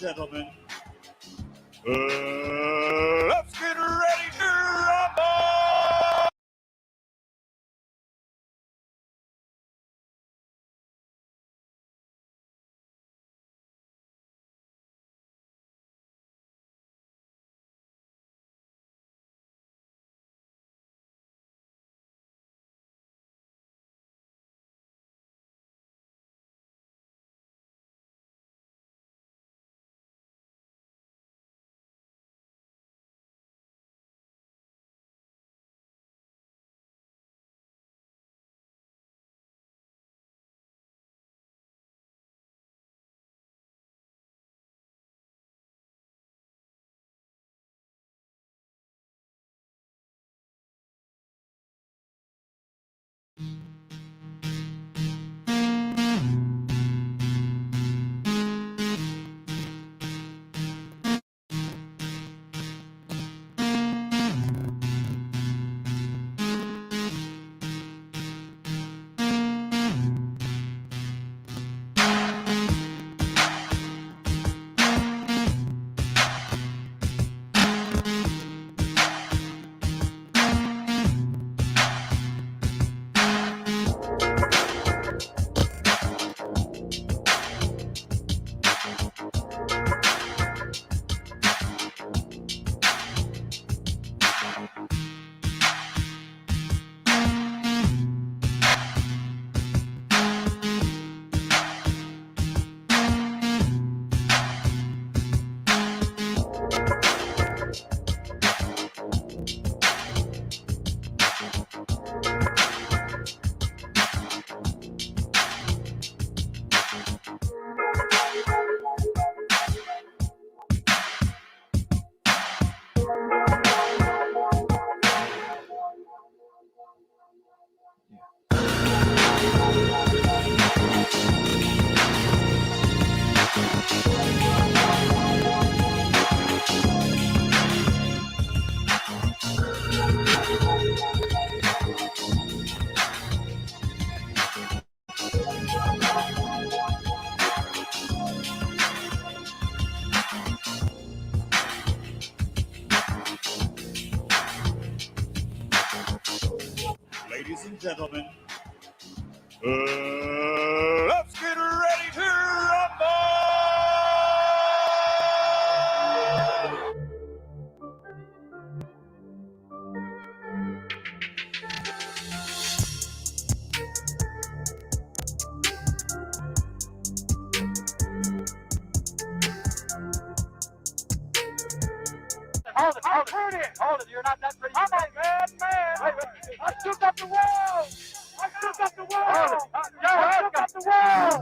gentlemen, let's get ready to rumble! Ladies and gentlemen, let's get ready to rumble! Hold it, you're not that pretty. I'm a bad man. Wait. I took up the wall. I took up the wall. I took up the wall.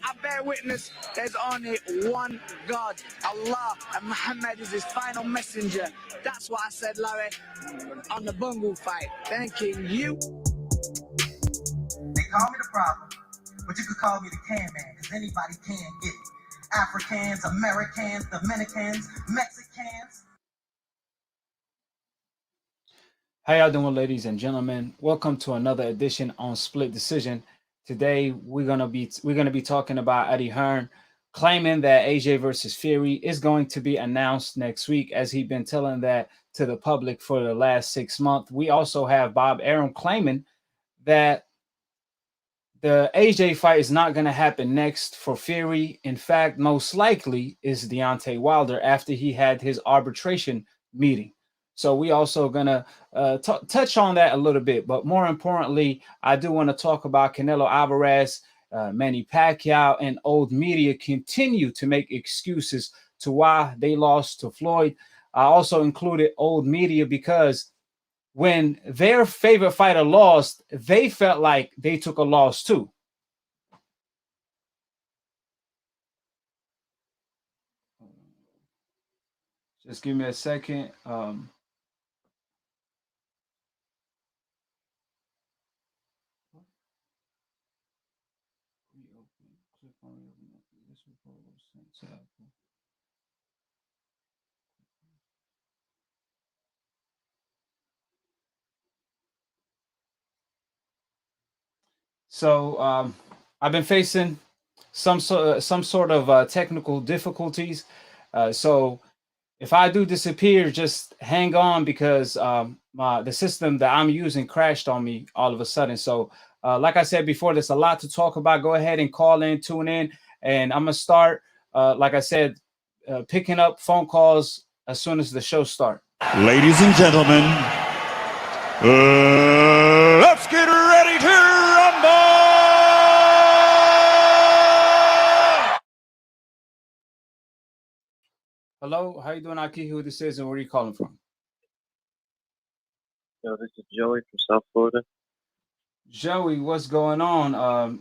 I bear witness, there's only one God, Allah, and Muhammad is his final messenger. That's what I said, Larry, on the bungle fight. Thanking you. They call me the problem, but you could call me the can man, because anybody can get it. Africans, Americans, Dominicans, Mexicans. How y'all doing, ladies and gentlemen? Welcome to another edition on Split Decision. Today we're gonna be talking about Eddie Hearn claiming that AJ versus Fury is going to be announced next week, as he's been telling that to the public for the last 6 months. We also have Bob Arum claiming that the AJ fight is not going to happen next for Fury. In fact, most likely is Deontay Wilder after he had his arbitration meeting. So we also going to touch on that a little bit. But more importantly, I do want to talk about Canelo Alvarez, Manny Pacquiao, and old media continue to make excuses to why they lost to Floyd. I also included old media because when their favorite fighter lost, they felt like they took a loss too. Just give me a second. So I've been facing some sort of technical difficulties. So if I do disappear, just hang on because the system that I'm using crashed on me all of a sudden. So like I said before, there's a lot to talk about. Go ahead and call in, tune in, and I'm gonna start. Like I said, picking up phone calls as soon as the show starts. Ladies and gentlemen, let's get ready to rumble! Hello, how you doing, AKHi? Who this is and where are you calling from? Yo, this is Joey from South Florida. Joey, what's going on?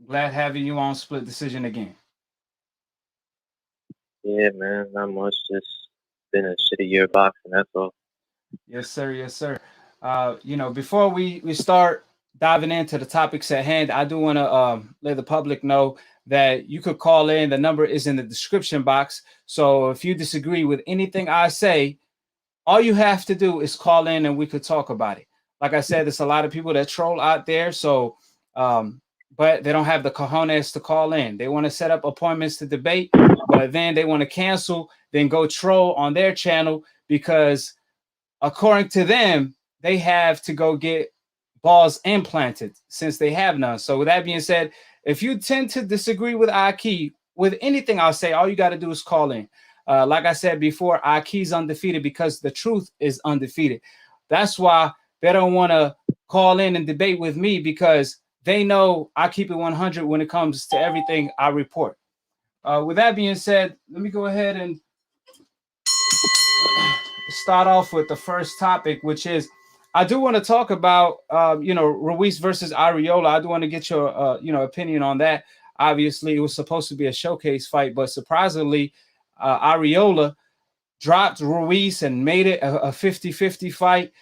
Glad having you on Split Decision again. Yeah, man, not much. Just been a shitty year of boxing, that's all. Yes, sir. Yes, sir. Before we start diving into the topics at hand, I do want to let the public know that you could call in. The number is in the description box. So if you disagree with anything I say, all you have to do is call in and we could talk about it. Like I said, there's a lot of people that troll out there. So, but they don't have the cojones to call in. They want to set up appointments to debate, but then they want to cancel, then go troll on their channel because according to them, they have to go get balls implanted since they have none. So with that being said, if you tend to disagree with AKHi, with anything I'll say, all you got to do is call in. Like I said before, AKHi's undefeated because the truth is undefeated. That's why they don't want to call in and debate with me because they know I keep it 100 when it comes to everything I report. With that being said, let me go ahead and start off with the first topic, which is I do want to talk about Ruiz versus Arreola. I do want to get your opinion on that. Obviously, it was supposed to be a showcase fight, but surprisingly, Arreola dropped Ruiz and made it a 50-50 fight.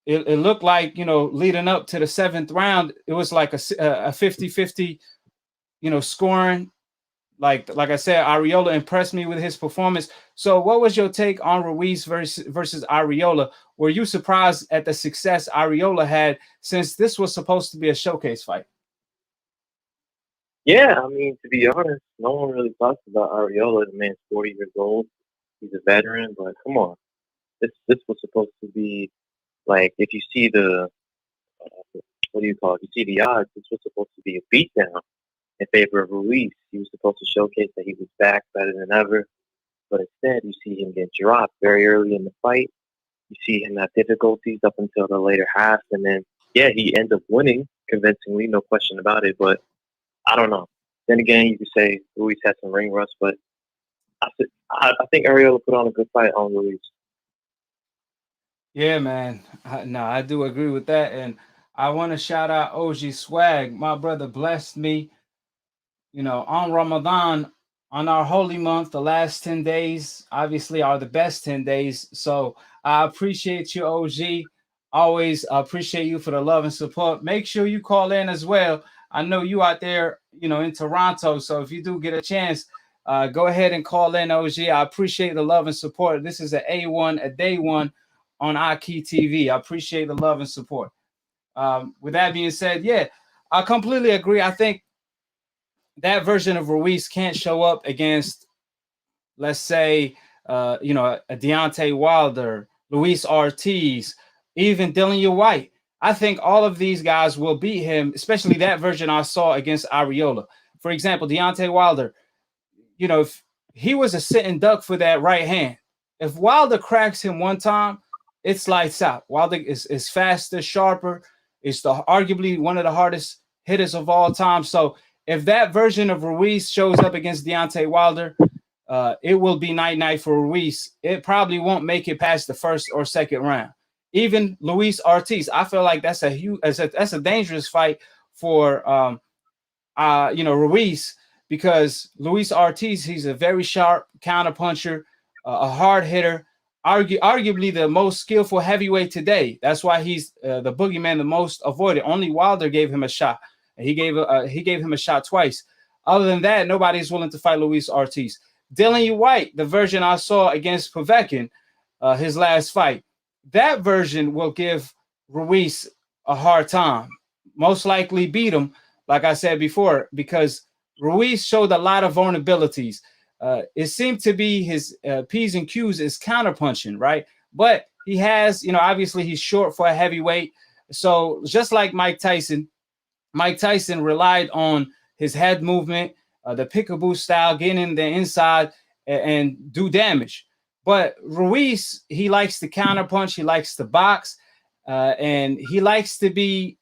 It looked like, leading up to the 7th round, it was like a 50-50, scoring. Like I said, Arreola impressed me with his performance. So what was your take on Ruiz versus Arreola? Were you surprised at the success Arreola had since this was supposed to be a showcase fight? Yeah, I mean, to be honest, no one really talks about Arreola. The man's 40 years old. He's a veteran, but come on. This was supposed to be, like, if you see the, what do you call it? You see the odds, this was supposed to be a beatdown in favor of Ruiz. He was supposed to showcase that he was back better than ever, but instead you see him get dropped very early in the fight. You see him have difficulties up until the later half, and then, yeah, he ends up winning convincingly, no question about it, but I don't know. Then again, you could say Ruiz had some ring rust, but I think Arreola put on a good fight on Ruiz. Yeah, man. I do agree with that, and I want to shout out OG Swag. My brother blessed me, on Ramadan, on our holy month. The last 10 days, obviously, are the best 10 days. So I appreciate you, OG. Always appreciate you for the love and support. Make sure you call in as well. I know you out there, in Toronto. So if you do get a chance, go ahead and call in, OG. I appreciate the love and support. This is a day one on AKHi TV. I appreciate the love and support. With that being said, yeah, I completely agree. I think that version of Ruiz can't show up against, let's say, a Deontay Wilder, Luis Ortiz, even Whyte. I think all of these guys will beat him, especially that version I saw against Arreola. For example, Deontay Wilder, if he was a sitting duck for that right hand, if Wilder cracks him one time, it's lights out. Wilder is faster, sharper. It's arguably one of the hardest hitters of all time. So if that version of Ruiz shows up against Deontay Wilder, it will be night-night for Ruiz. It probably won't make it past the 1st or 2nd round. Even Luis Ortiz, I feel like that's a dangerous fight for Ruiz, because Luis Ortiz, he's a very sharp counterpuncher, a hard hitter, arguably the most skillful heavyweight today. That's why he's the boogeyman, the most avoided. Only Wilder gave him a shot. He gave him a shot twice. Other than that, nobody's willing to fight Luis Ortiz. Whyte, the version I saw against Povetkin, his last fight, that version will give Ruiz a hard time. Most likely beat him. like I said before, because Ruiz showed a lot of vulnerabilities. It seemed to be his P's and Q's is counterpunching, right? But he has, obviously he's short for a heavyweight. So just like Mike Tyson relied on his head movement, the peekaboo style, getting in the inside and do damage. But Ruiz, he likes to counterpunch, he likes to box, and he likes to be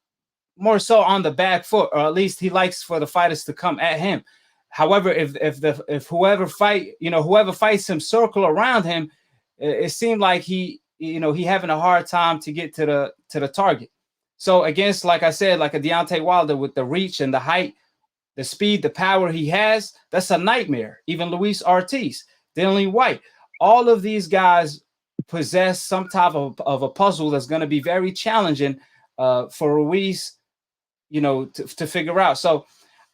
more so on the back foot, or at least he likes for the fighters to come at him. However, if whoever fights him circle around him, it seemed like he having a hard time to get to the target. So against, like I said, like a Deontay Wilder with the reach and the height, the speed, the power he has, that's a nightmare. Even Luis Ortiz, Dillian Whyte, all of these guys possess some type of a puzzle that's going to be very challenging for Ruiz, to figure out. So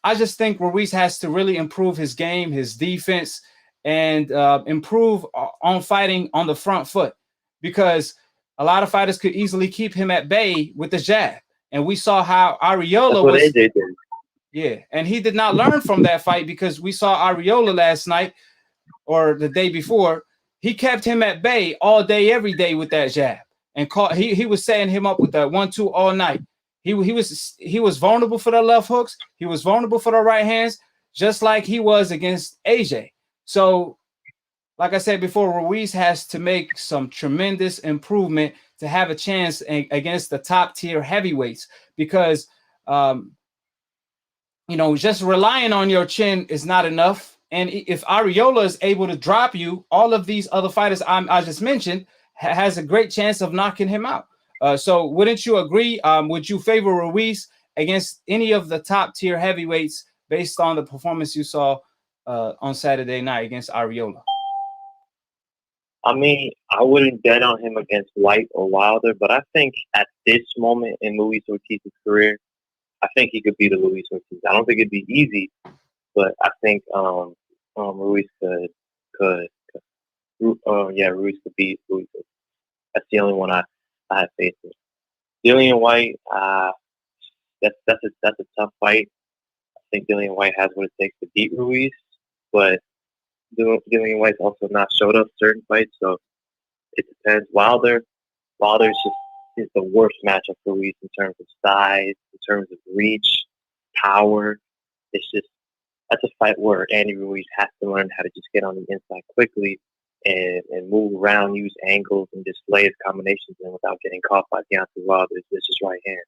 I just think Ruiz has to really improve his game, his defense, and improve on fighting on the front foot, because a lot of fighters could easily keep him at bay with the jab. And we saw how Arreola was. AJ did. Yeah, and he did not learn from that fight, because we saw Arreola last night or the day before. He kept him at bay all day, every day with that jab, and he was setting him up with that 1-2 all night. He was vulnerable for the left hooks. He was vulnerable for the right hands, just like he was against AJ. So, like I said before, Ruiz has to make some tremendous improvement to have a chance against the top tier heavyweights, because just relying on your chin is not enough. And if Arreola is able to drop you, all of these other fighters I just mentioned has a great chance of knocking him out. So wouldn't you agree? Would you favor Ruiz against any of the top tier heavyweights based on the performance you saw on Saturday night against Arreola? I mean, I wouldn't bet on him against Whyte or Wilder, but I think at this moment in Luis Ortiz's career, I think he could beat a Luis Ortiz. I don't think it'd be easy, but I think Ruiz could beat Luis Ortiz. That's the only one I have faith in. Dillian Whyte, that's a tough fight. I think Dillian Whyte has what it takes to beat Ruiz, but Dillian Whyte's also not showed up certain fights, so it depends. Wilder's is the worst matchup for Ruiz in terms of size, in terms of reach, power. That's a fight where Andy Ruiz has to learn how to just get on the inside quickly and move around, use angles, and just lay his combinations in without getting caught by Deontay Wilder's just right hand.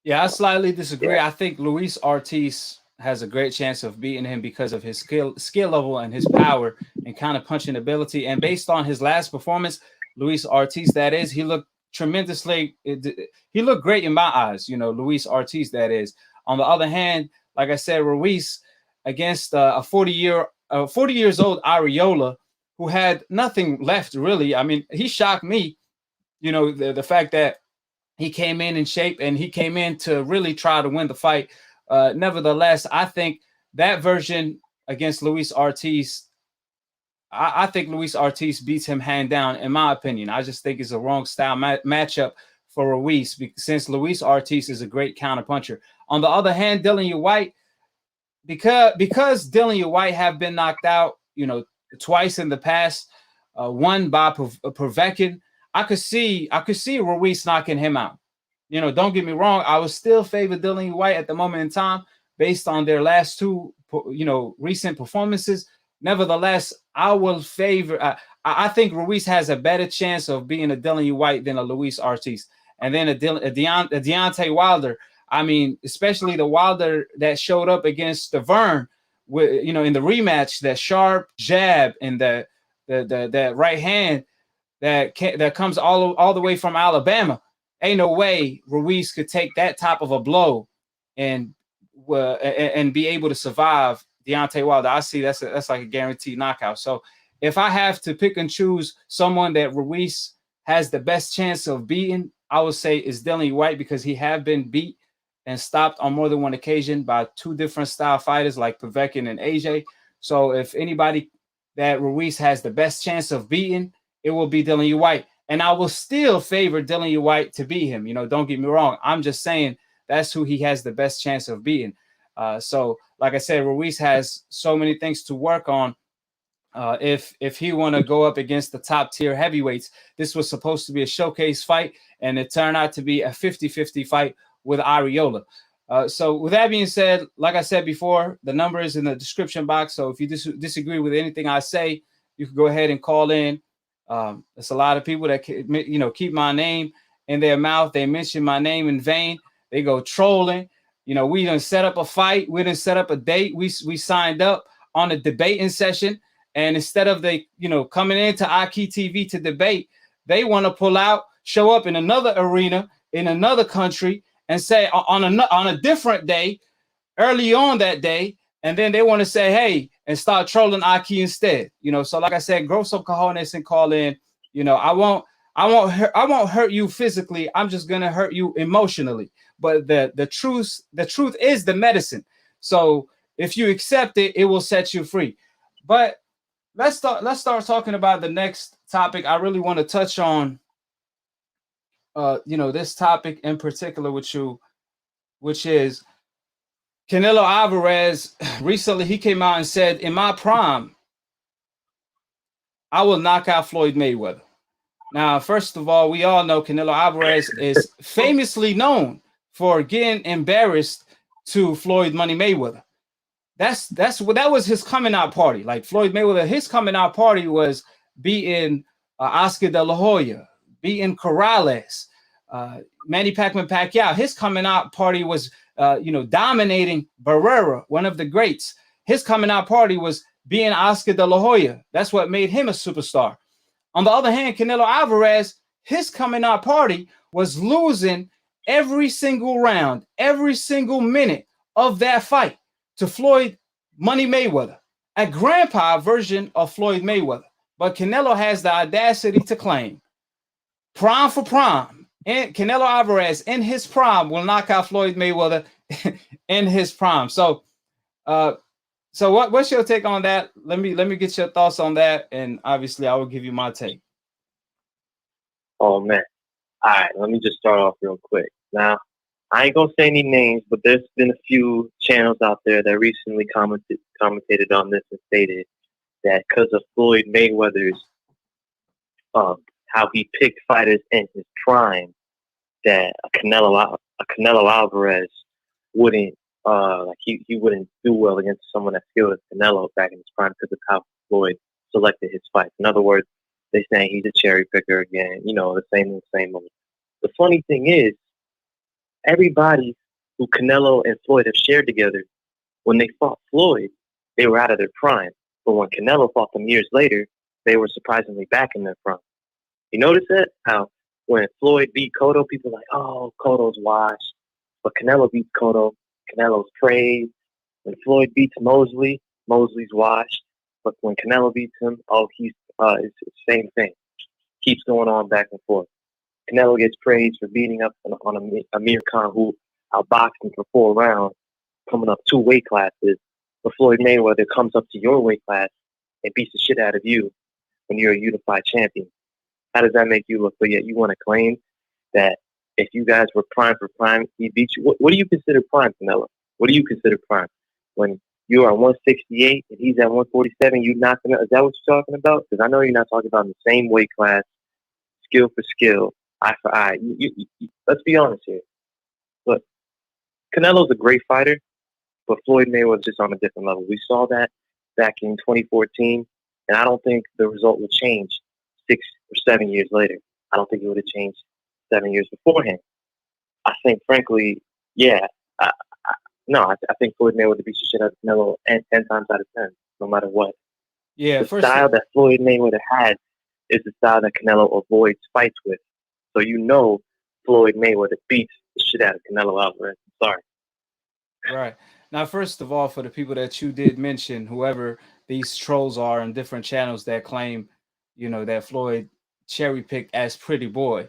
Yeah, I slightly disagree. Yeah. I think Luis Ortiz has a great chance of beating him because of his skill level and his power and kind of punching ability. And based on his last performance, Luis Ortiz, that is, he looked tremendously. He looked great in my eyes, Luis Ortiz, that is. On the other hand, like I said, Ruiz against a 40 years old Arreola, who had nothing left really. I mean, he shocked me, the fact that he came in shape and he came in to really try to win the fight. Nevertheless, I think that version against Luis Ortiz, I think Luis Ortiz beats him hand down, in my opinion. I just think it's a wrong style matchup for Ruiz, since Luis Ortiz is a great counterpuncher. On the other hand, Dillian Whyte, because Dillian Whyte have been knocked out, twice in the past, one by Povetkin, I could see Ruiz knocking him out. Don't get me wrong, I would still favor Dillian Whyte at the moment in time based on their last two, recent performances. Nevertheless, I will favor. I think Ruiz has a better chance of being a Dillian Whyte than a Luis Ortiz, and then a Deontay Wilder. I mean, especially the Wilder that showed up against the Vern, in the rematch, that sharp jab and the right hand that comes all the way from Alabama. Ain't no way Ruiz could take that type of a blow and be able to survive Deontay Wilder. I see that's like a guaranteed knockout. So if I have to pick and choose someone that Ruiz has the best chance of beating, I would say is Dillian Whyte, because he have been beat and stopped on more than one occasion by two different style fighters like Povetkin and AJ. So if anybody that Ruiz has the best chance of beating, it will be Dillian Whyte. And I will still favor Dillian Whyte to beat him. Don't get me wrong. I'm just saying that's who he has the best chance of beating. So, like I said, Ruiz has so many things to work on. If he want to go up against the top tier heavyweights, this was supposed to be a showcase fight, and it turned out to be a 50-50 fight with Arreola. So with that being said, like I said before, the number is in the description box. So if you disagree with anything I say, you can go ahead and call in. There's a lot of people that keep my name in their mouth. They mention my name in vain. They go trolling. We done set up a fight. We done set up a date. We signed up on a debating session. And instead of they, coming into AKHi TV to debate, they want to pull out, show up in another arena in another country and say on a different day, early on that day, and then they want to say, hey, and start trolling AKHi instead. So like I said, grow some cojones and call in. I won't hurt you physically. I'm just gonna hurt you emotionally. But the truth is the medicine. So if you accept it, it will set you free. But let's start talking about the next topic. I really want to touch on this topic in particular with you, which is Canelo Alvarez. Recently he came out and said, in my prime, I will knock out Floyd Mayweather. Now, first of all, we all know Canelo Alvarez is famously known for getting embarrassed to Floyd Money Mayweather. That was his coming out party. Like Floyd Mayweather, his coming out party was beating Oscar De La Hoya, beating Corrales, Manny Pacquiao. His coming out party was dominating Barrera, one of the greats. His coming out party was being Oscar De La Hoya. That's what made him a superstar. On the other hand, Canelo Alvarez, his coming out party was losing every single round, every single minute of that fight to Floyd Money Mayweather, a grandpa version of Floyd Mayweather. But Canelo has the audacity to claim prime for prime, and Canelo Alvarez in his prime will knock out Floyd Mayweather in his prime. So what's your take on that? Let me get your thoughts on that, and obviously I will give you my take. Oh man. All right, let me just start off real quick. Now, I ain't gonna say any names, but there's been a few channels out there that recently commentated on this and stated that because of Floyd Mayweather's how he picked fighters in his prime, that a Canelo Alvarez wouldn't he wouldn't do well against someone as skilled as Canelo back in his prime because of how Floyd selected his fights. In other words, they're saying he's a cherry picker again. The same old. The funny thing is, everybody who Canelo and Floyd have shared together, when they fought Floyd, they were out of their prime. But when Canelo fought them years later, they were surprisingly back in their prime. You notice that? How when Floyd beat Cotto, people are like, oh, Cotto's washed. But Canelo beats Cotto, Canelo's praised. When Floyd beats Mosley, Mosley's washed. But when Canelo beats him, oh, it's the same thing. Keeps going on back and forth. Canelo gets praised for beating up on Amir Khan, who outboxed him for 4 rounds, coming up 2 weight classes. But Floyd Mayweather comes up to your weight class and beats the shit out of you when you're a unified champion. How does that make you look? But yet you want to claim that if you guys were prime for prime, he beat you. What do you consider prime, Canelo? What do you consider prime? When you are 168 and he's at 147, you knock him out? Is that what you're talking about? Because I know you're not talking about in the same weight class, skill for skill, eye for eye. Let's be honest here. Look, Canelo's a great fighter, but Floyd Mayweather's just on a different level. We saw that back in 2014, and I don't think the result will change 6 or 7 years later. I don't think it would have changed 7 years beforehand. I think, frankly, yeah. I think Floyd Mayweather beats the shit out of Canelo 10 times out of 10, no matter what. Yeah, the style that Floyd Mayweather has is the style that Canelo avoids fights with. So Floyd Mayweather beats the shit out of Canelo Alvarez. I'm sorry. Right. Now, first of all, for the people that you did mention, whoever these trolls are in different channels that claim, that Floyd cherry-picked as pretty boy,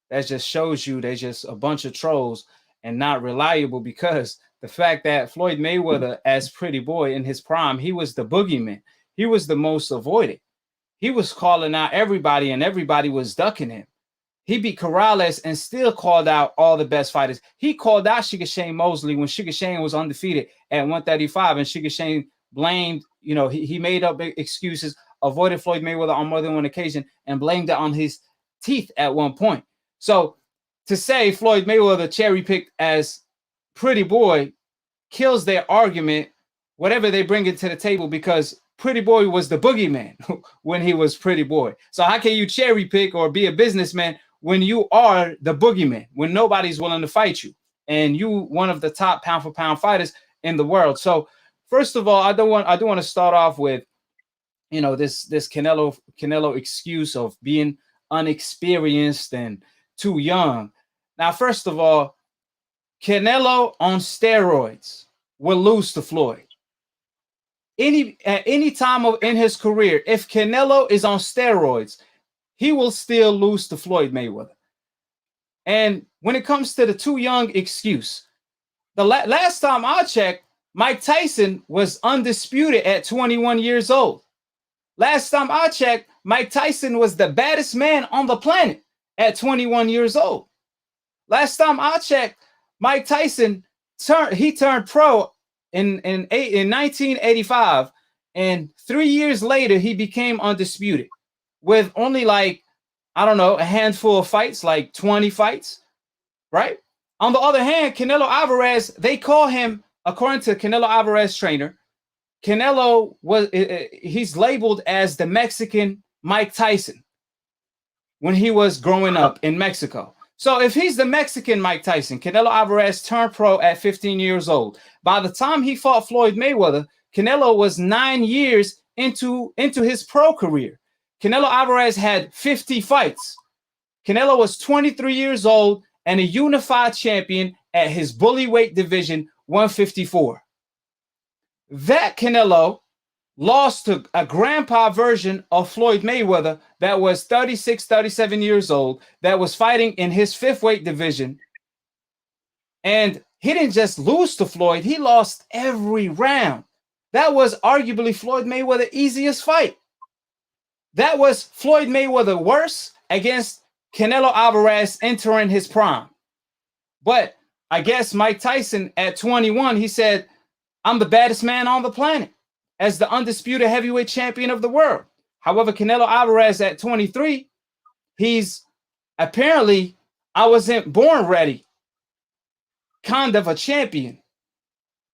that just shows you they're just a bunch of trolls and not reliable, because the fact that Floyd Mayweather as pretty boy in his prime, he was the boogeyman. He was the most avoided. He was calling out everybody and everybody was ducking him. He beat Corrales and still called out all the best fighters. He called out Sugar Shane Mosley when Sugar Shane was undefeated at 135, and Sugar Shane blamed, he made up excuses, avoided Floyd Mayweather on more than one occasion, and blamed it on his teeth at one point. So to say Floyd Mayweather cherry-picked as Pretty Boy kills their argument, whatever they bring it to the table, because Pretty Boy was the boogeyman when he was Pretty Boy. So how can you cherry-pick or be a businessman when you are the boogeyman, when nobody's willing to fight you, and you one of the top pound-for-pound fighters in the world? So first of all, I do want to start off with, this Canelo excuse of being unexperienced and too young. Now, first of all, Canelo on steroids will lose to Floyd. At any time in his career, if Canelo is on steroids, he will still lose to Floyd Mayweather. And when it comes to the too young excuse, the last time I checked, Mike Tyson was undisputed at 21 years old. Last time I checked, Mike Tyson was the baddest man on the planet at 21 years old. Last time I checked, Mike Tyson turned pro in 1985, and 3 years later he became undisputed with only a handful of fights, like 20 fights, right? On the other hand, Canelo Alvarez, they call him, according to Canelo Alvarez trainer, Canelo he's labeled as the Mexican Mike Tyson when he was growing up in Mexico. So if he's the Mexican Mike Tyson, Canelo Alvarez turned pro at 15 years old. By the time he fought Floyd Mayweather, Canelo was 9 years into his pro career. Canelo Alvarez had 50 fights. Canelo was 23 years old and a unified champion at his bully weight division, 154. That Canelo lost to a grandpa version of Floyd Mayweather that was 36, 37 years old, that was fighting in his fifth weight division. And he didn't just lose to Floyd, he lost every round. That was arguably Floyd Mayweather's easiest fight. That was Floyd Mayweather worse against Canelo Alvarez entering his prime. But I guess Mike Tyson at 21, he said, I'm the baddest man on the planet as the undisputed heavyweight champion of the world. However, Canelo Alvarez at 23, he's apparently, I wasn't born ready, kind of a champion.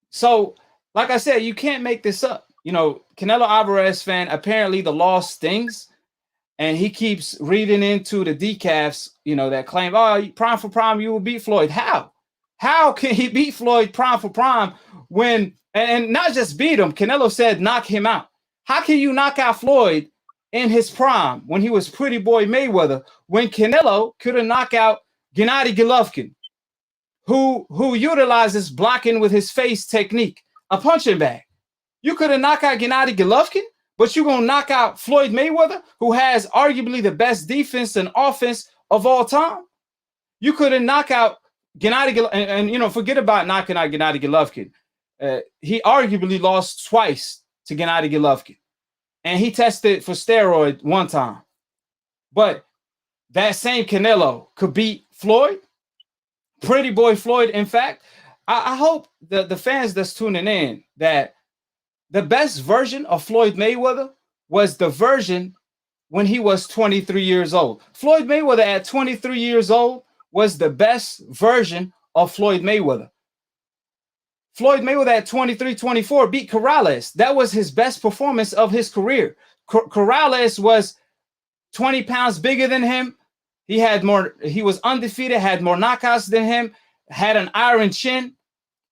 So, like I said, you can't make this up. Canelo Alvarez fan, apparently the loss stings, and he keeps reading into the decafs, that claim, prime for prime, you will beat Floyd. How? How can he beat Floyd prime for prime when, and not just beat him, Canelo said knock him out. How can you knock out Floyd in his prime when he was Pretty Boy Mayweather, when Canelo could have knocked out Gennady Golovkin, who utilizes blocking with his face technique, a punching bag? You could have knocked out Gennady Golovkin, but you're going to knock out Floyd Mayweather, who has arguably the best defense and offense of all time? You could have knocked out Gennady Golovkin, and forget about knocking out Gennady Golovkin. He arguably lost twice to Gennady Golovkin, and he tested for steroid one time. But that same Canelo could beat Floyd, Pretty Boy Floyd. In fact, I hope the fans that's tuning in that the best version of Floyd Mayweather was the version when he was 23 years old. Floyd Mayweather at 23 years old was the best version of Floyd Mayweather. Floyd Mayweather at 23, 24 beat Corrales. That was his best performance of his career. Corrales was 20 pounds bigger than him. He was undefeated, had more knockouts than him, had an iron chin,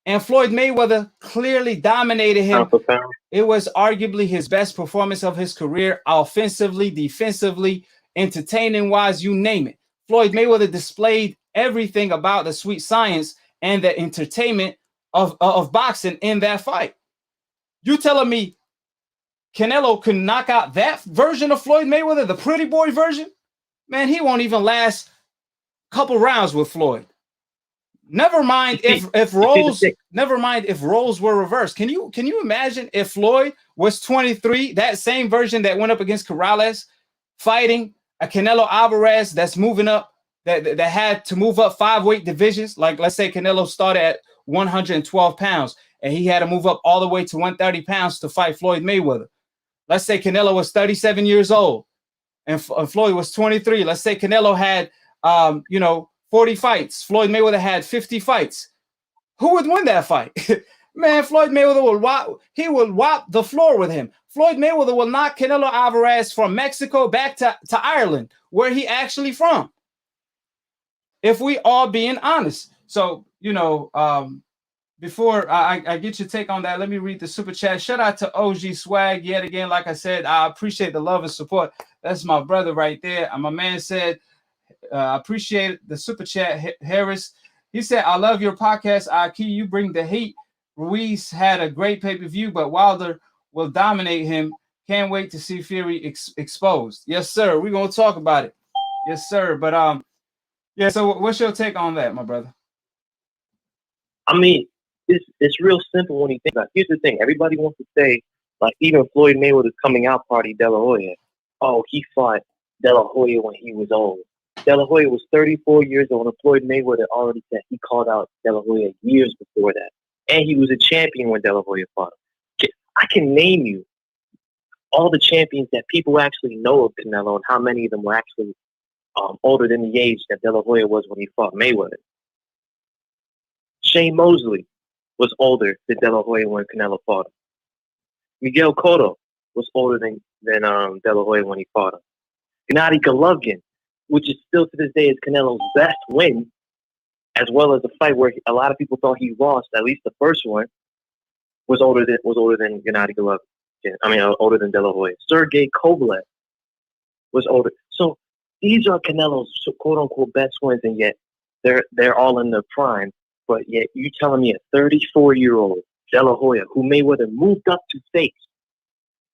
and Floyd Mayweather clearly dominated him. It was arguably his best performance of his career, offensively, defensively, entertaining-wise, you name it. Floyd Mayweather displayed everything about the sweet science and the entertainment of boxing in that fight. You telling me Canelo could knock out that version of Floyd Mayweather, the Pretty Boy version? Man, he won't even last a couple rounds with Floyd. Never mind if roles were reversed. Can you imagine if Floyd was 23, that same version that went up against Corrales, fighting a Canelo Alvarez that's moving up that had to move up 5 weight divisions. Like, let's say Canelo started at 112 pounds and he had to move up all the way to 130 pounds to fight Floyd Mayweather. Let's say Canelo was 37 years old and Floyd was 23. Let's say Canelo had, 40 fights. Floyd Mayweather had 50 fights. Who would win that fight? Man, Floyd Mayweather will whop the floor with him. Floyd Mayweather will knock Canelo Alvarez from Mexico back to Ireland, where he actually from. If we all being honest. So, before I get your take on that, let me read the super chat. Shout out to OG Swag yet again. Like I said, I appreciate the love and support. That's my brother right there. And my man said, I appreciate the super chat. Harris, he said, I love your podcast, AKHi. You bring the heat. Ruiz had a great pay-per-view, but Wilder will dominate him. Can't wait to see Fury exposed. Yes, sir. We're going to talk about it. Yes, sir. But, yeah, so what's your take on that, my brother? I mean, it's real simple when you think about it. Here's the thing. Everybody wants to say, like, even Floyd Mayweather's coming out party, De La Hoya. Oh, he fought De La Hoya when he was old. De La Hoya was 34 years old, and Floyd Mayweather already said he called out De La Hoya years before that. And he was a champion when De La Hoya fought him. I can name you all the champions that people actually know of Canelo and how many of them were actually older than the age that De La Hoya was when he fought Mayweather. Shane Mosley was older than De La Hoya when Canelo fought him. Miguel Cotto was older than De La Hoya when he fought him. Gennady Golovkin, which is still to this day is Canelo's best win, as well as a fight where a lot of people thought he lost, at least the first one, was older than Gennady Golovkin. I mean, older than De La Hoya. Sergey Kovalev was older. So these are Canelo's quote unquote best wins, and yet they're all in their prime. But yet you telling me a 34-year-old De La Hoya who Mayweather moved up to face,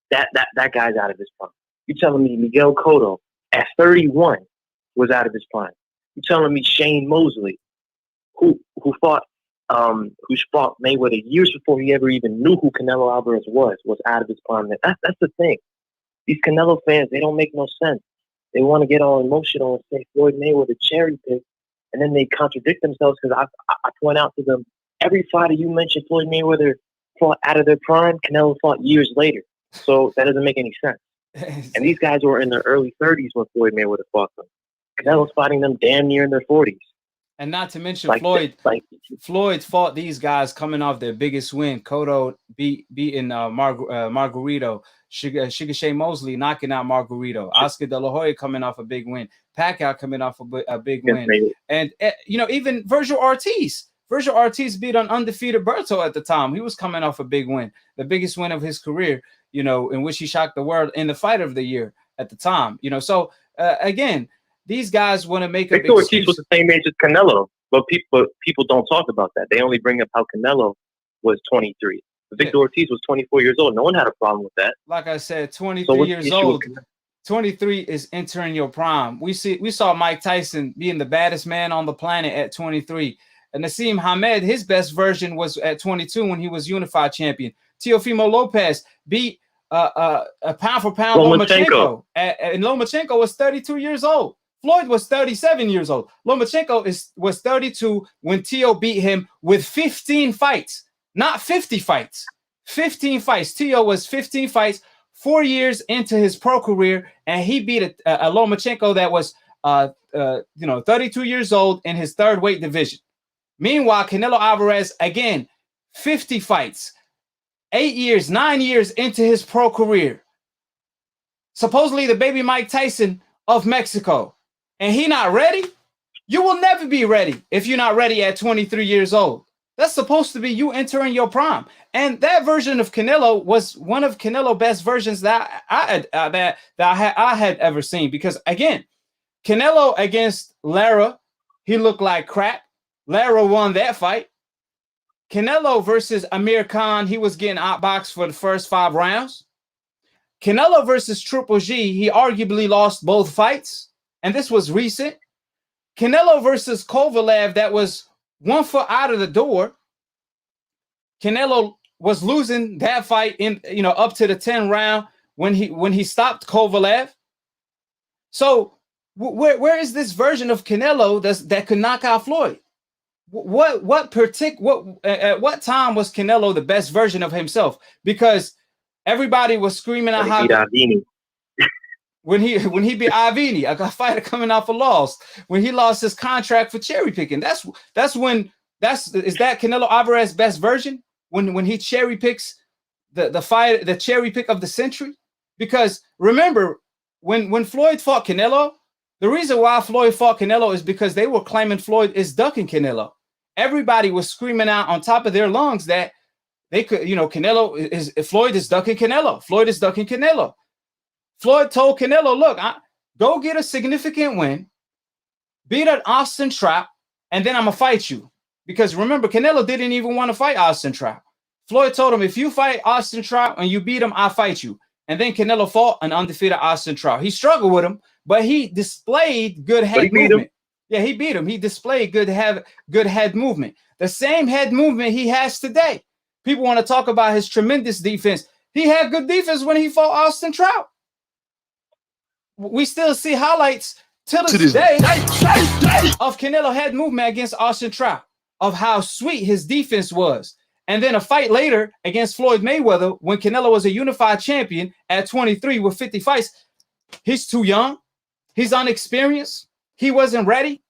that guy's out of his prime. You telling me Miguel Cotto at 31 was out of his prime. You telling me Shane Mosley, who fought Mayweather years before he ever even knew who Canelo Alvarez was out of his prime. That's the thing. These Canelo fans, they don't make no sense. They want to get all emotional and say Floyd Mayweather cherry picked, and then they contradict themselves because I point out to them, every fighter you mentioned Floyd Mayweather fought out of their prime, Canelo fought years later. So that doesn't make any sense. And these guys were in their early 30s when Floyd Mayweather fought them. Canelo's fighting them damn near in their 40s. And not to mention Floyd fought these guys coming off their biggest win. Cotto beating Margarito. Sugar Shane Mosley knocking out Margarito. Oscar De La Hoya coming off a big win. Pacquiao coming off a big win. And, even Virgil Ortiz. Virgil Ortiz beat an undefeated Berto at the time. He was coming off a big win. The biggest win of his career, in which he shocked the world in the fight of the year at the time. So, again, these guys want to make Victor Ortiz was the same age as Canelo, but people don't talk about that. They only bring up how Canelo was 23. Victor Ortiz was 24 years old. No one had a problem with that. Like I said, 23 years old. 23 is entering your prime. We saw Mike Tyson being the baddest man on the planet at 23. And Nassim Hamed, his best version was at 22 when he was unified champion. Teofimo Lopez beat a pound for pound Lomachenko. And Lomachenko was 32 years old. Floyd was 37 years old. Lomachenko was 32 when Teo beat him with 15 fights, not 50 fights. 15 fights. Teo was 15 fights, 4 years into his pro career, and he beat a Lomachenko that was 32 years old in his third weight division. Meanwhile, Canelo Alvarez, again, 50 fights, 9 years into his pro career. Supposedly the baby Mike Tyson of Mexico. And he not ready? You will never be ready if you're not ready at 23 years old. That's supposed to be you entering your prime. And that version of Canelo was one of Canelo's best versions that I had ever seen. Because, again, Canelo against Lara, he looked like crap. Lara won that fight. Canelo versus Amir Khan, he was getting outboxed for the first 5 rounds. Canelo versus Triple G, he arguably lost both fights. And this was recent. Canelo versus Kovalev, that was 1 foot out of the door. Canelo was losing that fight up to the 10th round when he stopped Kovalev. So Where is this version of Canelo that could knock out Floyd? At what time was Canelo the best version of himself? Because everybody was screaming out When how he beat Avini. when he beat Ivini, a fighter coming off a loss, when he lost his contract for cherry picking. Is that Canelo Alvarez's best version? When he cherry picks the fight, the cherry pick of the century? Because remember, when Floyd fought Canelo, the reason why Floyd fought Canelo is because they were claiming Floyd is ducking Canelo. Everybody was screaming out on top of their lungs that they could, Floyd is ducking Canelo. Floyd is ducking Canelo. Floyd told Canelo, look, go get a significant win, beat an Austin Trap, and then I'm going to fight you. Because remember, Canelo didn't even want to fight Austin Trap. Floyd told him, if you fight Austin Trap and you beat him, I'll fight you. And then Canelo fought an undefeated Austin Trap. He struggled with him, but he displayed good head movement. Yeah, he beat him. He displayed good head movement. The same head movement he has today. People want to talk about his tremendous defense. He had good defense when he fought Austin Trout. We still see highlights to this day of Canelo head movement against Austin Trout, of how sweet his defense was. And then a fight later against Floyd Mayweather, when Canelo was a unified champion at 23 with 50 fights. He's too young. He's unexperienced. He wasn't ready.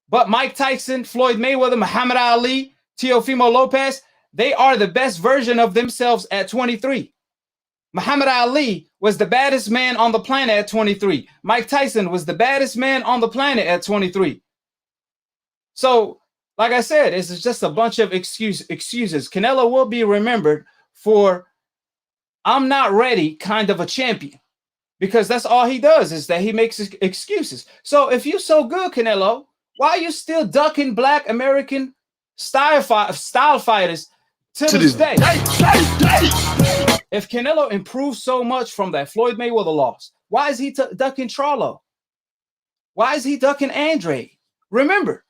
But Mike Tyson, Floyd Mayweather, Muhammad Ali, Teofimo Lopez, they are the best version of themselves at 23. Muhammad Ali was the baddest man on the planet at 23. Mike Tyson was the baddest man on the planet at 23. So, like I said, it's just a bunch of excuses. Canelo will be remembered for I'm not ready kind of a champion, because that's all he does, is that he makes excuses. So if you're so good, Canelo, why are you still ducking Black American style fighters to this day? If Canelo improved so much from that Floyd Mayweather loss, why is he ducking Charlo? Why is he ducking Andrade? Remember,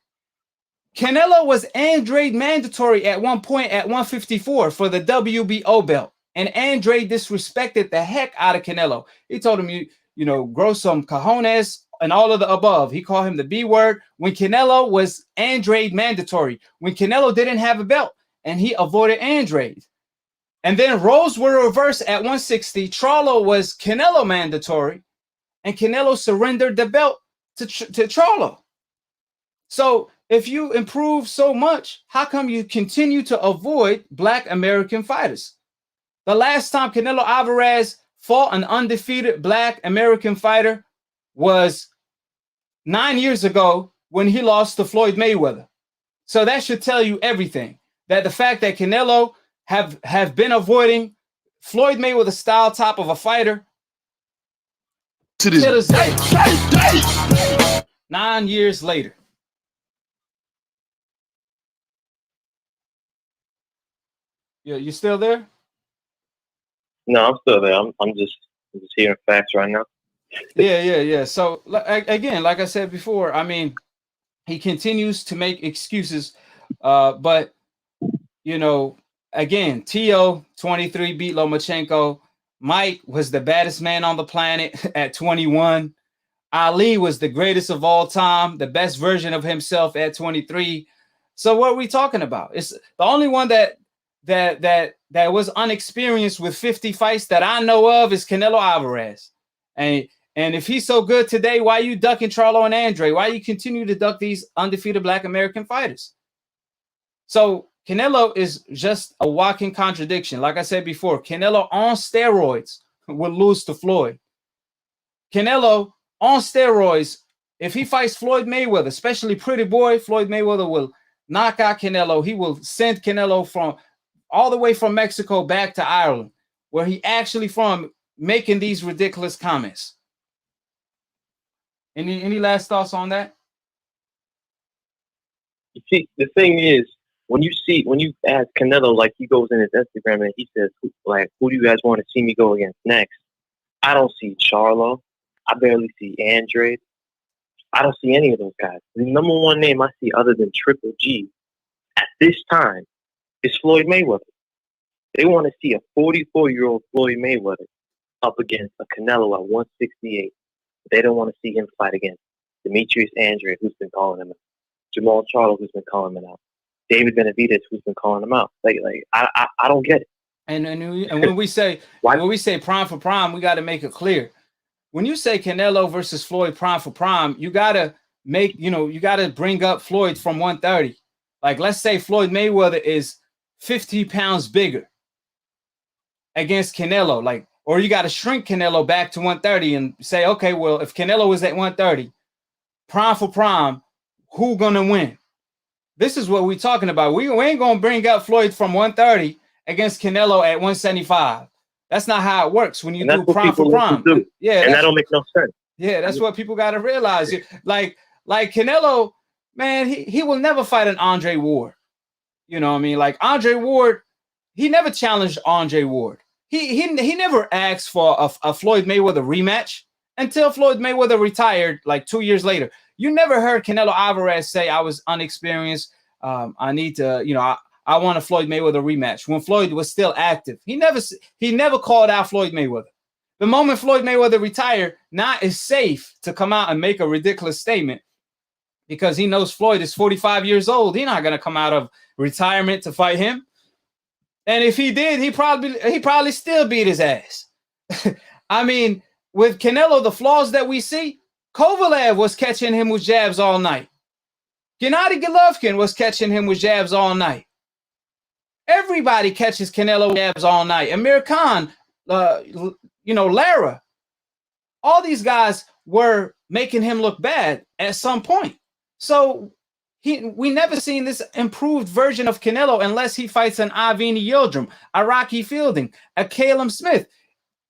Canelo was Andrade mandatory at one point at 154 for the WBO belt. And Andrade disrespected the heck out of Canelo. He told him, you know, grow some cojones and all of the above. He called him the B word when Canelo was Andrade mandatory, when Canelo didn't have a belt, and he avoided Andrade. And then roles were reversed at 160. Charlo was Canelo mandatory, and Canelo surrendered the belt to Charlo. So if you improve so much, how come you continue to avoid Black American fighters? The last time Canelo Alvarez fought an undefeated Black American fighter was 9 years ago when he lost to Floyd Mayweather. So that should tell you everything. That the fact that Canelo have been avoiding Floyd Mayweather style type of a fighter to this day. 9 years later. You still there? No, I'm still there. I'm just hearing facts right now. Yeah. So again, like I said before, I mean, he continues to make excuses, but you know, again, Tio 23 beat Lomachenko. Mike was the baddest man on the planet at 21. Ali was the greatest of all time, the best version of himself at 23. So what are we talking about? It's the only one that was unexperienced with 50 fights that I know of is Canelo Alvarez. And if he's so good today, why are you ducking Charlo and Andrade? Why you continue to duck these undefeated Black American fighters? So Canelo is just a walking contradiction. Like I said before, Canelo on steroids will lose to Floyd. Canelo on steroids, if he fights Floyd Mayweather, especially Pretty Boy, Floyd Mayweather will knock out Canelo. He will send Canelo from all the way from Mexico back to Ireland, where he actually from, making these ridiculous comments. Any last thoughts on that? You see, the thing is, when you ask Canelo, like he goes in his Instagram and he says, who do you guys want to see me go against next? I don't see Charlo. I barely see Andrade. I don't see any of those guys. The number one name I see other than Triple G at this time is Floyd Mayweather. They want to see a 44-year-old Floyd Mayweather up against a Canelo at 168. They don't want to see him fight against Demetrius Andrade, who's been calling him out. Jamal Charlo, who's been calling him out. David Benavidez, who's been calling him out. I don't get it. And when we say prime for prime, we got to make it clear. When you say Canelo versus Floyd prime for prime, you got to bring up Floyd from 130. Like, let's say Floyd Mayweather is 50 pounds bigger against Canelo, like, or you got to shrink Canelo back to 130 and say, okay, well, if Canelo is at 130, prime for prime, who gonna win? This is what we're talking about. We ain't gonna bring up Floyd from 130 against Canelo at 175. That's not how it works when you do prime for prime. Yeah, and that don't make no sense. Yeah, that's what people got to realize. Like Canelo, man, he will never fight an Andre Ward. You know what I mean? Like Andre Ward, he never challenged Andre Ward. He never asked for a Floyd Mayweather rematch until Floyd Mayweather retired like 2 years later. You never heard Canelo Alvarez say, I was unexperienced. I need to, I want a Floyd Mayweather rematch when Floyd was still active. He never called out Floyd Mayweather. The moment Floyd Mayweather retired, now it's safe to come out and make a ridiculous statement because he knows Floyd is 45 years old. He's not going to come out of retirement to fight him. And if he did, he probably still beat his ass. I mean, with Canelo, the flaws that we see, Kovalev was catching him with jabs all night. Gennady Golovkin was catching him with jabs all night. Everybody catches Canelo with jabs all night. Amir Khan, Lara. All these guys were making him look bad at some point. So we never seen this improved version of Canelo unless he fights an Avni Yildirim, a Rocky Fielding, a Calum Smith.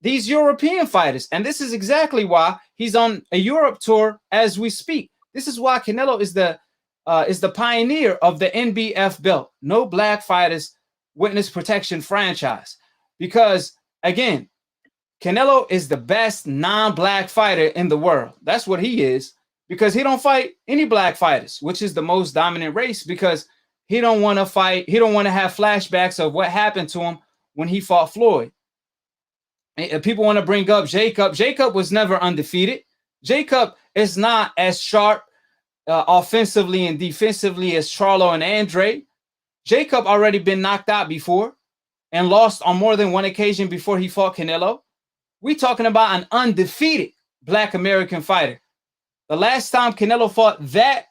These European fighters. And this is exactly why he's on a Europe tour as we speak. This is why Canelo is the pioneer of the NBF belt. No black fighters witness protection franchise. Because, again, Canelo is the best non-black fighter in the world. That's what he is. Because he don't fight any black fighters, which is the most dominant race, because he don't want to fight. He don't want to have flashbacks of what happened to him when he fought Floyd. And people want to bring up Jacob. Jacob was never undefeated. Jacob is not as sharp offensively and defensively as Charlo and Andre. Jacob already been knocked out before and lost on more than one occasion before he fought Canelo. We're talking about an undefeated black American fighter. The last time Canelo fought that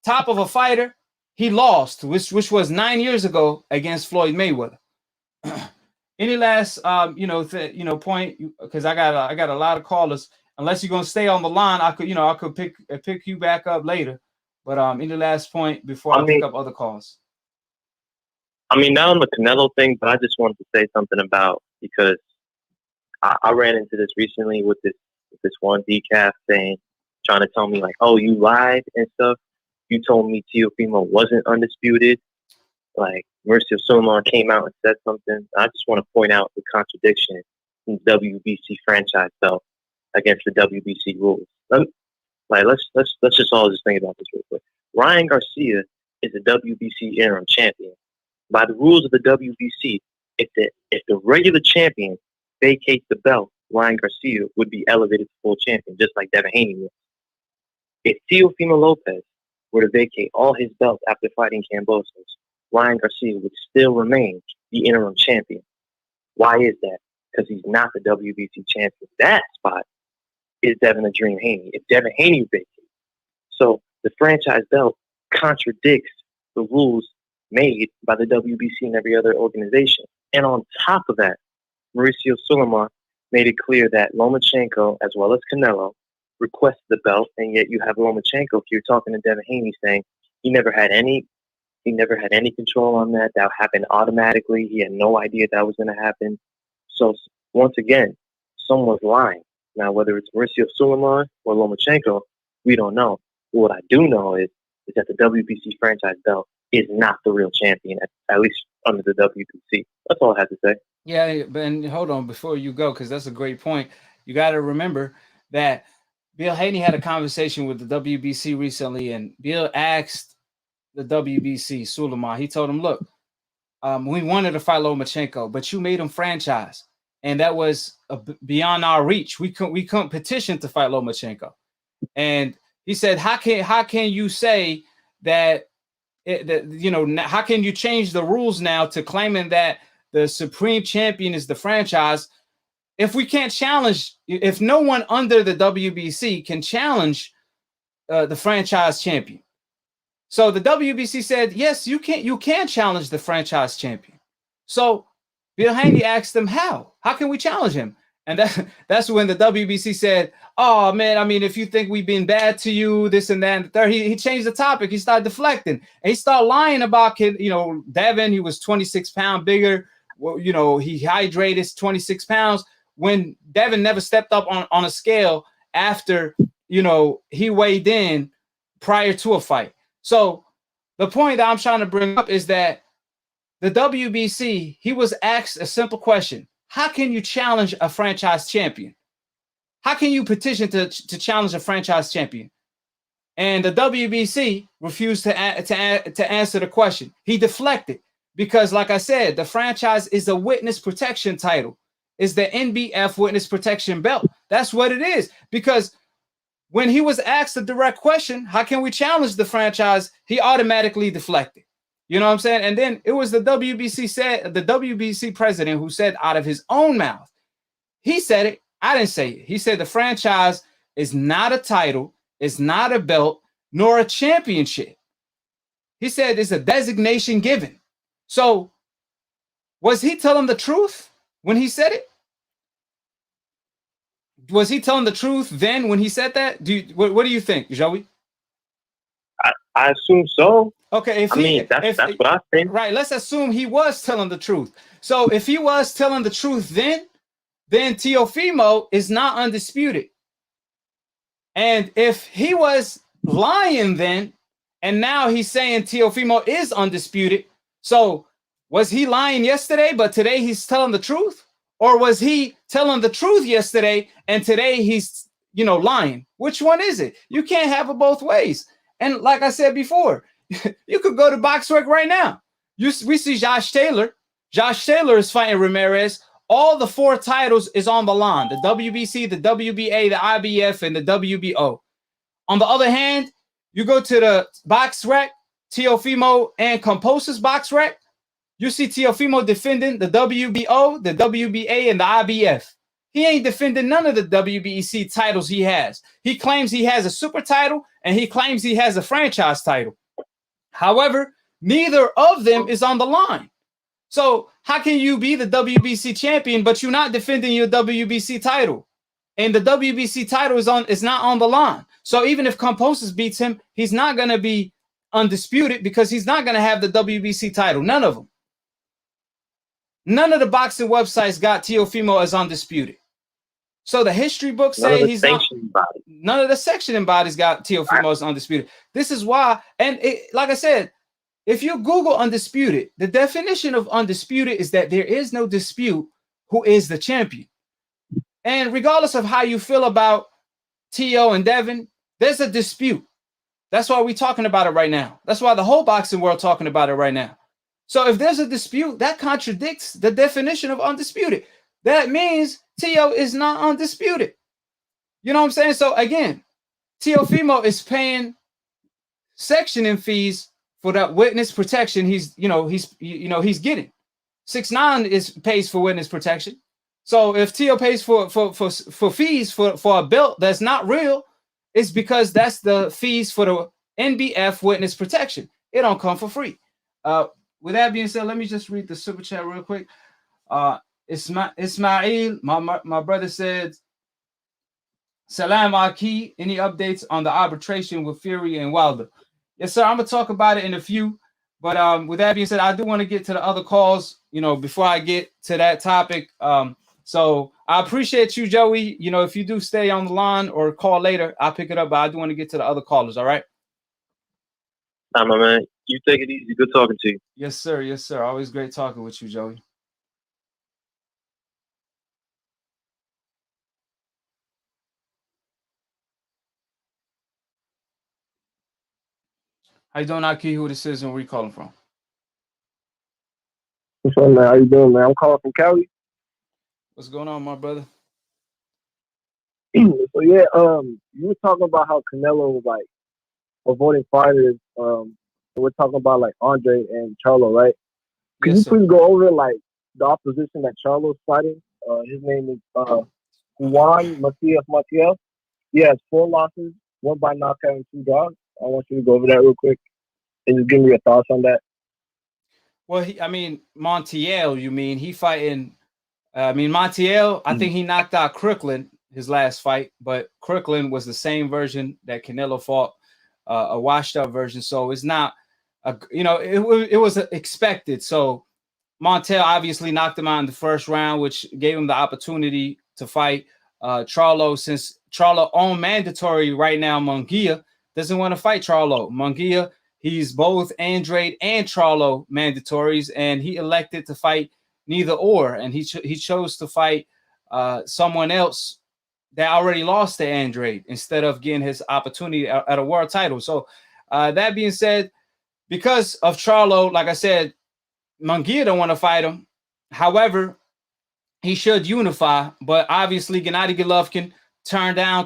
top of a fighter, he lost, which was 9 years ago against Floyd Mayweather. Any last point? Because I got a lot of callers. Unless you're gonna stay on the line, I could pick you back up later. But any last point before I pick up other calls? I mean, not on the Canelo thing, but I just wanted to say something about, because I ran into this recently with this one decaf thing, trying to tell me like, oh, you lied and stuff. You told me Teofimo wasn't undisputed. Like, Mauricio Sulaiman came out and said something. I just want to point out the contradiction in WBC franchise belt against the WBC rules. Let's just all just think about this real quick. Ryan Garcia is a WBC interim champion. By the rules of the WBC, if the regular champion vacates the belt, Ryan Garcia would be elevated to full champion, just like Devin Haney was. If Teofimo Lopez were to vacate all his belts after fighting Kambosos, Ryan Garcia would still remain the interim champion. Why is that? Because he's not the WBC champion. That spot is Devin the Dream Haney. If Devin Haney vacates, so the franchise belt contradicts the rules made by the WBC and every other organization. And on top of that, Mauricio Sulaiman made it clear that Lomachenko, as well as Canelo, requested the belt, and yet you have Lomachenko here talking to Devin Haney saying he never had any control on that. That happened automatically. He had no idea that was going to happen. So once again, someone's lying. Now, whether it's Mauricio Sulaiman or Lomachenko, we don't know. But what I do know is that the WBC franchise belt is not the real champion, at least under the WBC. That's all I have to say. Yeah, but hold on before you go, because that's a great point. You got to remember that Bill Haney had a conversation with the WBC recently, and Bill asked the WBC, Sulaiman, he told him, look, we wanted to fight Lomachenko, but you made him franchise, and that was beyond our reach. We couldn't petition to fight Lomachenko. And He said, how can you say that, how can you change the rules now to claiming that the supreme champion is the franchise if we can't challenge, if no one under the WBC can challenge the franchise champion? So the WBC said, yes, you can challenge the franchise champion. So Bill Haney asked them, how can we challenge him? And that's when the WBC said, oh man, I mean, if you think we've been bad to you, this and that and the third, he changed the topic. He started deflecting, and he started lying about Devin. He was 26 pounds bigger. Well, he hydrated 26 pounds when Devin never stepped up on a scale after he weighed in prior to a fight. So the point that I'm trying to bring up is that the WBC, he was asked a simple question: how can you challenge a franchise champion? How can you petition to challenge a franchise champion? And the WBC refused to answer the question. He deflected because, like I said, the franchise is a witness protection title. It's the NBF witness protection belt. That's what it is. Because when he was asked a direct question, how can we challenge the franchise? He automatically deflected. You know what I'm saying? And then it was the WBC president who said out of his own mouth, he said it. I didn't say it. He said the franchise is not a title, it's not a belt, nor a championship. He said it's a designation given. So was he telling the truth when he said it? Was he telling the truth then when he said that? What do you think, Joey? I assume so. Okay, that's what I think. Right, let's assume he was telling the truth. So if he was telling the truth then Teofimo is not undisputed. And if he was lying then, and now he's saying Teofimo is undisputed, so was he lying yesterday, but today he's telling the truth? Or was he telling the truth yesterday, and today he's, lying? Which one is it? You can't have it both ways. And like I said before, you could go to BoxRec right now. We see Josh Taylor. Josh Taylor is fighting Ramirez. All the 4 titles is on the line: the WBC, the WBA, the IBF, and the WBO. On the other hand, you go to the BoxRec, Teofimo and Composa's BoxRec, you see Teofimo defending the WBO, the WBA, and the IBF. He ain't defending none of the WBC titles he has. He claims he has a super title, and he claims he has a franchise title. However, neither of them is on the line. So how can you be the WBC champion, but you're not defending your WBC title? And the WBC title is not on the line. So even if Composas beats him, he's not going to be undisputed because he's not going to have the WBC title. None of them. None of the boxing websites got Teofimo as undisputed. So the history books say he's not. None of the sanctioning bodies got Teofimo as undisputed. This is why, and like I said, if you Google undisputed, the definition of undisputed is that there is no dispute who is the champion. And regardless of how you feel about Teo and Devin, there's a dispute. That's why we're talking about it right now. That's why the whole boxing world talking about it right now. So if there's a dispute, that contradicts the definition of undisputed. That means Teo is not undisputed. You know what I'm saying? So again, Teofimo is paying sectioning fees for that witness protection. He's getting 6ix9ine pays for witness protection. So if Teo pays for fees for a belt that's not real, it's because that's the fees for the NBF witness protection. It don't come for free. With that being said, let me just read the super chat real quick. Ismail, my brother said, Salam AKHi, any updates on the arbitration with Fury and Wilder? Yes, sir. I'm going to talk about it in a few. But with that being said, I do want to get to the other calls, before I get to that topic. So I appreciate you, Joey. If you do stay on the line or call later, I'll pick it up. But I do want to get to the other callers. All right. Nah, my man. You take it easy. Good talking to you. Yes, sir. Yes, sir. Always great talking with you, Joey. How you doing, AKHi? Who this is and where you calling from? What's up, man? How you doing, man? I'm calling from Cali. What's going on, my brother? So yeah, you were talking about how Canelo was like avoiding fighters. We're talking about like Andre and Charlo, right? Can Yes, you sir. please go over like the opposition that Charlo's fighting? His name is Juan Matias. He has 4 losses, 1 by knockout and 2 dogs. I want you to go over that real quick and just give me your thoughts on that. Well, I mean, Montiel, you mean he fighting? Montiel, I think he knocked out Crooklyn his last fight, but Crooklyn was the same version that Canelo fought, a washed up version. So it's not, it was expected. So Montiel obviously knocked him out in the first round, which gave him the opportunity to fight Charlo. Since Charlo on mandatory right now, Munguia doesn't want to fight Charlo. Munguia, he's both Andrade and Charlo mandatories, and he elected to fight neither or, and he chose to fight someone else that already lost to Andrade instead of getting his opportunity at a world title. So that being said, because of Charlo, like I said, Munguia don't want to fight him. However, he should unify, but obviously Gennady Golovkin turned down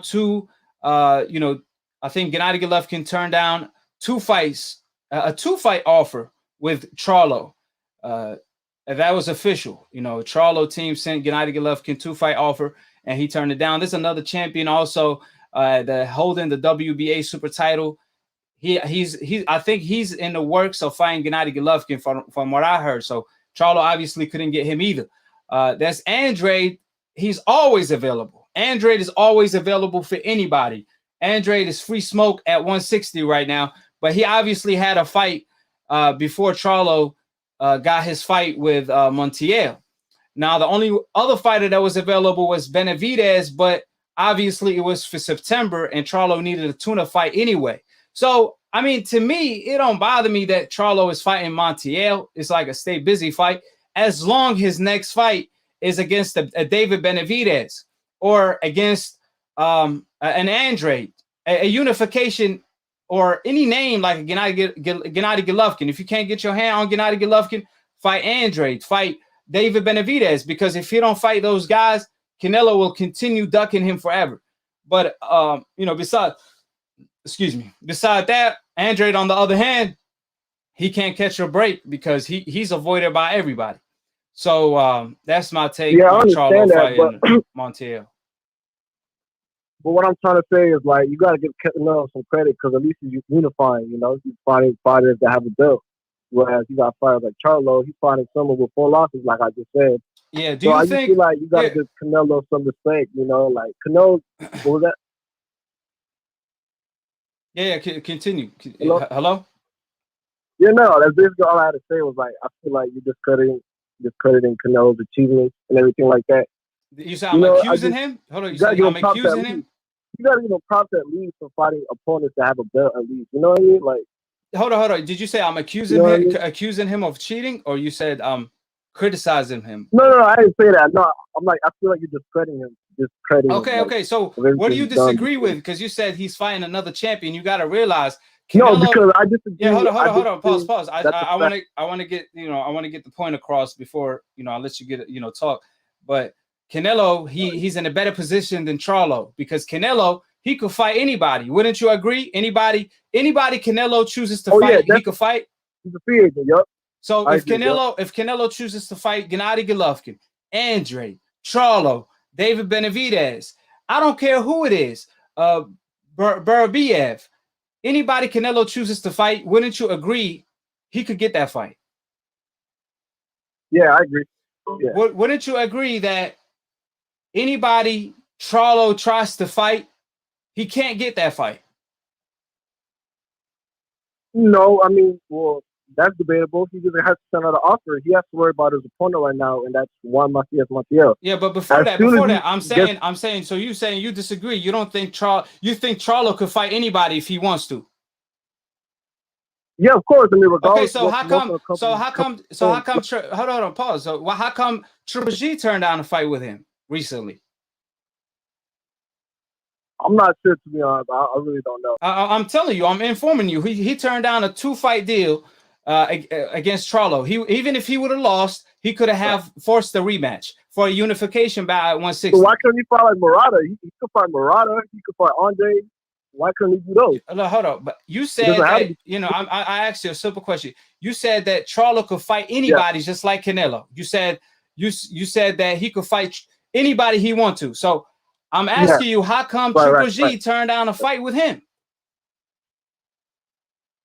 I think Gennady Golovkin turned down 2 fights, a 2-fight offer with Charlo. That was official. Charlo team sent Gennady Golovkin 2-fight offer, and he turned it down. There's another champion also holding the WBA super title. I think he's in the works of fighting Gennady Golovkin from what I heard. So Charlo obviously couldn't get him either. That's Andrade. He's always available. Andrade is always available for anybody. Andrade is free smoke at 160 right now, but he obviously had a fight before Charlo got his fight with Montiel. Now, the only other fighter that was available was Benavidez, but obviously it was for September, and Charlo needed a tune-up fight anyway. So, I mean, to me, it don't bother me that Charlo is fighting Montiel. It's like a stay busy fight, as long as his next fight is against a David Benavidez or against an Andrade, a unification, or any name like Gennady Golovkin. If you can't get your hand on Gennady Golovkin, fight Andrade, fight David Benavidez, because if you don't fight those guys, Canelo will continue ducking him forever. But besides that, Andrade, on the other hand, he can't catch a break because he's avoided by everybody. So that's my take on Charlo fighting Montiel. But what I'm trying to say is, like, you got to give Canelo some credit because at least he's unifying. He's fighting fighters that have a belt, whereas you got fighters like Charlo. He's fighting someone with 4 losses, like I just said. Yeah. I just feel like you got to give Canelo some respect. Like Canelo, what was that? Yeah. Continue. Hello? Yeah, no. That's basically all I had to say. Was like, I feel like you're discrediting Canelo's achievements and everything like that. You said I'm accusing him? Hold on, you said I'm accusing him? You got to give him props at least for fighting opponents that have a belt at least. You know what I mean? Like, hold on. Did you say I'm accusing him of cheating, or you said I'm criticizing him? No, I didn't say that. No, I'm like, I feel like you're discrediting him. Okay. So what do you disagree with? Because you said he's fighting another champion. You got to realize. Canelo, no, because I disagree. Yeah, hold on. Pause. I want to get the point across before I'll let you get talk. But Canelo, he's in a better position than Charlo, because Canelo, he could fight anybody. Wouldn't you agree? Anybody Canelo chooses to fight, he could fight. He's a free agent, yep. So if Canelo chooses to fight Gennady Golovkin, Andrade, Charlo, David Benavidez, I don't care who it is, Burabiev, anybody Canelo chooses to fight, wouldn't you agree he could get that fight? Yeah, I agree. Yeah. Wouldn't you agree that anybody Charlo tries to fight, he can't get that fight? No, I mean, well, that's debatable. He just has to send out an offer. He has to worry about his opponent right now, and that's Juan Montiel. Yeah, but before that, I'm saying. So you saying you disagree? You don't think you think Charlo could fight anybody if he wants to? Yeah, of course. I mean, regardless. Okay, so how come? Hold on, pause. So how come Triple G turned down a fight with him recently? I'm not sure, to be honest. I really don't know. I'm telling you, I'm informing you. He turned down a 2-fight deal against Charlo. Even if he would have lost, he could have forced the rematch. for a unification bout at 160. So why couldn't he fight like Murata? He could fight Murata. He could fight Andre. Why couldn't he do those? No, hold on. But you said that, you know, I asked you a simple question. You said that Charlo could fight anybody just like Canelo. You said that he could fight anybody he want to. So I'm asking you, how come Triple G turned down a fight with him?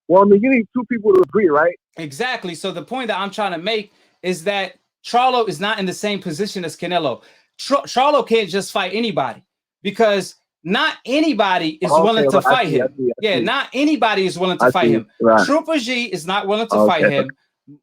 Well, I mean, you need two people to agree, right? Exactly. So the point that I'm trying to make is that Charlo is not in the same position as Canelo. Charlo can't just fight anybody because not anybody is willing to fight him. Yeah, not anybody is willing to fight him. Triple G is not willing to fight him.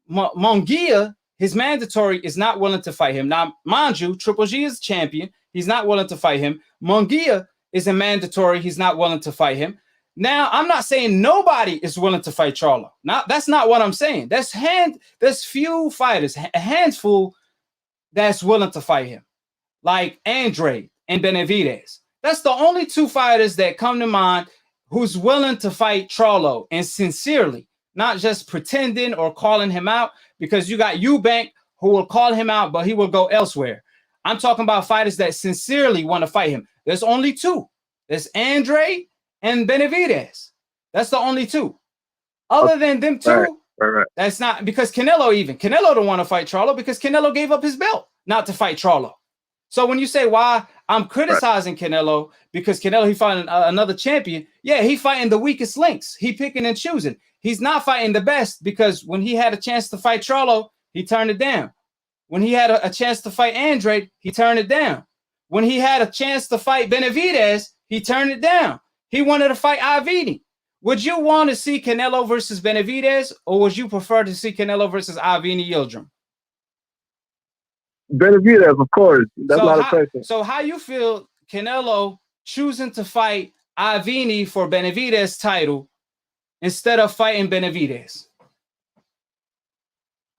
Munguia, his mandatory, is not willing to fight him. Now, mind you, Triple G is champion. He's not willing to fight him. Munguia is a mandatory. He's not willing to fight him. Now, I'm not saying nobody is willing to fight Charlo. Now, that's not what I'm saying. There's few fighters, a handful that's willing to fight him, like Andre and Benavidez. That's the only two fighters that come to mind who's willing to fight Charlo and sincerely, not just pretending or calling him out, because you got Eubank who will call him out, but he will go elsewhere. I'm talking about fighters that sincerely want to fight him. There's only two. There's Andre and Benavidez. That's the only two. Other than them two, that's not, because Canelo don't want to fight Charlo because Canelo gave up his belt not to fight Charlo. So when you say why I'm criticizing Canelo, because Canelo, he fighting another champion. Yeah, he fighting the weakest links. He picking and choosing. He's not fighting the best, because when he had a chance to fight Charlo, he turned it down. When he had a chance to fight Andre, he turned it down. When he had a chance to fight Benavidez, he turned it down. He wanted to fight Ivini. Would you want to see Canelo versus Benavidez, or would you prefer to see Canelo versus Ivini Yildirim? Benavidez, of course. That's not a question. So how you feel Canelo choosing to fight Ivini for Benavidez title instead of fighting Benavidez?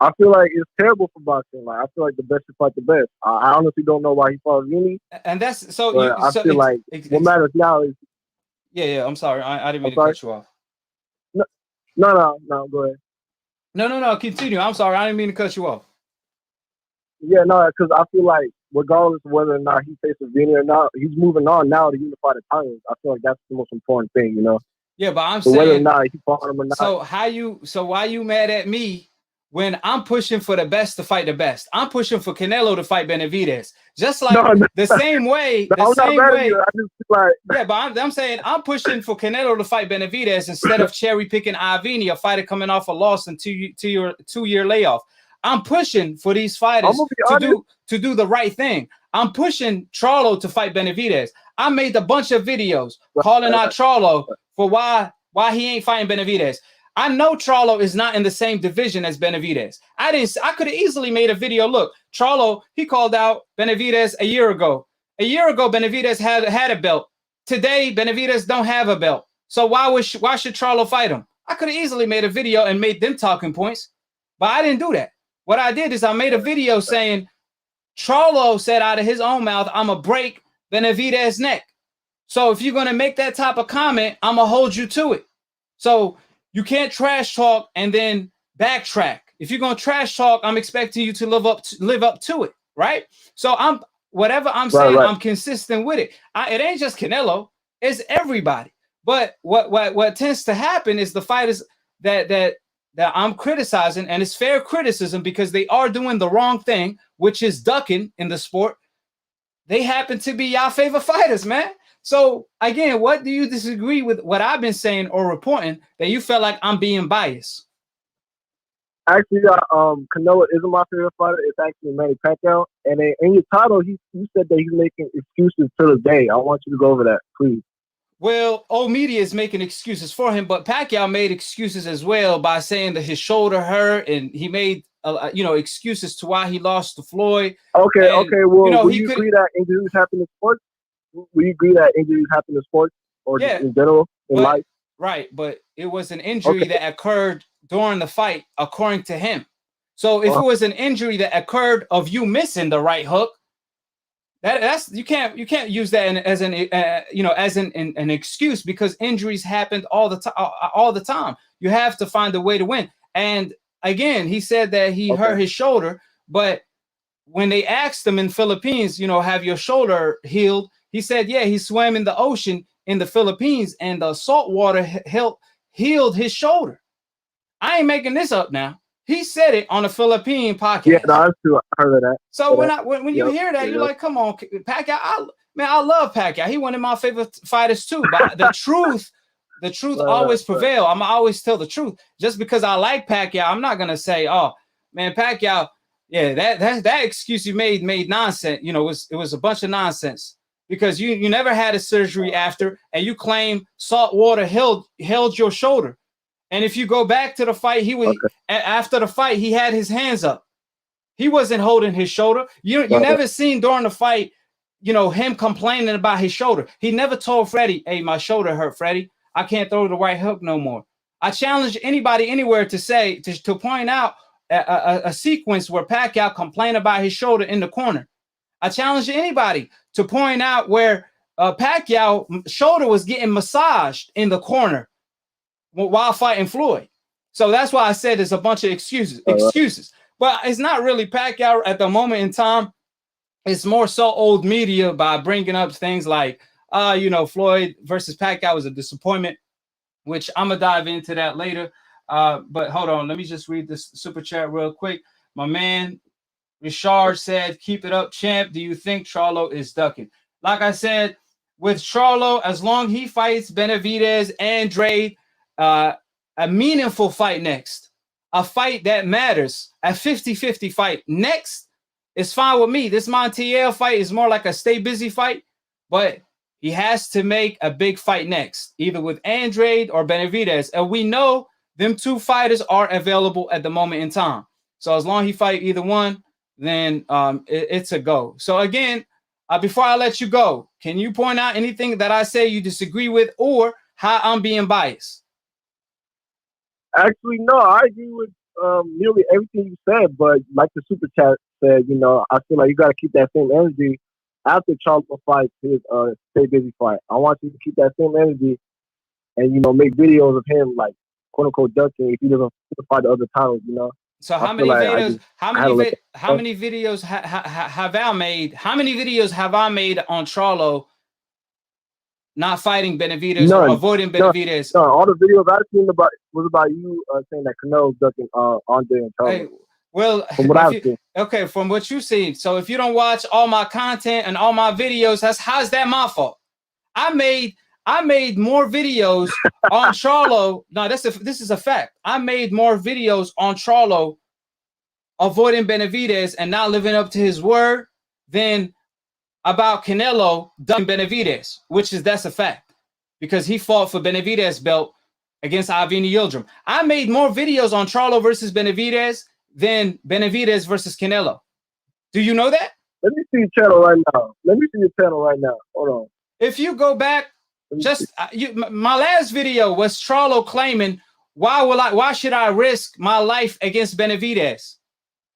I feel like it's terrible for boxing. Like, I feel like the best should fight the best. I honestly don't know why he fought Ivini. And that's so. I feel like what matters now is. Yeah. I'm sorry. I didn't mean to cut you off. No. Go ahead. No. Continue. I'm sorry. I didn't mean to cut you off. Yeah, no, because I feel like regardless of whether or not he faces Vini or not, he's moving on now to unify the titles. I feel like that's the most important thing, you know. Yeah, but I'm saying whether or not he fought him or not. So why you mad at me when I'm pushing for the best to fight the best? I'm pushing for Canelo to fight Benavidez. Just like the same way. Yeah, but I'm saying I'm pushing for Canelo to fight Benavidez instead of cherry picking Ivini, a fighter coming off a loss in two-year layoff. I'm pushing for these fighters to do the right thing. I'm pushing Charlo to fight Benavidez. I made a bunch of videos calling out Charlo for why he ain't fighting Benavidez. I know Charlo is not in the same division as Benavidez. I could have easily made a video. Look, Charlo, he called out Benavidez a year ago. A year ago, Benavidez had a belt. Today, Benavidez don't have a belt. So why should Charlo fight him? I could have easily made a video and made them talking points, but I didn't do that. What I did is I made a video saying Charlo said out of his own mouth, I'm going to break Benavidez's neck. So if you're going to make that type of comment, I'm going to hold you to it. So you can't trash talk and then backtrack. If you're going to trash talk, I'm expecting you to live up to it, right? So whatever I'm saying, I'm consistent with it. It ain't just Canelo, it's everybody. But what tends to happen is the fighters that I'm criticizing, and it's fair criticism because they are doing the wrong thing, which is ducking in the sport. They happen to be your favorite fighters, man. So again, what do you disagree with what I've been saying or reporting that you felt like I'm being biased? Actually, Canelo isn't my favorite fighter. It's actually Manny Pacquiao. And in your title, you said that he's making excuses to this day. I want you to go over that, please. Well, old media is making excuses for him, but Pacquiao made excuses as well by saying that his shoulder hurt, and he made excuses to why he lost to Floyd. Okay. Well, will you agree that injuries happen in sports? Will you agree that injuries happen in sports or just in general in life? Right, but it was an injury that occurred during the fight, according to him. So if it was an injury that occurred of you missing the right hook, that's you can't use that as an excuse, because injuries happened all the time. You have to find a way to win. And again, he said that he hurt his shoulder, but when they asked him in Philippines, you know, have your shoulder healed? He said, yeah, he swam in the ocean in the Philippines and the salt water healed his shoulder. I ain't making this up now. He said it on a Philippine podcast. Yeah, no, that's true. I heard of that. So when you hear that, you're like, come on, Pacquiao. I love Pacquiao. He one of my favorite fighters too. But the truth always prevail. I'm always tell the truth. Just because I like Pacquiao, I'm not gonna say, oh man, Pacquiao, yeah, that excuse you made nonsense. You know, it was a bunch of nonsense because you never had a surgery after, and you claim salt water held your shoulder. And if you go back to the fight, after the fight, he had his hands up. He wasn't holding his shoulder. You never seen during the fight, you know, him complaining about his shoulder. He never told Freddie, hey, my shoulder hurt, Freddie. I can't throw the right hook no more. I challenge anybody anywhere to say, to point out a sequence where Pacquiao complained about his shoulder in the corner. I challenge anybody to point out where Pacquiao's shoulder was getting massaged in the corner while fighting Floyd. So that's why I said there's a bunch of excuses. But it's not really Pacquiao at the moment in time. It's more so old media by bringing up things like, you know, Floyd versus Pacquiao was a disappointment, which I'm going to dive into that later. But hold on. Let me just read this super chat real quick. My man, Richard said, keep it up, champ. Do you think Charlo is ducking? Like I said, with Charlo, as long as he fights Benavidez, Andrade, a meaningful fight next, a fight that matters, a 50-50 fight next, is fine with me. This Montiel fight is more like a stay busy fight, but he has to make a big fight next, either with Andrade or Benavidez. And we know them two fighters are available at the moment in time. So as long as he fight either one, then it's a go. So again, before I let you go, can you point out anything that I say you disagree with or how I'm being biased? Actually, no, I agree with nearly everything you said, but like the super chat said, you know, I feel like you got to keep that same energy after Charlo fights his stay busy fight. I want you to keep that same energy and, you know, make videos of him, like, quote unquote, ducking if he doesn't fight the other titles, you know. So how many videos? How many videos have I made? How many videos have I made on Charlo not fighting Benavidez or avoiding Benavidez? No, all the videos I've seen was about you saying that Canelo's ducking Andre and Charlo. Hey, well, from what from what you see. So if you don't watch all my content and all my videos, how's that my fault? I made more videos on Charlo. No, this is a fact. I made more videos on Charlo avoiding Benavidez and not living up to his word than about Canelo ducking Benavidez, that's a fact because he fought for Benavidez belt against Avni Yildirim. I made more videos on Charlo versus Benavidez than Benavidez versus Canelo. Do you know that? Let me see your channel right now. Hold on. If you go back, my last video was Charlo claiming, why should I risk my life against Benavidez?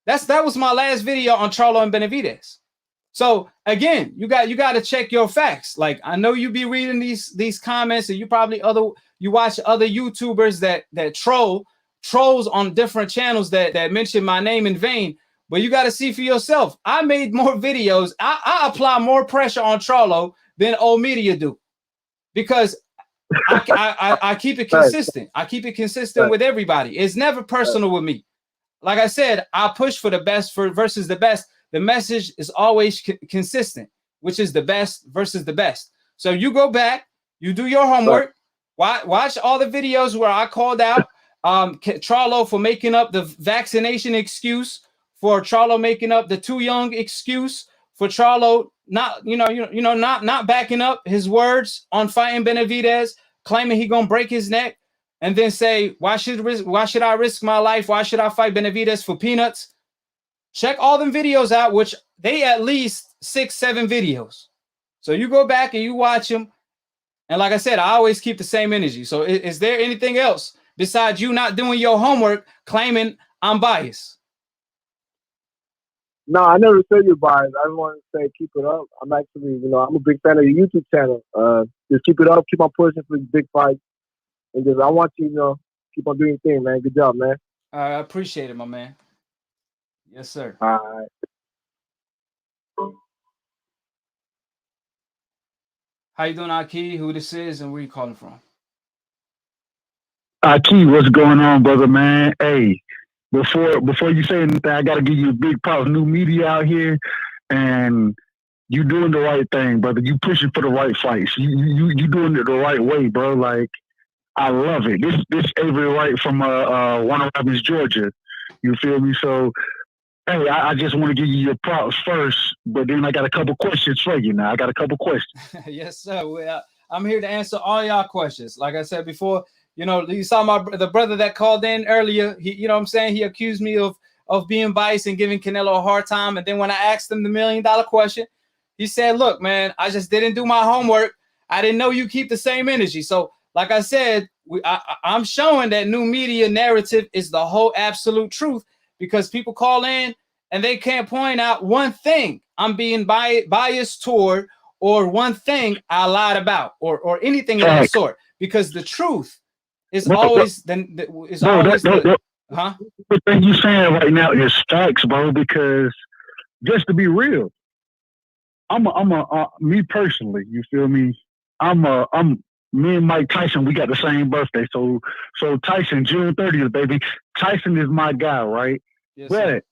That was my last video on Charlo and Benavidez. So again, you got to check your facts. Like I know you be reading these comments, and you watch other YouTubers that trolls on different channels that mention my name in vain. But you got to see for yourself. I made more videos. I apply more pressure on Charlo than old media do, because I keep it consistent. I keep it consistent with everybody. It's never personal with me. Like I said, I push for the best versus the best. The message is always consistent, which is the best versus the best. So you go back, you do your homework, watch all the videos where I called out Charlo for making up the vaccination excuse, for Charlo making up the too young excuse, for Charlo not backing up his words on fighting Benavidez, claiming he gonna break his neck, and then say, why should I risk my life? Why should I fight Benavidez for peanuts? Check all them videos out, which they at least 6-7 videos. So you go back and you watch them. And like I said, I always keep the same energy. So is there anything else besides you not doing your homework, claiming I'm biased? No, I never said you're biased. I just want to say keep it up. I'm actually, I'm a big fan of your YouTube channel. Just keep it up, keep on pushing for these big fights. And just I want you, keep on doing your thing, man. Good job, man. I appreciate it, my man. Yes, sir. All right. How you doing, AKHi? Who this is and where you calling from? AKHi, what's going on, brother, man? Hey, before you say anything, I gotta give you a big props. New media out here, and you doing the right thing, brother. You pushing for the right fights. You doing it the right way, bro. Like, I love it. This Avery Whyte from Warner Robins, Georgia. You feel me? So, hey, I just want to give you your props first, but then I got a couple questions for you now. I got a couple questions. Yes, sir. Well, I'm here to answer all y'all questions. Like I said before, you saw the brother that called in earlier. He, you know what I'm saying? He accused me of being biased and giving Canelo a hard time. And then when I asked him the $1 million question, he said, look, man, I just didn't do my homework. I didn't know you keep the same energy. So like I said, I'm showing that new media narrative is the whole absolute truth, because people call in and they can't point out one thing I'm being biased toward, or one thing I lied about, or anything of that sort, because the truth is always the thing you saying right now is facts, bro. Because just to be real, me personally, you feel me? Me and Mike Tyson, we got the same birthday. So Tyson, June 30th, baby. Tyson is my guy, right? Yes, but sir.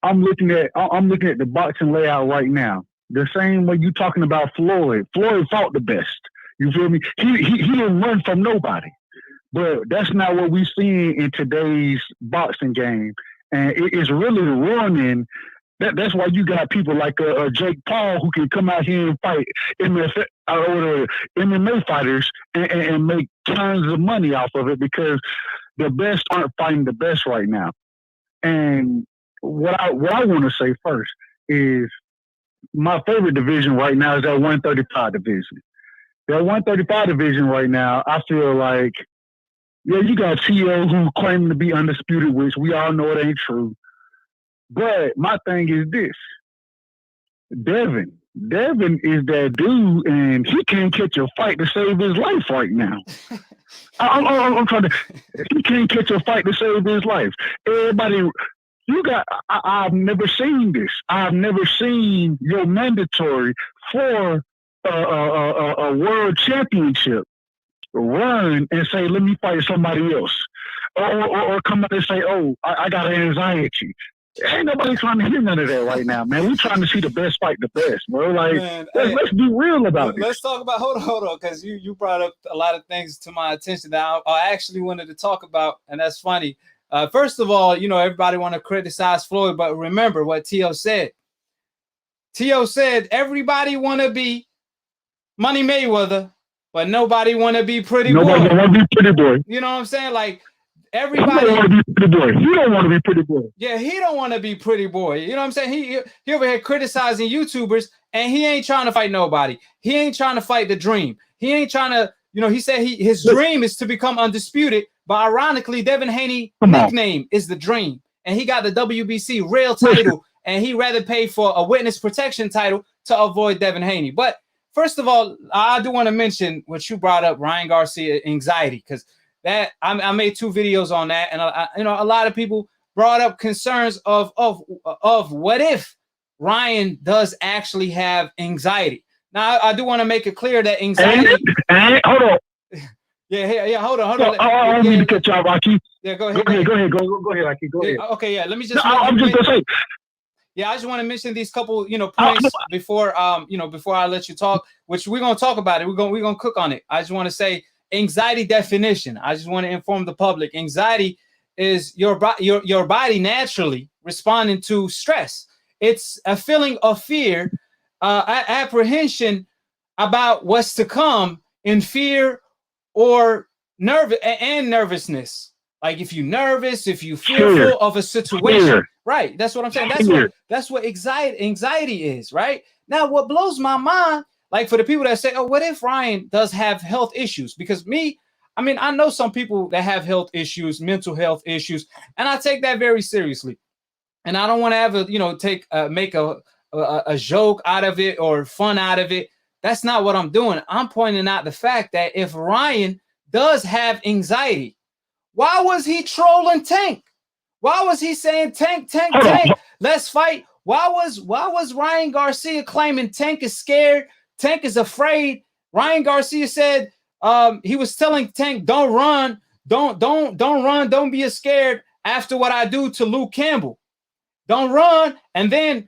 I'm looking at the boxing layout right now. The same way you talking about Floyd. Floyd fought the best. You feel me? He didn't run from nobody. But that's not what we see in today's boxing game. And it is really ruining. That's why you got people like Jake Paul who can come out here and fight MMA fighters and make tons of money off of it, because the best aren't fighting the best right now. And what I want to say first is my favorite division right now is that 135 division. That 135 division right now, I feel like, yeah, you got T.O. who claiming to be undisputed, which we all know it ain't true. But my thing is this. Devin is that dude, and he can't catch a fight to save his life right now. I'm trying to. He can't catch a fight to save his life. Everybody, I've never seen this. I've never seen your mandatory for a world championship run and say, let me fight somebody else, or come out and say, oh, I got anxiety. Ain't nobody trying to hear none of that right now, man. We trying to see the best fight the best, bro. Like, man, let's be real about it. Let's talk about, hold on, because you brought up a lot of things to my attention that I actually wanted to talk about, and that's funny. First of all, everybody want to criticize Floyd, but remember what T.O. said. T.O. said everybody want to be Money Mayweather, but nobody want to be Pretty Boy. Nobody want to be Pretty Boy. You know what I'm saying? Like, everybody. He don't want to be Pretty Boy. He don't want to be Pretty Boy. Yeah, he don't want to be Pretty Boy. You know what I'm saying? He over here criticizing YouTubers, and he ain't trying to fight nobody. He ain't trying to fight the dream. He ain't trying to, he said his dream is to become undisputed, but ironically, Devin Haney nickname is the dream. And he got the WBC real title, and he rather pay for a witness protection title to avoid Devin Haney. But first of all, I do want to mention what you brought up, Ryan Garcia, anxiety, because that I made 2 videos on that, and a lot of people brought up concerns of what if Ryan does actually have anxiety. Now I do want to make it clear that anxiety. Hold on. Yeah, hold on. I don't mean to cut you off, Aki. Yeah, go ahead, Aki. Go ahead. Okay, yeah. Let me just. I'm just gonna say. Yeah, I just want to mention these couple, points before I let you talk, which we're gonna talk about it. We're gonna cook on it. I just want to say anxiety definition. I just want to inform the public. Anxiety is your body naturally responding to stress. It's a feeling of fear, apprehension about what's to come, in fear or nervousness. Like if you're nervous, if you're fearful of a situation, right? That's what I'm saying. That's what anxiety is, right? Now, what blows my mind, like for the people that say, oh, what if Ryan does have health issues? Because I know some people that have health issues, mental health issues, and I take that very seriously. And I don't want to ever, make a joke out of it or fun out of it. That's not what I'm doing. I'm pointing out the fact that if Ryan does have anxiety, why was he trolling Tank? Why was he saying Tank, let's fight? Why was Ryan Garcia claiming Tank is scared Tank is afraid. Ryan Garcia said he was telling Tank, don't run, don't run, don't be scared after what I do to Luke Campbell. Don't run. And then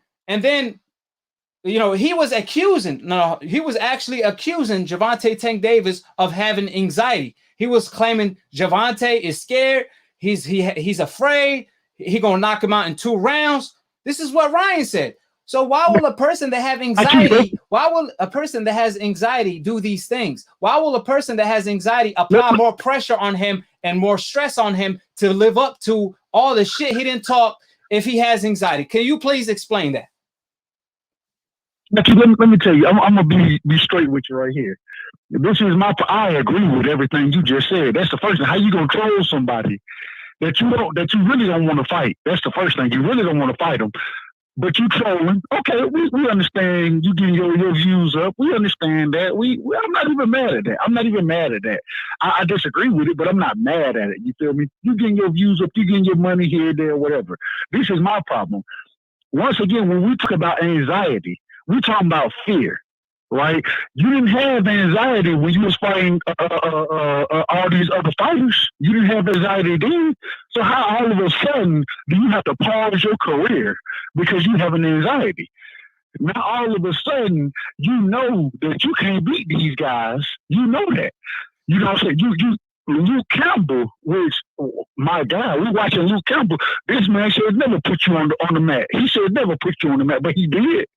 you know, he was actually accusing Gervonta Tank Davis of having anxiety. He was claiming Gervonta is scared. He's afraid. He gonna knock him out in 2 rounds. This is what Ryan said. So why will a person that have anxiety, why will a person that has anxiety do these things? Why will a person that has anxiety apply more pressure on him and more stress on him to live up to all the shit he didn't talk if he has anxiety? Can you please explain that? Let me tell you, I'm gonna be straight with you right here. This is I agree with everything you just said. That's the first thing. How you gonna troll somebody that you really don't want to fight? That's the first thing. You really don't want to fight them, but you trolling. Okay, we understand you getting your views up. We understand that. I'm not even mad at that. I'm not even mad at that. I disagree with it, but I'm not mad at it. You feel me? You getting your views up. You getting your money here, there, whatever. This is my problem. Once again, when we talk about anxiety, we're talking about fear, right? You didn't have anxiety when you was fighting all these other fighters. You didn't have anxiety then. So how all of a sudden do you have to pause your career because you have an anxiety? Now all of a sudden you know that you can't beat these guys. You know that. You know what I'm saying? Luke Campbell, which my God, we're watching Luke Campbell. This man should never put you on the mat. He should never put you on the mat, but he did.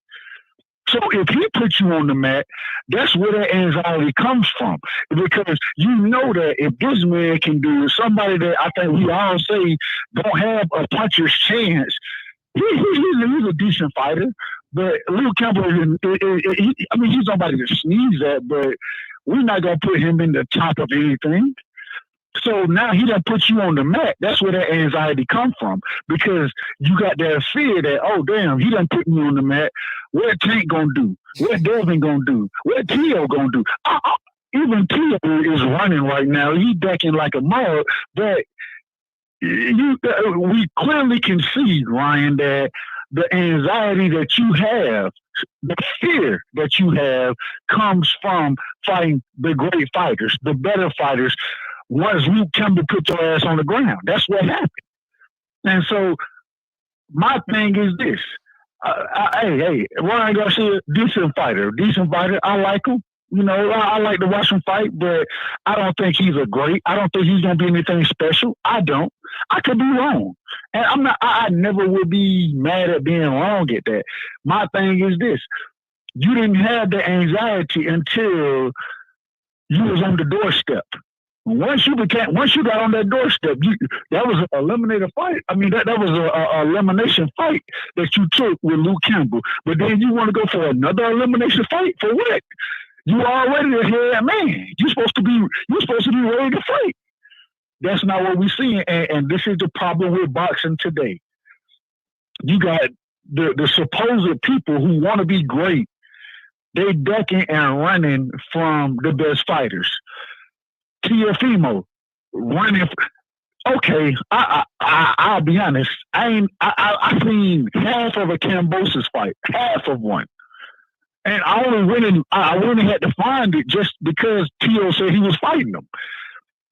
So if he puts you on the mat, that's where that anxiety comes from. Because you know that if this man can do it, somebody that I think we all say don't have a puncher's chance, he's a decent fighter. But Luke Campbell, he's nobody to sneeze at, but we're not going to put him in the top of anything. So now he done put you on the mat. That's where that anxiety come from, because you got that fear that, oh, damn, he done put me on the mat. What Tank gonna do? What Devin gonna do? What Tio gonna do? Even Tio is running right now. He decking like a mug, but we clearly can see, Ryan, that the anxiety that you have, the fear that you have, comes from fighting the great fighters, the better fighters. Once Luke Campbell put your ass on the ground, that's what happened. And so my thing is this. Hey, Ryan Garcia, decent fighter. I like him. You know, I like to watch him fight, but I don't think he's a great. I don't think he's going to be anything special. I don't. I could be wrong. And I'm not, I never would be mad at being wrong at that. My thing is this. You didn't have the anxiety until you was on the doorstep. Once you got on that doorstep, that was an eliminator fight. I mean, that was an elimination fight that you took with Luke Campbell. But then you want to go for another elimination fight for what? You already a head man. You're supposed to be ready to fight. That's not what we see, and this is the problem with boxing today. You got the supposed people who want to be great. They ducking and running from the best fighters. Tiafimo running. Okay, I'll be honest. I seen half of a Kambosos fight, half of one, and I only had to find it just because Tio said he was fighting them.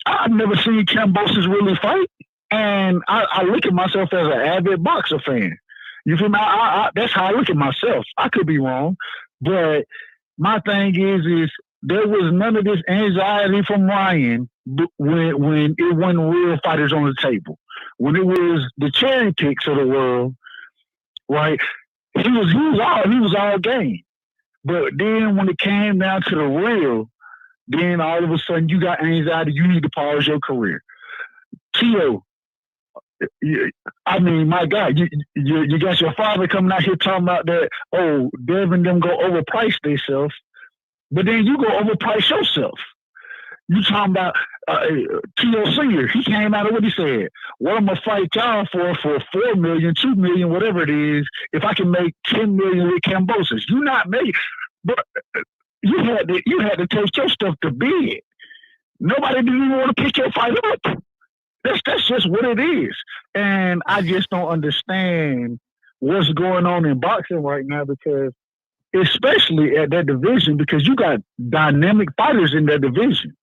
I've never seen Kambosos really fight, and I look at myself as an avid boxer fan. You feel me? That's how I look at myself. I could be wrong, but my thing is there was none of this anxiety from Ryan when it wasn't real fighters on the table. When it was the cherry picks of the world, right? He was all game. But then when it came down to the real, then all of a sudden you got anxiety. You need to pause your career. Tio, I mean, my God, you got your father coming out here talking about that. Oh, Devin them go overprice themselves. But then you go overprice yourself. You talking about Tio Senior. He came out of what he said. What I'm going to fight y'all for $4 million, $2 million, whatever it is, if I can make $10 million with Kambosos. You not make, but you had to take your stuff to bed. Nobody didn't even want to pick your fight up. That's just what it is. And I just don't understand what's going on in boxing right now, because especially at that division, because you got dynamic fighters in that division.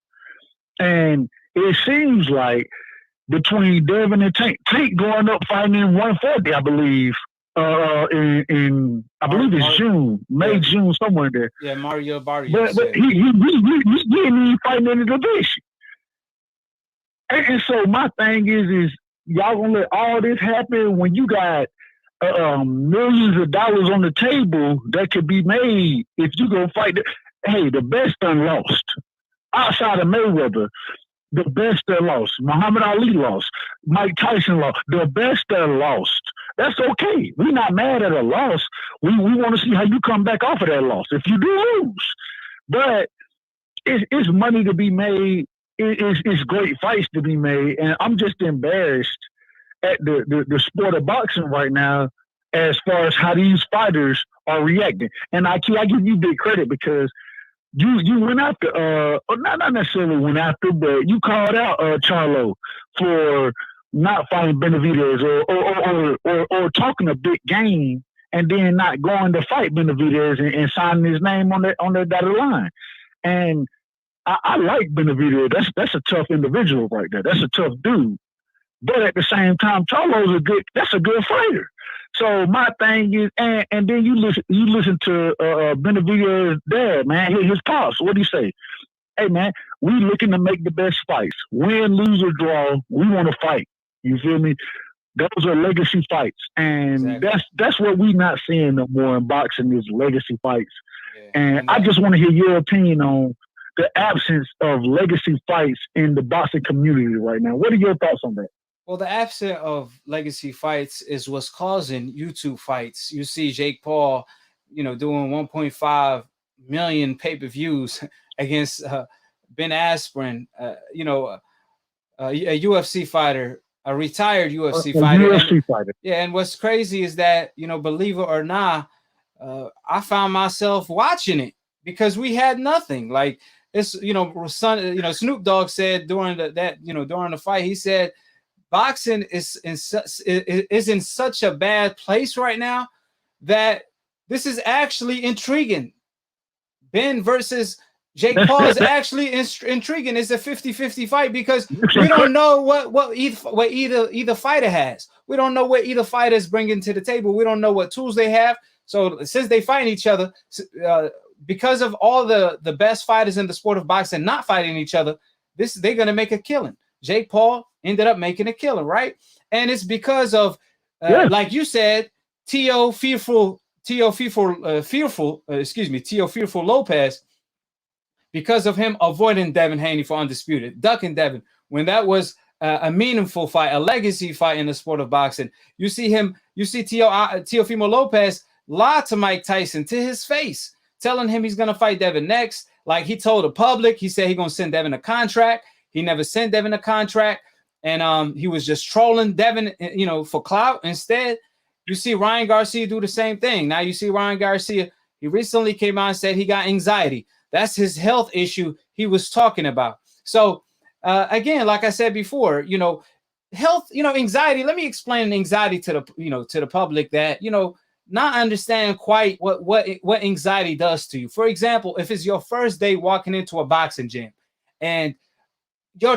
And it seems like between Devin and Tank going up fighting in 140, I believe, in I believe it's June, June, somewhere there. Yeah, Mario Barrios. But he didn't even fight in the division. And so my thing is y'all gonna let all this happen when you got millions of dollars on the table that could be made if you go fight? Hey, the best done lost. Outside of Mayweather, the best that lost. Muhammad Ali lost. Mike Tyson lost. The best that lost. That's okay. We're not mad at a loss. We want to see how you come back off of that loss. If you do lose, but it's money to be made. It's great fights to be made, and I'm just embarrassed at the sport of boxing right now as far as how these fighters are reacting. And I give you big credit because you went after not necessarily went after, but you called out Charlo for not fighting Benavidez or talking a big game and then not going to fight Benavidez and signing his name on that dotted line. And I like Benavidez. That's a tough individual right there. That's a tough dude. But at the same time, Charlo's a good fighter. So my thing is, and then you listen to Benavidez's dad, man, his pops. What do you say? Hey man, we looking to make the best fights. Win, lose, or draw, we want to fight. You feel me? Those are legacy fights, and exactly. that's what we not seeing no more in boxing is legacy fights. Yeah. And I just want to hear your opinion on the absence of legacy fights in the boxing community right now. What are your thoughts on that? Well, the absence of legacy fights is what's causing YouTube fights. You see Jake Paul, doing 1.5 million pay-per-views against Ben Askren, a UFC fighter, a retired UFC fighter. And what's crazy is that, believe it or not, I found myself watching it because we had nothing. Like it's, Snoop Dogg said during the fight, he said, boxing is in such a bad place right now that this is actually intriguing. Ben versus Jake Paul is actually intriguing. It's a 50-50 fight because we don't know what either fighter has. We don't know what either fighter is bringing to the table. We don't know what tools they have. So since they fight each other, because of all the best fighters in the sport of boxing not fighting each other, they're going to make a killing. Jake Paul ended up making a killing, right? And it's because of, like you said, Tio Fearful Lopez, because of him avoiding Devin Haney for undisputed, ducking Devin when that was a meaningful fight, a legacy fight in the sport of boxing. You see Teofimo Lopez lie to Mike Tyson to his face, telling him he's going to fight Devin next. Like he told the public, he said he's going to send Devin a contract. He never sent Devin a contract. And he was just trolling Devin, for clout. Instead, you see Ryan Garcia do the same thing. Now you see Ryan Garcia, he recently came out and said he got anxiety. That's his health issue he was talking about. So again, like I said before, health, anxiety. Let me explain anxiety to the public that, not understand quite what anxiety does to you. For example, if it's your first day walking into a boxing gym and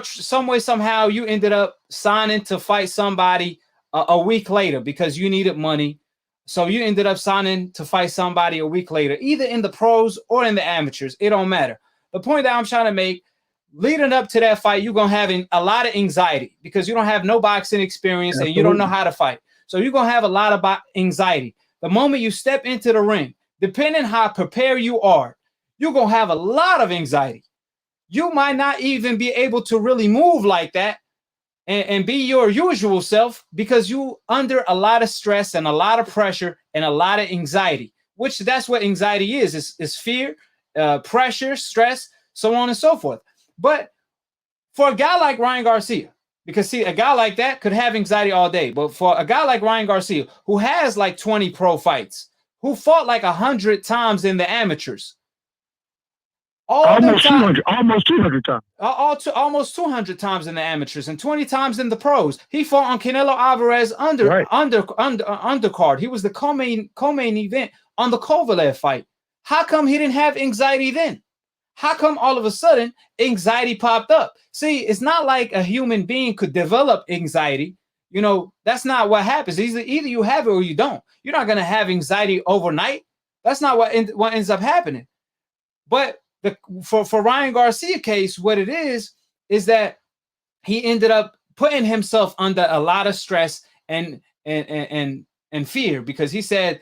somehow you ended up signing to fight somebody a week later because you needed money. So you ended up signing to fight somebody a week later, either in the pros or in the amateurs. It don't matter. The point that I'm trying to make, leading up to that fight, you're going to have a lot of anxiety because you don't have no boxing experience and you don't know how to fight. So you're going to have a lot of anxiety. The moment you step into the ring, depending how prepared you are, you're going to have a lot of anxiety. You might not even be able to really move like that and be your usual self because you under a lot of stress and a lot of pressure and a lot of anxiety, which that's what anxiety is fear, pressure, stress, so on and so forth. But for a guy like Ryan Garcia, because see, a guy like that could have anxiety all day. But for a guy like Ryan Garcia, who has like 20 pro fights, who fought like 100 times in the amateurs, almost 200 times. Almost 200 times in the amateurs and 20 times in the pros. He fought on Canelo Alvarez undercard. He was the co-main event on the Kovalev fight. How come he didn't have anxiety then? How come all of a sudden anxiety popped up? See, it's not like a human being could develop anxiety. You know, that's not what happens. Either you have it or you don't. You're not going to have anxiety overnight. That's not what ends up happening. But for Ryan Garcia case, what it is that he ended up putting himself under a lot of stress and fear, because he said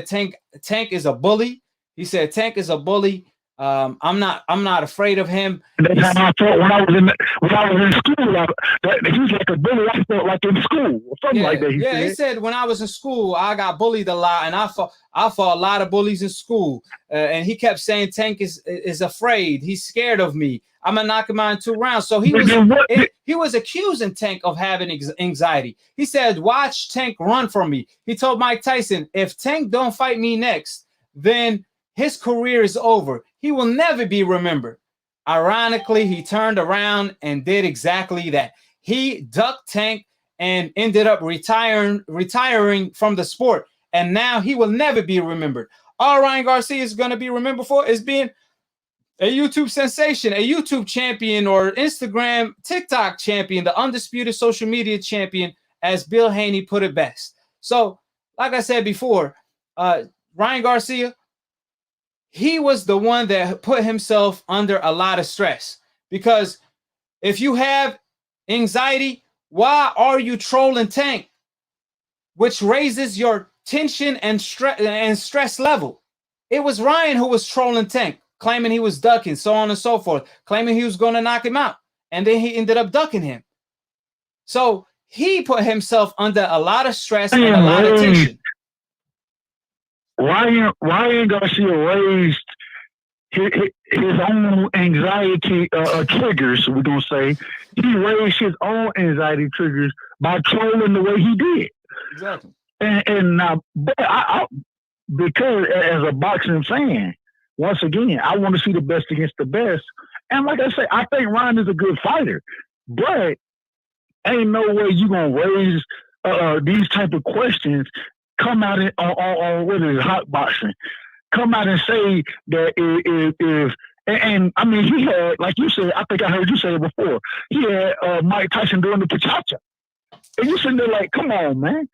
Tank is a bully. He said Tank is a bully. I'm not afraid of him. That's how I felt when I was in school. He's like a bully. I felt like in school or something like that. He said when I was in school, I got bullied a lot, and I fought a lot of bullies in school. And he kept saying Tank is afraid. He's scared of me. I'm gonna knock him out in 2 rounds. So he was accusing Tank of having anxiety. He said, "Watch Tank run from me." He told Mike Tyson, "If Tank don't fight me next, then his career is over. He will never be remembered." Ironically, he turned around and did exactly that. He ducked Tank and ended up retiring from the sport. And now he will never be remembered. All Ryan Garcia is going to be remembered for is being a YouTube sensation, a YouTube champion, or Instagram, TikTok champion, the undisputed social media champion, as Bill Haney put it best. So, like I said before, Ryan Garcia, he was the one that put himself under a lot of stress, because if you have anxiety, why are you trolling Tank, which raises your tension and stress level? It was Ryan who was trolling Tank, claiming he was ducking, so on and so forth, claiming he was going to knock him out, and then he ended up ducking him. So he put himself under a lot of stress and a lot of tension. Ryan Garcia raised his own anxiety triggers, we're going to say. He raised his own anxiety triggers by trolling the way he did. Exactly. And now, but because as a boxing fan, once again, I want to see the best against the best. And like I say, I think Ryan is a good fighter, but ain't no way you going to raise these type of questions, come out on what is hot boxing, come out and say that if and I mean, he had, like you said, I think I heard you say it before, he had Mike Tyson doing the Pacquiao. And you sitting there like, come on, man.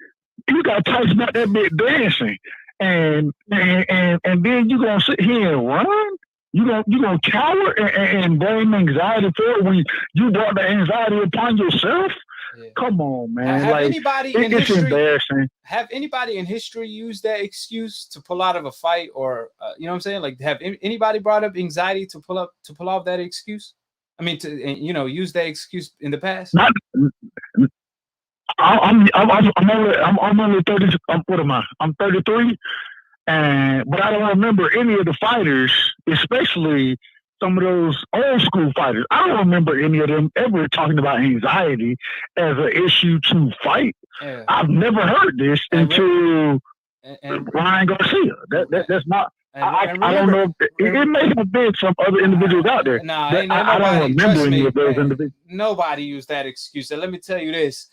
You got Tyson out that bit dancing. And then you gonna sit here and run? You gonna cower and blame anxiety for it when you brought the anxiety upon yourself? Yeah. Come on, man. Have anybody in history, embarrassing. Have anybody in history used that excuse to pull out of a fight, or you know what I'm saying? Like, have anybody brought up anxiety to pull off that excuse? I mean, to use that excuse in the past. I'm only 30. What am I? I'm 33, but I don't remember any of the fighters, especially some of those old school fighters. I don't remember any of them ever talking about anxiety as an issue to fight. Yeah. I've never heard this until Ryan Garcia. That's not. I don't know. It may have been some other individuals out there. I don't remember any of those individuals. Nobody used that excuse. And let me tell you this.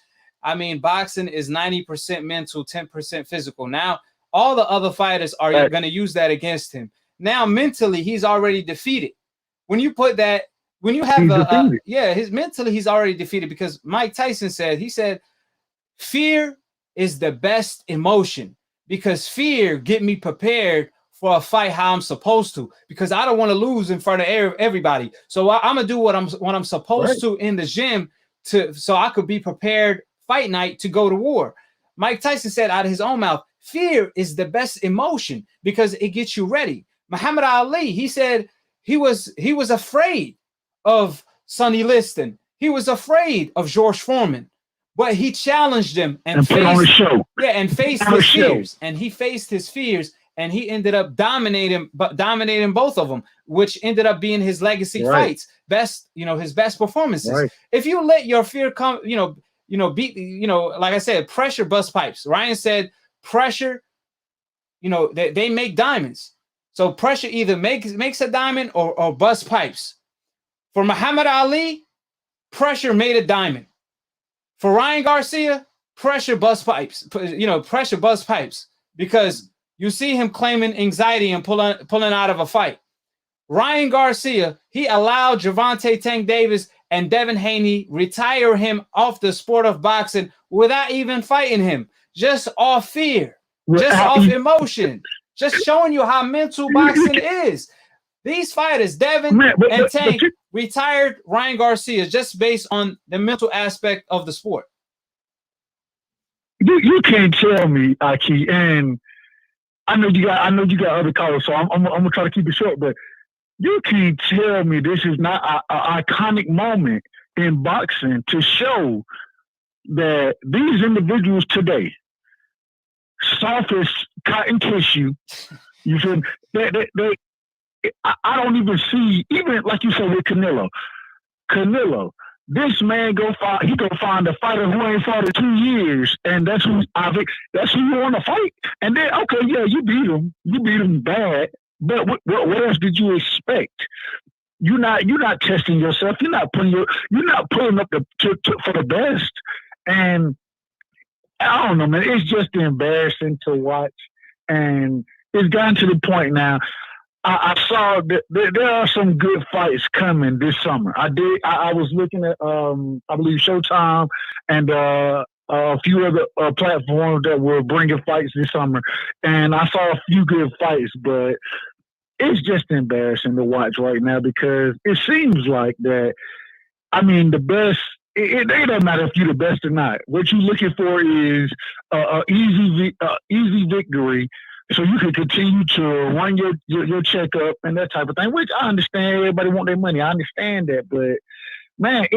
I mean, boxing is 90% mental, 10% physical. Now, all the other fighters are going to use that against him. Now, mentally, he's already defeated. When you put that, when you have mentally, he's already defeated, because Mike Tyson said, fear is the best emotion, because fear get me prepared for a fight how I'm supposed to, because I don't want to lose in front of everybody. So I'm going to do what I'm supposed to in the gym so I could be prepared fight night to go to war. Mike Tyson said out of his own mouth, fear is the best emotion because it gets you ready. Muhammad Ali, he said he was afraid of Sonny Liston. He was afraid of George Foreman, but he challenged him and faced his fears. And he faced his fears, and he ended up dominating both of them, which ended up being his legacy fights, his best performances. Right. If you let your fear come, like I said, pressure bust pipes. Ryan said pressure, they make diamonds. So pressure either makes a diamond or bust pipes. For Muhammad Ali, pressure made a diamond. For Ryan Garcia, pressure bust pipes. Pressure bust pipes, because you see him claiming anxiety and pulling out of a fight. Ryan Garcia, he allowed Gervonta Tank Davis and Devin Haney retire him off the sport of boxing without even fighting him, just off fear, just off emotion, just showing you how mental boxing is. These fighters, Devin and Tank, retired Ryan Garcia just based on the mental aspect of the sport. You can't tell me, AKHi, and I know you got other callers, so I'm gonna try to keep it short, but you can't tell me this is not an iconic moment in boxing to show that these individuals today, soft as cotton tissue, you feel they I don't even see, even like you said with Canelo, this man go find a fighter who ain't fought in 2 years, and that's who you want to fight. And then, okay, yeah, you beat him bad, but what else did you expect? You're not testing yourself. You're not pulling up for the best. And I don't know, man. It's just embarrassing to watch, and it's gotten to the point now. I saw that there are some good fights coming this summer. I was looking at I believe Showtime and a few other platforms that were bringing fights this summer, and I saw a few good fights, but it's just embarrassing to watch right now because it seems like that. I mean, the best. It doesn't matter if you're the best or not. What you're looking for is an easy victory, so you can continue to run your checkup and that type of thing. Which I understand. Everybody want their money. I understand that, but man,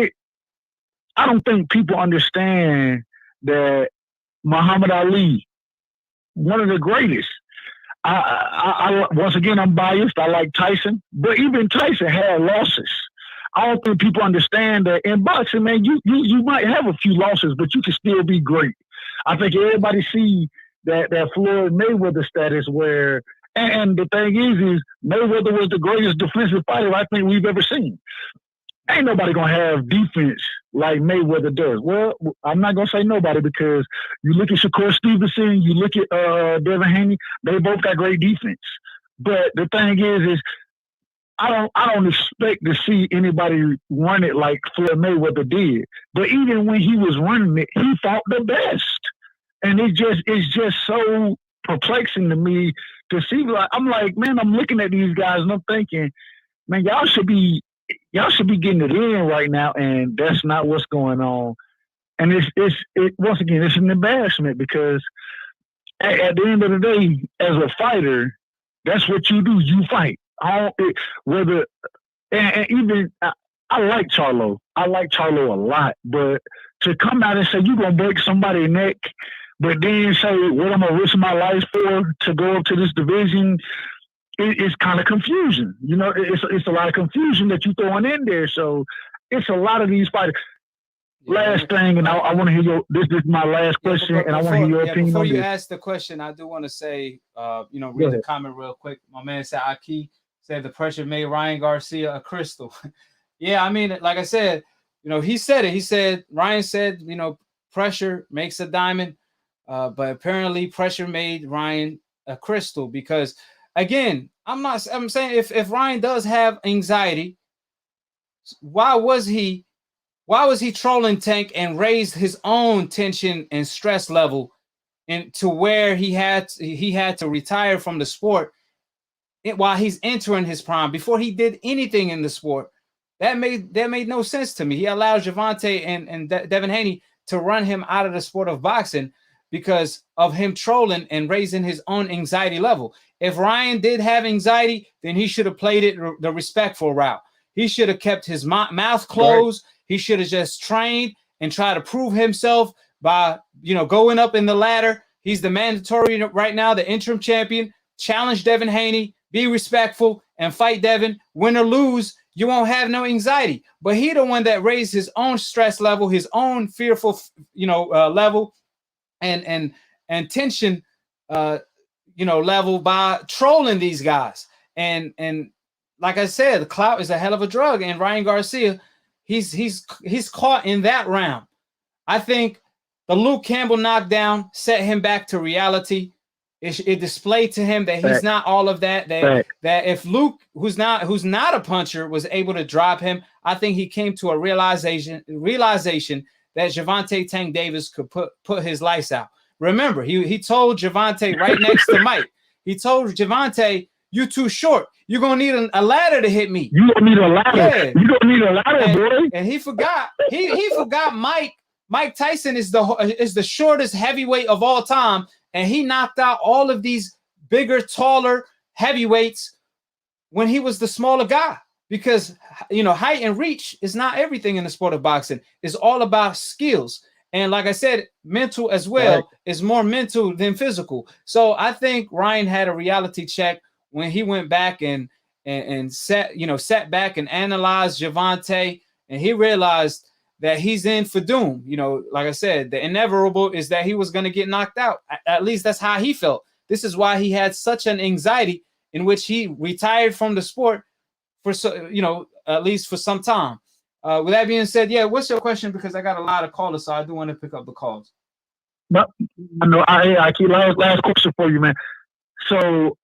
I don't think people understand that Muhammad Ali, one of the greatest. I once again, I'm biased. I like Tyson, but even Tyson had losses. I don't think people understand that in boxing, man, you might have a few losses, but you can still be great. I think everybody see that Floyd Mayweather status where, and the thing is Mayweather was the greatest defensive fighter I think we've ever seen. Ain't nobody gonna have defense like Mayweather does. Well, I'm not gonna say nobody because you look at Shakur Stevenson, you look at Devin Haney, they both got great defense. But the thing is I don't expect to see anybody run it like Floyd Mayweather did. But even when he was running it, he fought the best. And it's just so perplexing to me to see. I'm like, man, I'm looking at these guys and I'm thinking, man, y'all should be getting it in right now, and that's not what's going on. And it once again, it's an embarrassment because at the end of the day, as a fighter, that's what you do. You fight. I like Charlo. I like Charlo a lot, but to come out and say you're gonna break somebody's neck, but then say what I'm gonna risk my life for to go up to this division, it's kind of confusion. You know, it's a lot of confusion that you're throwing in there. So it's a lot of these fighters. Last thing, and I want to hear this is my last question, and I want to hear your opinion. Before on you this. ask the question, I do want to say, read the comment real quick. My man said, AKHi said the pressure made Ryan Garcia a crystal. Yeah, I mean, like I said, he said it. He said, Ryan said, pressure makes a diamond, but apparently pressure made Ryan a crystal because, again, I'm saying if Ryan does have anxiety, why was he trolling Tank and raised his own tension and stress level to where he had to retire from the sport while he's entering his prime before he did anything in the sport? That made no sense to me. He allowed Gervonta and Devin Haney to run him out of the sport of boxing because of him trolling and raising his own anxiety level. If Ryan did have anxiety, then he should have played it the respectful route. He should have kept his mouth closed. Right. He should have just trained and tried to prove himself by, going up in the ladder. He's the mandatory right now, the interim champion. Challenge Devin Haney, be respectful, and fight Devin. Win or lose, you won't have no anxiety. But he the one that raised his own stress level, his own fearful, level, and tension, level by trolling these guys. And like I said, the clout is a hell of a drug. And Ryan Garcia, he's caught in that round. I think the Luke Campbell knockdown set him back to reality. it displayed to him that he's not all of that. That if Luke, who's not a puncher, was able to drop him, I think he came to a realization that Gervonta Tank Davis could put his lights out. Remember, he told Gervonta right next to Mike. He told Gervonta, "You too short. You're gonna need a ladder to hit me. You don't need a ladder. Yeah. You don't need a ladder, boy." And he forgot. He forgot Mike Tyson is the shortest heavyweight of all time, and he knocked out all of these bigger, taller heavyweights when he was the smaller guy. Because height and reach is not everything in the sport of boxing. It's all about skills. And like I said, mental as well is more mental than physical. So I think Ryan had a reality check when he went back and sat back and analyzed Gervonta, and he realized that he's in for doom. Like I said, the inevitable is that he was going to get knocked out. At least that's how he felt. This is why he had such an anxiety, in which he retired from the sport for at least for some time. With that being said, what's your question? Because I got a lot of callers, so I do want to pick up the calls. No, I know. I keep last question for you, man. So,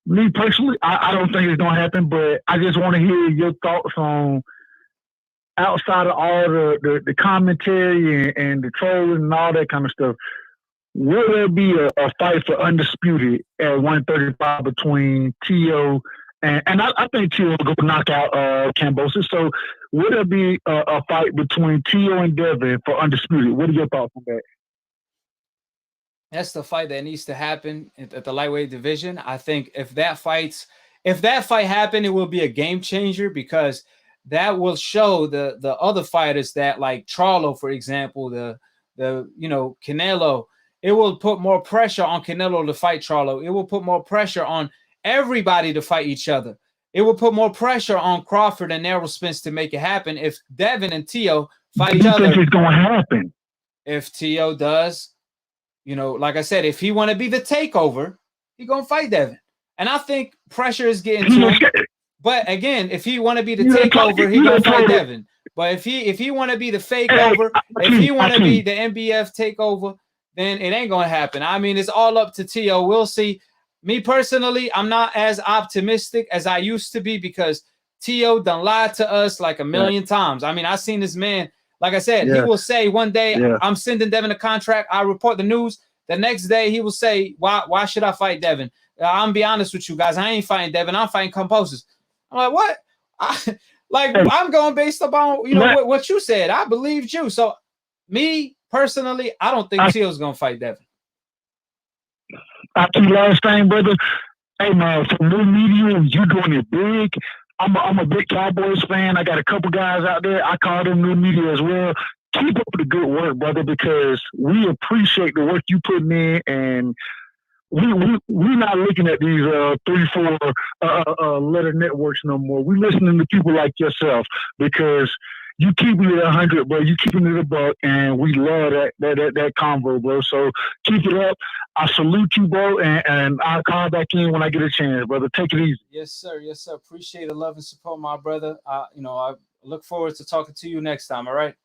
me personally, I don't think it's gonna happen, but I just want to hear your thoughts on, outside of all the commentary and the trolling and all that kind of stuff, will there be a fight for undisputed at 135 between T.O. and I think T.O. will go knock out Kambosos. So will there be a fight between T.O. and Devin for undisputed? What are your thoughts on that? That's the fight that needs to happen at the lightweight division. I think if that fight happened, it will be a game changer, because that will show the other fighters that, like Charlo, for example, the Canelo. It will put more pressure on Canelo to fight Charlo. It will put more pressure on everybody to fight each other. It will put more pressure on Crawford and Errol Spence to make it happen. If Devin and T.O. fight each other, think it's going to happen? If T.O. does, like I said, if he want to be the takeover, he gonna fight Devin. And I think pressure is getting to him. But again, if he want to be the takeover, he gonna fight Devin. But if he want to be the fake over, if he want to be the MBF takeover, then it ain't gonna happen. I mean, it's all up to T.O. We'll see. Me personally, I'm not as optimistic as I used to be, because T.O. done lied to us like a million times. I mean, I seen this man, like I said, he will say one day, I'm sending Devin a contract. I report the news. The next day he will say, why should I fight Devin? I'm be honest with you guys. I ain't fighting Devin. I'm fighting Kambosos. I'm like, what? I'm going based upon, what you said. I believed you. So me personally, I don't think T.O.'s going to fight Devin. After the last thing, brother, hey man, for new media, you doing it big. I'm a big Cowboys fan. I got a couple guys out there. I call them new media as well. Keep up the good work, brother, because we appreciate the work you putting in, and we're not looking at these 3-4 letter networks no more. We're listening to people like yourself, because you keeping it 100, bro. You keeping it a buck, and we love that convo, bro. So keep it up. I salute you, bro, and I'll call back in when I get a chance, brother. Take it easy. Yes, sir. Yes, sir. Appreciate the love and support, my brother. I look forward to talking to you next time. All right.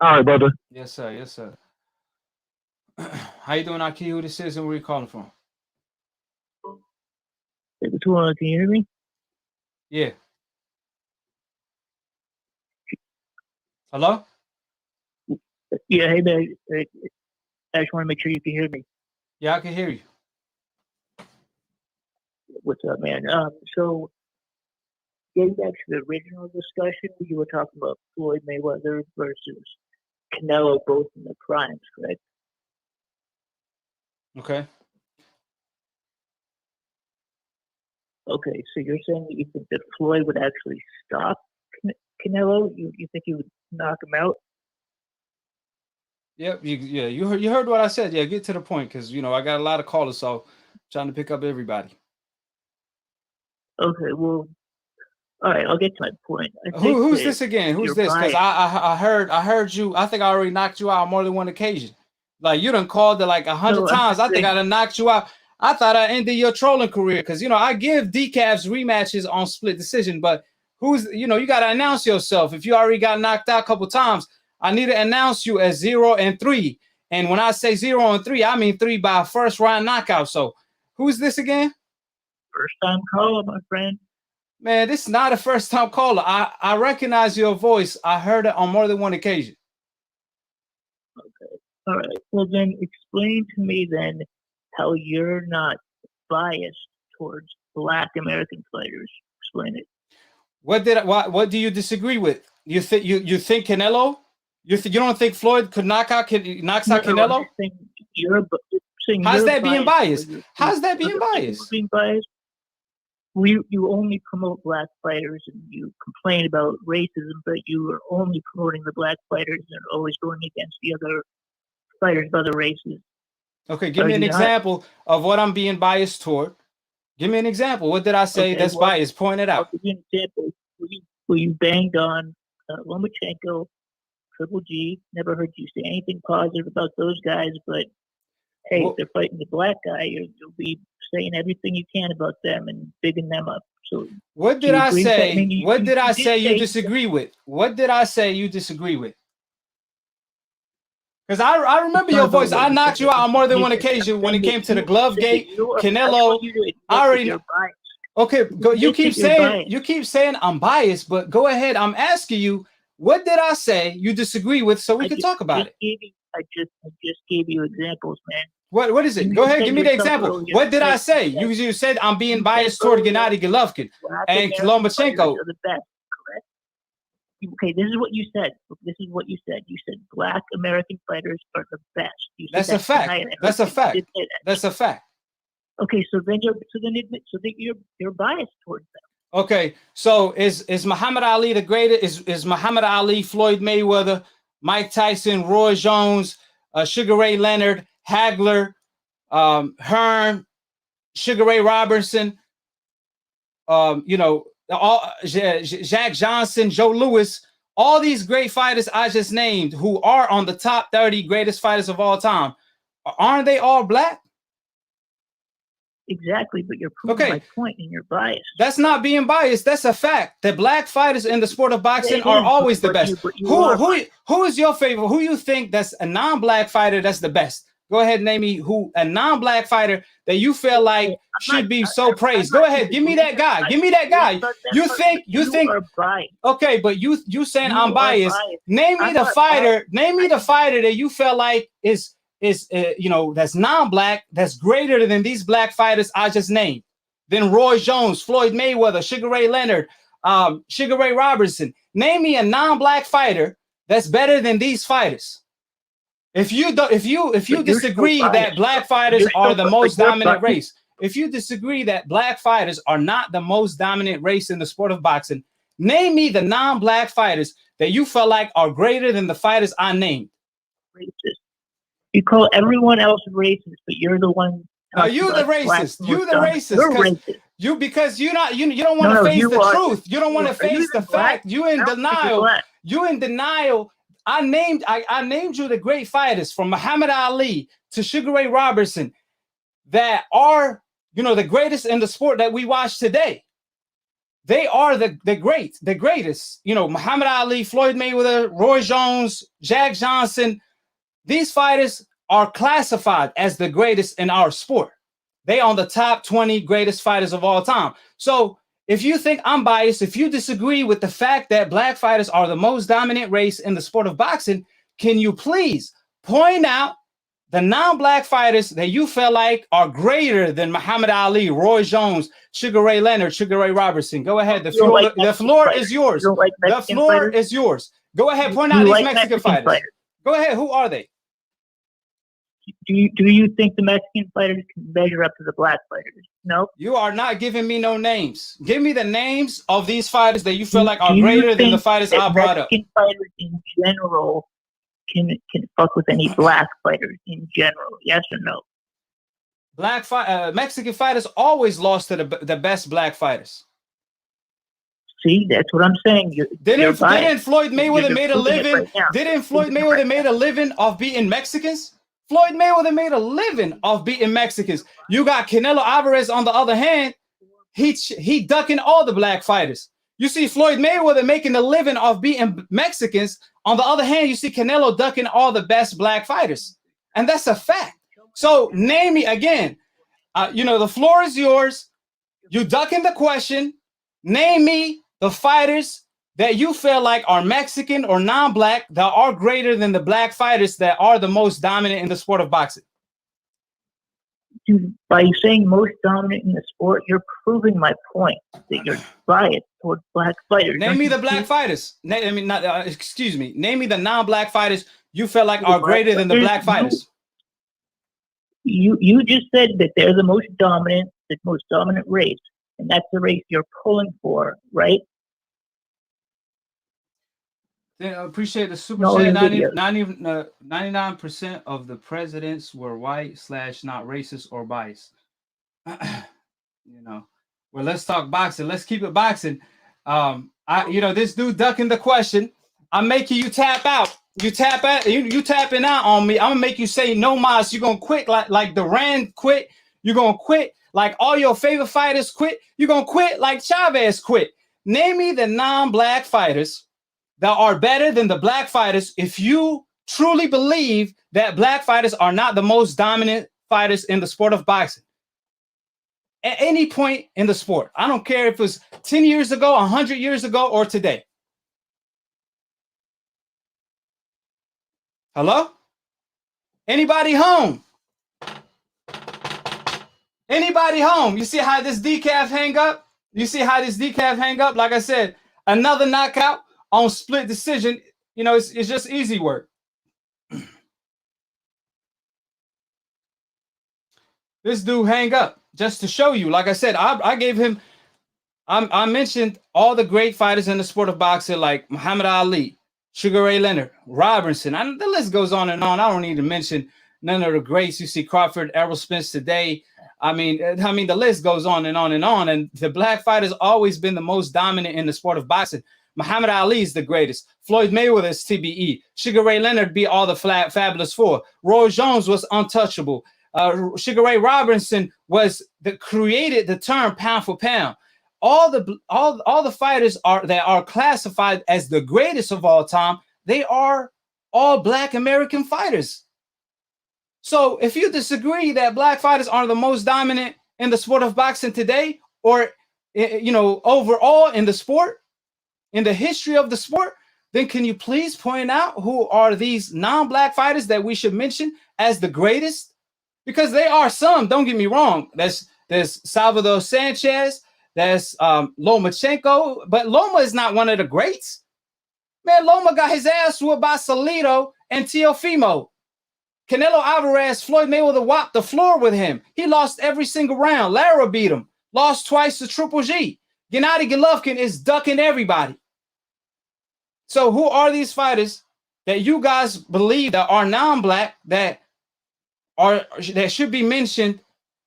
All right, brother. Yes, sir. Yes, sir. How you doing, AKHi? Who this is and where you calling from? Can you hear me? Yeah. Hello? Yeah, hey man. I just want to make sure you can hear me. Yeah, I can hear you. What's up, man? So getting back to the original discussion, you were talking about Floyd Mayweather versus Canelo, both in the primes, correct? Okay. Okay, so you're saying that you think that Floyd would actually stop Canelo? You think he would knock him out? Yep. You heard what I said. Yeah, get to the point, because I got a lot of callers, so I'm trying to pick up everybody. Okay, well, all right, I'll get to my point. Who's this again? Who's this? Because I heard you. I think I already knocked you out on more than one occasion. Like, you done called it like 100 times. I think I done knocked you out. I thought I ended your trolling career, because I give decafs rematches on split decision, but you got to announce yourself. If you already got knocked out a couple times, I need to announce you as 0-3. And when I say 0-3, I mean 3 by first round knockout. So who's this again? First time caller, my friend. Man, this is not a first time caller. I recognize your voice. I heard it on more than one occasion. Okay. All right. Well, then explain to me then how you're not biased towards Black American fighters. Explain it. What do you disagree with? You think Canelo? You don't think Floyd could knocks out Canelo? How's that being biased? How's that being biased? Being biased. You only promote Black fighters and you complain about racism, but you are only promoting the Black fighters and always going against the other fighters of other races. Okay, give me an example of what I'm being biased toward. Give me an example. What did I say that's biased? Point it out. I'll give you an example. You banged on Lomachenko, Triple G. Never heard you say anything positive about those guys, but hey, if they're fighting the Black guy, you'll be saying everything you can about them and bigging them up. So what did I say? What did I say you disagree with? What did I say you disagree with? Because I remember your voice. I knocked you out on more than one occasion when it came to the glove gate. Canelo, I already. Okay, go. You keep saying I'm biased, but go ahead. I'm asking you, what did I say you disagree with, so we can talk about it. I just gave you examples, man. What is it? Go ahead, give me the example. What did I say? You said I'm being biased toward Gennady Golovkin and Lomachenko. The best, correct? Okay, this is what you said. You said Black American fighters are the best. That's a fact. That's a fact. That's a fact. Okay, so then you're biased towards them. Okay, so is Muhammad Ali the greatest? Is Muhammad Ali, Floyd Mayweather, Mike Tyson, Roy Jones, Sugar Ray Leonard, Hagler, Hearn, Sugar Ray Robertson, Jack Johnson, Joe Louis, all these great fighters I just named who are on the top 30 greatest fighters of all time, aren't they all Black? Exactly, but you're proving my point and you're biased. That's not being biased. That's a fact. The Black fighters in the sport of boxing are always the best. Who is your favorite? Who you think that's a non-Black fighter that's the best? Go ahead and name me a non-Black fighter that you feel like should be so praised. Go ahead, give me that guy. Give me that guy. You think okay, but you saying I'm biased. Name me the fighter. Name me the fighter that you feel like is that's non-Black, that's greater than these Black fighters I just named. Then Roy Jones, Floyd Mayweather, Sugar Ray Leonard, Sugar Ray Robertson. Name me a non-Black fighter that's better than these fighters. If you disagree that Black fighters are the most dominant race, if you disagree that Black fighters are not the most dominant race in the sport of boxing, name me the non-Black fighters that you feel like are greater than the fighters I named. Racist. You call everyone else racist, but you're the one. No, you the racist. You the racist. You're racist. Because you don't want to face the truth. You don't want to face the fact. You in denial. You in denial. I named you the great fighters from Muhammad Ali to Sugar Ray Robertson that are the greatest in the sport that we watch today. They are the greatest. Muhammad Ali, Floyd Mayweather, Roy Jones, Jack Johnson. These fighters are classified as the greatest in our sport. They are on the top 20 greatest fighters of all time. So if you think I'm biased, if you disagree with the fact that Black fighters are the most dominant race in the sport of boxing, can you please point out the non-Black fighters that you feel like are greater than Muhammad Ali, Roy Jones, Sugar Ray Leonard, Sugar Ray Robertson? Go ahead. The floor is yours. The floor is yours. Go ahead. Point out these Mexican fighters. Go ahead. Who are they? Do you think the Mexican fighters can measure up to the Black fighters? No. You are not giving me no names. Give me the names of these fighters that you feel like are greater than the fighters I brought up. Mexican fighters in general can fuck with any Black fighters in general? Yes or no? Mexican fighters always lost to the best Black fighters. See, that's what I'm saying. Didn't Floyd Mayweather made a living? Didn't Floyd Mayweather made a living off beating Mexicans? Floyd Mayweather made a living off beating Mexicans. You got Canelo Alvarez on the other hand. He ducking all the Black fighters. You see Floyd Mayweather making a living off beating Mexicans. On the other hand, you see Canelo ducking all the best Black fighters. And that's a fact. So name me again. You know, the floor is yours. You ducking the question. Name me the fighters that you feel like are Mexican or non-black that are greater than the black fighters that are the most dominant in the sport of boxing. By saying most dominant in the sport, you're proving my point that you're biased towards black fighters. Name me the black fighters. Excuse me. Name me the non-black fighters you feel like are greater than the black fighters. You just said that they're the most dominant race, and that's the race you're pulling for, right? Yeah, I appreciate the super chat. 99% of the presidents were white / not racist or biased. You know, well, let's talk boxing. Let's keep it boxing. This dude ducking the question. I'm making you tap out. You tapping out on me. I'm gonna make you say no mas. You're gonna quit like Duran quit. You're gonna quit like all your favorite fighters quit. You're gonna quit like Chavez quit. Name me the non-black fighters that are better than the black fighters if you truly believe that black fighters are not the most dominant fighters in the sport of boxing. At any point in the sport. I don't care if it was 10 years ago, 100 years ago, or today. Hello? Anybody home? Anybody home? You see how this decaf hang up? You see how this decaf hang up? Like I said, another knockout on split decision. You know, it's just easy work. This dude hang up just to show you. Like I said, I gave him, I mentioned all the great fighters in the sport of boxing like Muhammad Ali, Sugar Ray Leonard, Robertson. The list goes on and on. I don't need to mention none of the greats. You see Crawford, Errol Spence today. I mean, the list goes on and on and on. And the black fighter's always been the most dominant in the sport of boxing. Muhammad Ali is the greatest. Floyd Mayweather is TBE. Sugar Ray Leonard beat all the Fabulous Four. Roy Jones was untouchable. Sugar Ray Robinson created the term pound for pound. All the fighters that are classified as the greatest of all time, they are all black American fighters. So if you disagree that black fighters are the most dominant in the sport of boxing today, or overall in the sport, in the history of the sport, then can you please point out who are these non-black fighters that we should mention as the greatest? Because they are some, don't get me wrong. There's Salvador Sanchez, there's Lomachenko, but Loma is not one of the greats. Man, Loma got his ass whooped by Salido and Teofimo. Canelo Alvarez, Floyd Mayweather whopped the floor with him. He lost every single round. Lara beat him. Lost twice to Triple G. Gennady Golovkin is ducking everybody. So who are these fighters that you guys believe that are non-black that should be mentioned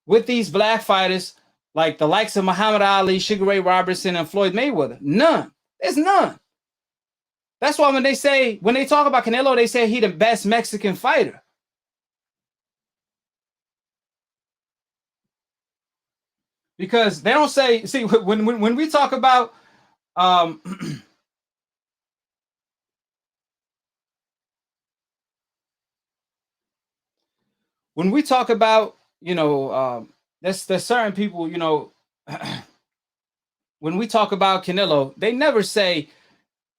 with these black fighters like the likes of Muhammad Ali, Sugar Ray Robinson, and Floyd Mayweather? None. There's none. That's why when they talk about Canelo, they say he the best Mexican fighter. Because they don't say, see, when we talk about when we talk about, there's certain people, when we talk about Canelo, they never say,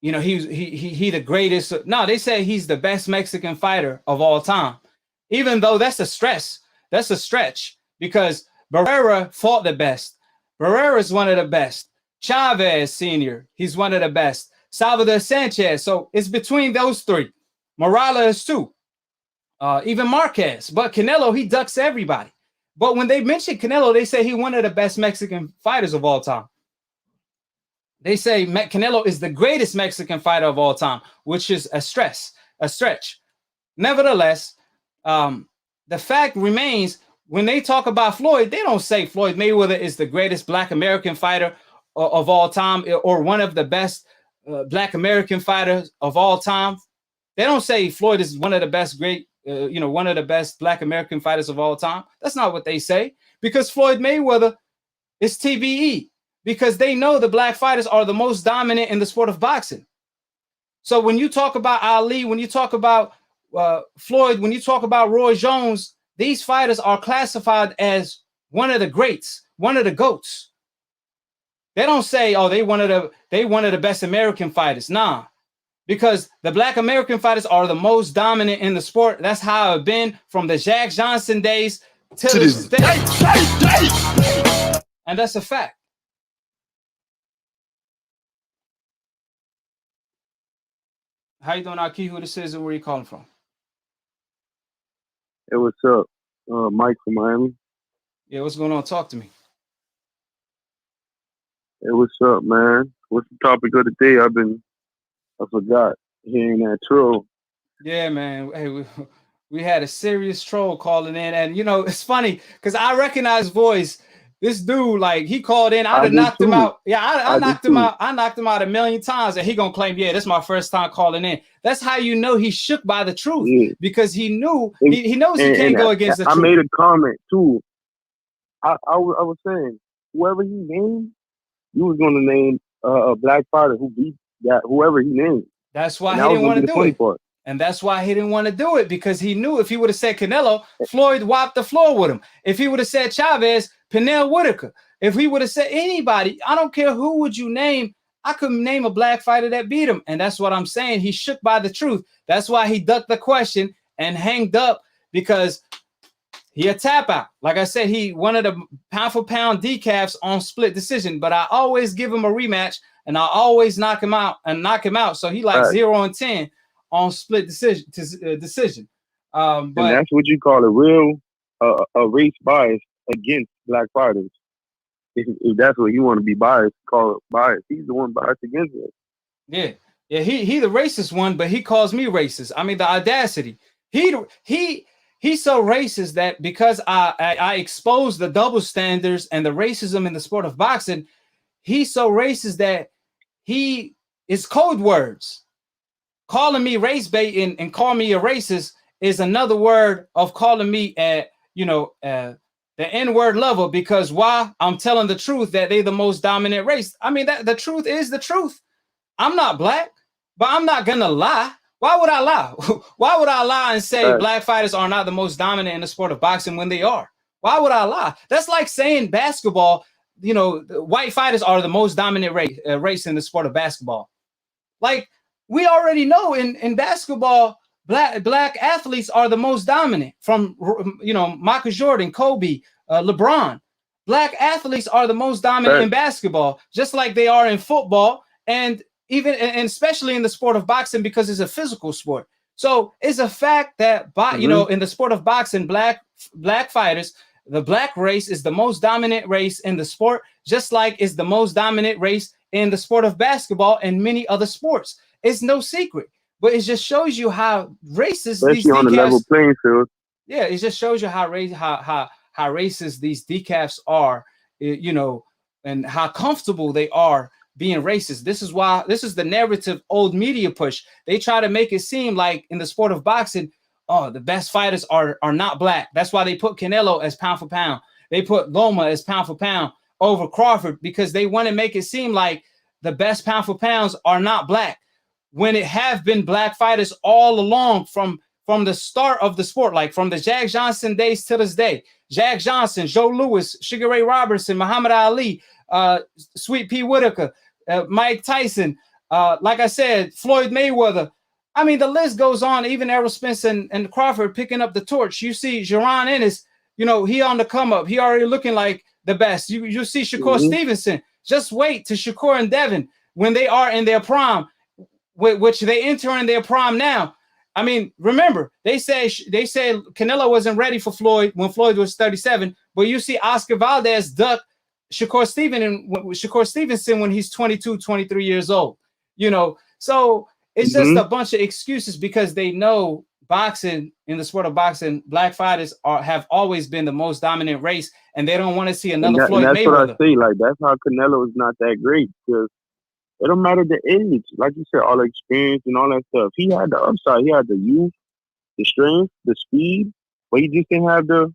he the greatest. No, they say he's the best Mexican fighter of all time. Even though that's a stretch. That's a stretch because Barrera fought the best. Barrera is one of the best. Chavez Sr., he's one of the best. Salvador Sanchez. So it's between those three. Morales too. Even Marquez. But Canelo, he ducks everybody. But when they mention Canelo, they say he's one of the best Mexican fighters of all time. They say Canelo is the greatest Mexican fighter of all time, which is a stretch. Nevertheless, the fact remains, when they talk about Floyd, they don't say Floyd Mayweather is the greatest black American fighter of all time or one of the best black American fighters of all time. They don't say Floyd is one of the best one of the best black American fighters of all time. That's not what they say, because Floyd Mayweather is TBE, because they know the black fighters are the most dominant in the sport of boxing. So when you talk about Ali, when you talk about Floyd, when you talk about Roy Jones, these fighters are classified as one of the greats, one of the GOATs. They don't say, oh, they one of the best American fighters. Nah, because the Black American fighters are the most dominant in the sport. That's how it's been from the Jack Johnson days to this day. And that's a fact. How you doing, AKHi? Who this is and where you calling from? Hey, what's up? Mike from Miami. Yeah, what's going on? Talk to me. Hey, what's up, man? What's the topic of the day? I forgot. Hearing that troll. Yeah, man. Hey, we had a serious troll calling in, and you know it's funny because I recognize voice. This dude, like, he called in. I'd have knocked him out. Yeah, I knocked him out. I knocked him out 1,000,000 times, and he gonna claim, yeah, this is my first time calling in. That's how you know he's shook by the truth, because he knew he knows he can't go against the truth. I made a comment too. I was saying, whoever he named, you was gonna name a black fighter who beat that whoever he named. That's why he didn't want to do it. And that's why he didn't want to do it, because he knew if he would have said Canelo, Floyd wiped the floor with him. If he would have said Chavez, Pernell Whitaker. If he would have said anybody, I don't care who would you name, I couldn't name a black fighter that beat him. And that's what I'm saying. He's shook by the truth. That's why he ducked the question and hanged up, because he a tap out. Like I said, he one of the pound for pound decafs on split decision, but I always give him a rematch and I always knock him out. So he like 0-10 on split decision. And that's what you call a real a race bias against black fighters. If that's what you want to be biased, call it bias. He's the one biased against it. Yeah. He the racist one, but he calls me racist. I mean, the audacity. He's so racist that because I expose the double standards and the racism in the sport of boxing, he's so racist that he is code words. Calling me race bait and call me a racist is another word of calling me at, the N-word level, because why? I'm telling the truth that they're the most dominant race. I mean, that the truth is the truth. I'm not black, but I'm not gonna lie. Why would I lie? Why would I lie and say black fighters are not the most dominant in the sport of boxing when they are? Why would I lie? That's like saying basketball, white fighters are the most dominant race in the sport of basketball. Like, we already know in basketball, black athletes are the most dominant, from Michael Jordan, Kobe, LeBron. Black athletes are the most dominant in basketball, just like they are in football, and especially in the sport of boxing, because it's a physical sport. So it's a fact that in the sport of boxing, black fighters, the black race is the most dominant race in the sport, just like it's the most dominant race in the sport of basketball and many other sports. It's no secret, but it just shows you how racist these on a level playing field. Yeah, it just shows you how racist these decafs are, and how comfortable they are being racist. This is the narrative old media push. They try to make it seem like in the sport of boxing, the best fighters are not black. That's why they put Canelo as pound for pound. They put Loma as pound for pound over Crawford, because they want to make it seem like the best pound for pounds are not black, when it have been black fighters all along from the start of the sport, like from the Jack Johnson days to this day. Jack Johnson, Joe Louis, Sugar Ray Robertson, Muhammad Ali, Sweet Pea Whitaker, Mike Tyson, like I said, Floyd Mayweather. I mean, the list goes on. Even Errol Spence and Crawford picking up the torch. You see Jaron Ennis, he on the come up. He already looking like the best. You see Shakur Stevenson. Just wait to Shakur and Devin when they are in their prime, which they enter in their prime now. I mean, remember, they say Canelo wasn't ready for Floyd when Floyd was 37, but you see Oscar Valdez duck Shakur Stevenson when he's 22, 23 years old. So it's just a bunch of excuses, because they know boxing, in the sport of boxing, black fighters have always been the most dominant race, and they don't want to see another Floyd Mayweather. That's what I say. Like, that's how Canelo is not that great, because it don't matter the age. Like you said, all the experience and all that stuff. He had the upside. He had the youth, the strength, the speed, but he just didn't have the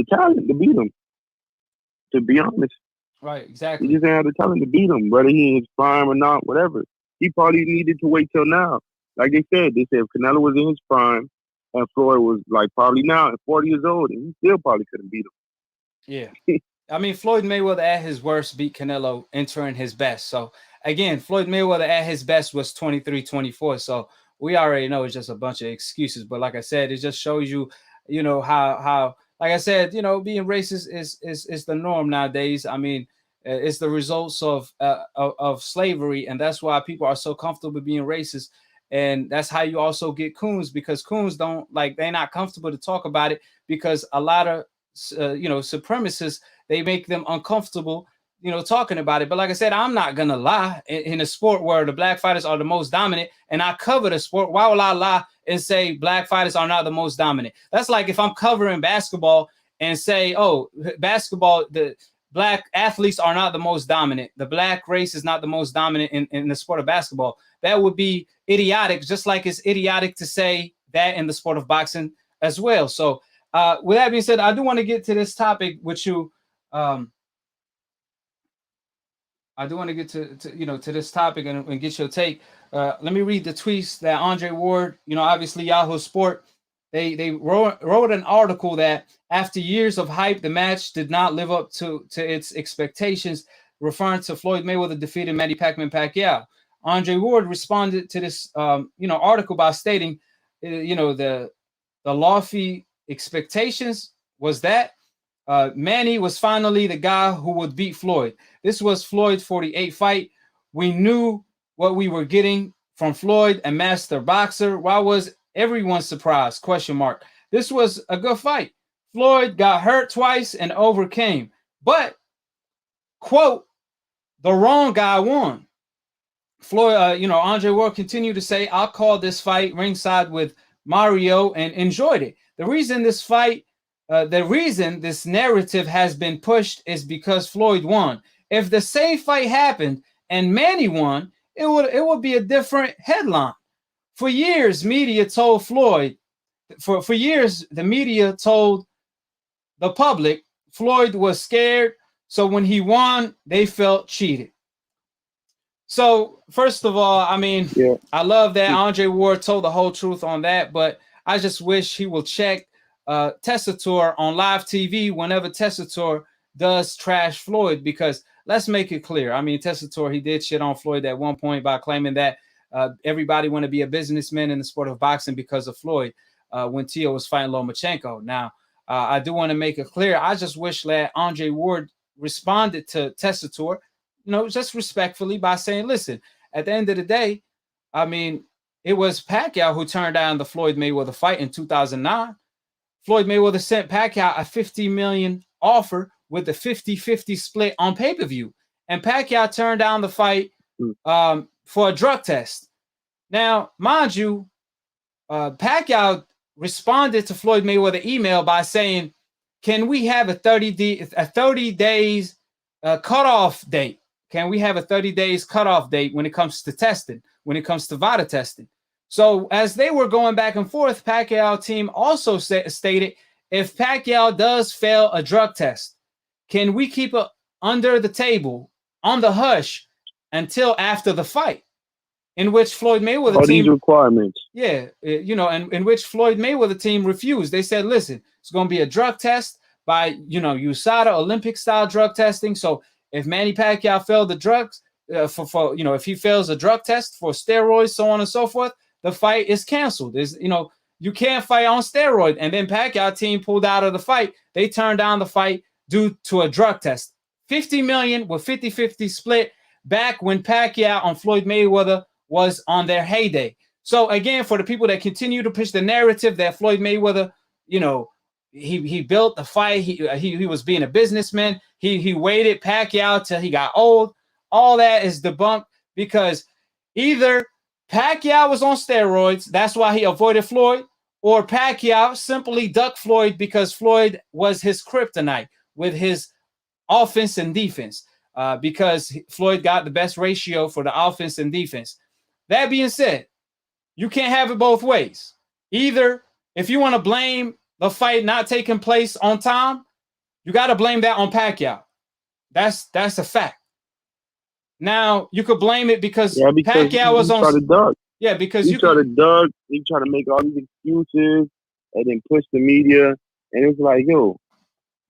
talent to beat him. To be honest. Right, exactly. He just didn't have the talent to beat him, whether he in his prime or not, whatever. He probably needed to wait till now. like they said if Canelo was in his prime and Floyd was like probably now at 40 years old, and he still probably couldn't beat him. Yeah. I mean, Floyd Mayweather at his worst beat Canelo entering his best. So again, Floyd Mayweather at his best was 23-24. So we already know it's just a bunch of excuses. But like I said, it just shows you, how like I said, being racist is the norm nowadays. I mean, it's the results of slavery, and that's why people are so comfortable being racist. And that's how you also get coons, because coons they're not comfortable to talk about it, because a lot of supremacists, they make them uncomfortable, talking about it. But like I said, I'm not gonna lie in a sport where the black fighters are the most dominant, and I cover the sport. Why will I lie and say black fighters are not the most dominant? That's like if I'm covering basketball and say, oh, basketball, the black athletes are not the most dominant. The black race is not the most dominant in the sport of basketball. That would be idiotic, just like it's idiotic to say that in the sport of boxing as well. So with that being said, I do want to get to this topic with you. I do want to get to this topic and get your take. Let me read the tweets that Andre Ward, obviously Yahoo Sport, they wrote an article that after years of hype, the match did not live up to its expectations, referring to Floyd Mayweather defeating Manny Pacquiao. Andre Ward responded to this article by stating, the lofty expectations was that Manny was finally the guy who would beat Floyd. This was Floyd's 48th fight. We knew what we were getting from Floyd, a master boxer. Why was everyone surprised? ? This was a good fight. Floyd got hurt twice and overcame, but quote, the wrong guy won. Floyd, Andre Ward continued to say, "I'll call this fight ringside with Mario and enjoyed it. The reason this narrative has been pushed is because Floyd won. If the same fight happened and Manny won, it would be a different headline. For years, media told Floyd, for years, the media told the public Floyd was scared. So when he won, they felt cheated." So first of all, I mean, I love that Andre Ward told the whole truth on that, but I just wish he will check Tessitore on live TV whenever Tessitore does trash Floyd, because let's make it clear. I mean, Tessitore, he did shit on Floyd at one point by claiming that everybody want to be a businessman in the sport of boxing because of Floyd when Tio was fighting Lomachenko. Now, I do want to make it clear. I just wish that Andre Ward responded to Tessitore, just respectfully by saying, listen, at the end of the day, I mean, it was Pacquiao who turned down the Floyd Mayweather fight in 2009. Floyd Mayweather sent Pacquiao a $50 million offer with a 50-50 split on pay-per-view. And Pacquiao turned down the fight for a drug test. Now, mind you, Pacquiao responded to Floyd Mayweather email by saying, can we have a 30 days cutoff date? Can we have a 30 days cutoff date when it comes to testing, when it comes to VADA testing? So as they were going back and forth, Pacquiao team also stated, if Pacquiao does fail a drug test, can we keep it under the table, on the hush, until after the fight? In which Floyd Mayweather all team, these requirements. Yeah, and in which Floyd Mayweather team refused. They said, listen, it's going to be a drug test by, USADA, Olympic style drug testing. So if Manny Pacquiao failed the drugs if he fails a drug test for steroids, so on and so forth, the fight is canceled. There's, you can't fight on steroid. And then Pacquiao team pulled out of the fight. They turned down the fight due to a drug test. $50 million with 50-50 split back when Pacquiao and Floyd Mayweather was on their heyday. So again, for the people that continue to push the narrative that Floyd Mayweather, he built the fight. He was being a businessman. He waited Pacquiao till he got old. All that is debunked, because either Pacquiao was on steroids, that's why he avoided Floyd, or Pacquiao simply ducked Floyd because Floyd was his kryptonite with his offense and defense, because Floyd got the best ratio for the offense and defense. That being said, you can't have it both ways. Either if you want to blame the fight not taking place on time, you got to blame that on Pacquiao. That's a fact. Now, you could blame it because Pacquiao was on. Yeah, because he try to duck, he try to make all these excuses, and then push the media. And it's like, yo,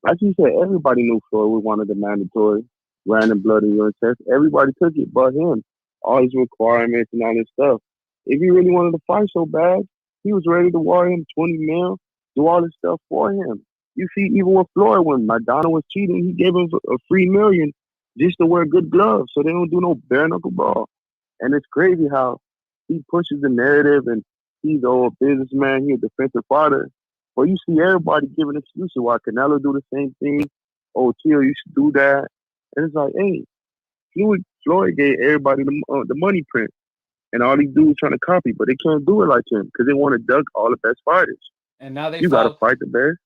like you said, everybody knew Floyd was one of the mandatory random blood and urine tests. Everybody took it but him. All his requirements and all this stuff. If he really wanted to fight so bad, he was ready to wire him 20 mil, do all this stuff for him. You see, even with Floyd, when Madonna was cheating, he gave him a free $1 million just to wear good gloves so they don't do no bare knuckle brawl. And it's crazy how he pushes the narrative and he's an old businessman, he's a defensive fighter. But you see everybody giving excuses why Canelo do the same thing. Oh, Tio, you should do that. And it's like, hey, Floyd gave everybody the money print. And all these dudes trying to copy, but they can't do it like him because they want to duck all the best fighters. And now you got to fight the best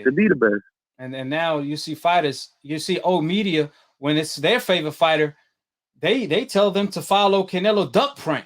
to be the best. And now you see fighters, you see old media, when it's their favorite fighter, they tell them to follow Canelo duck print.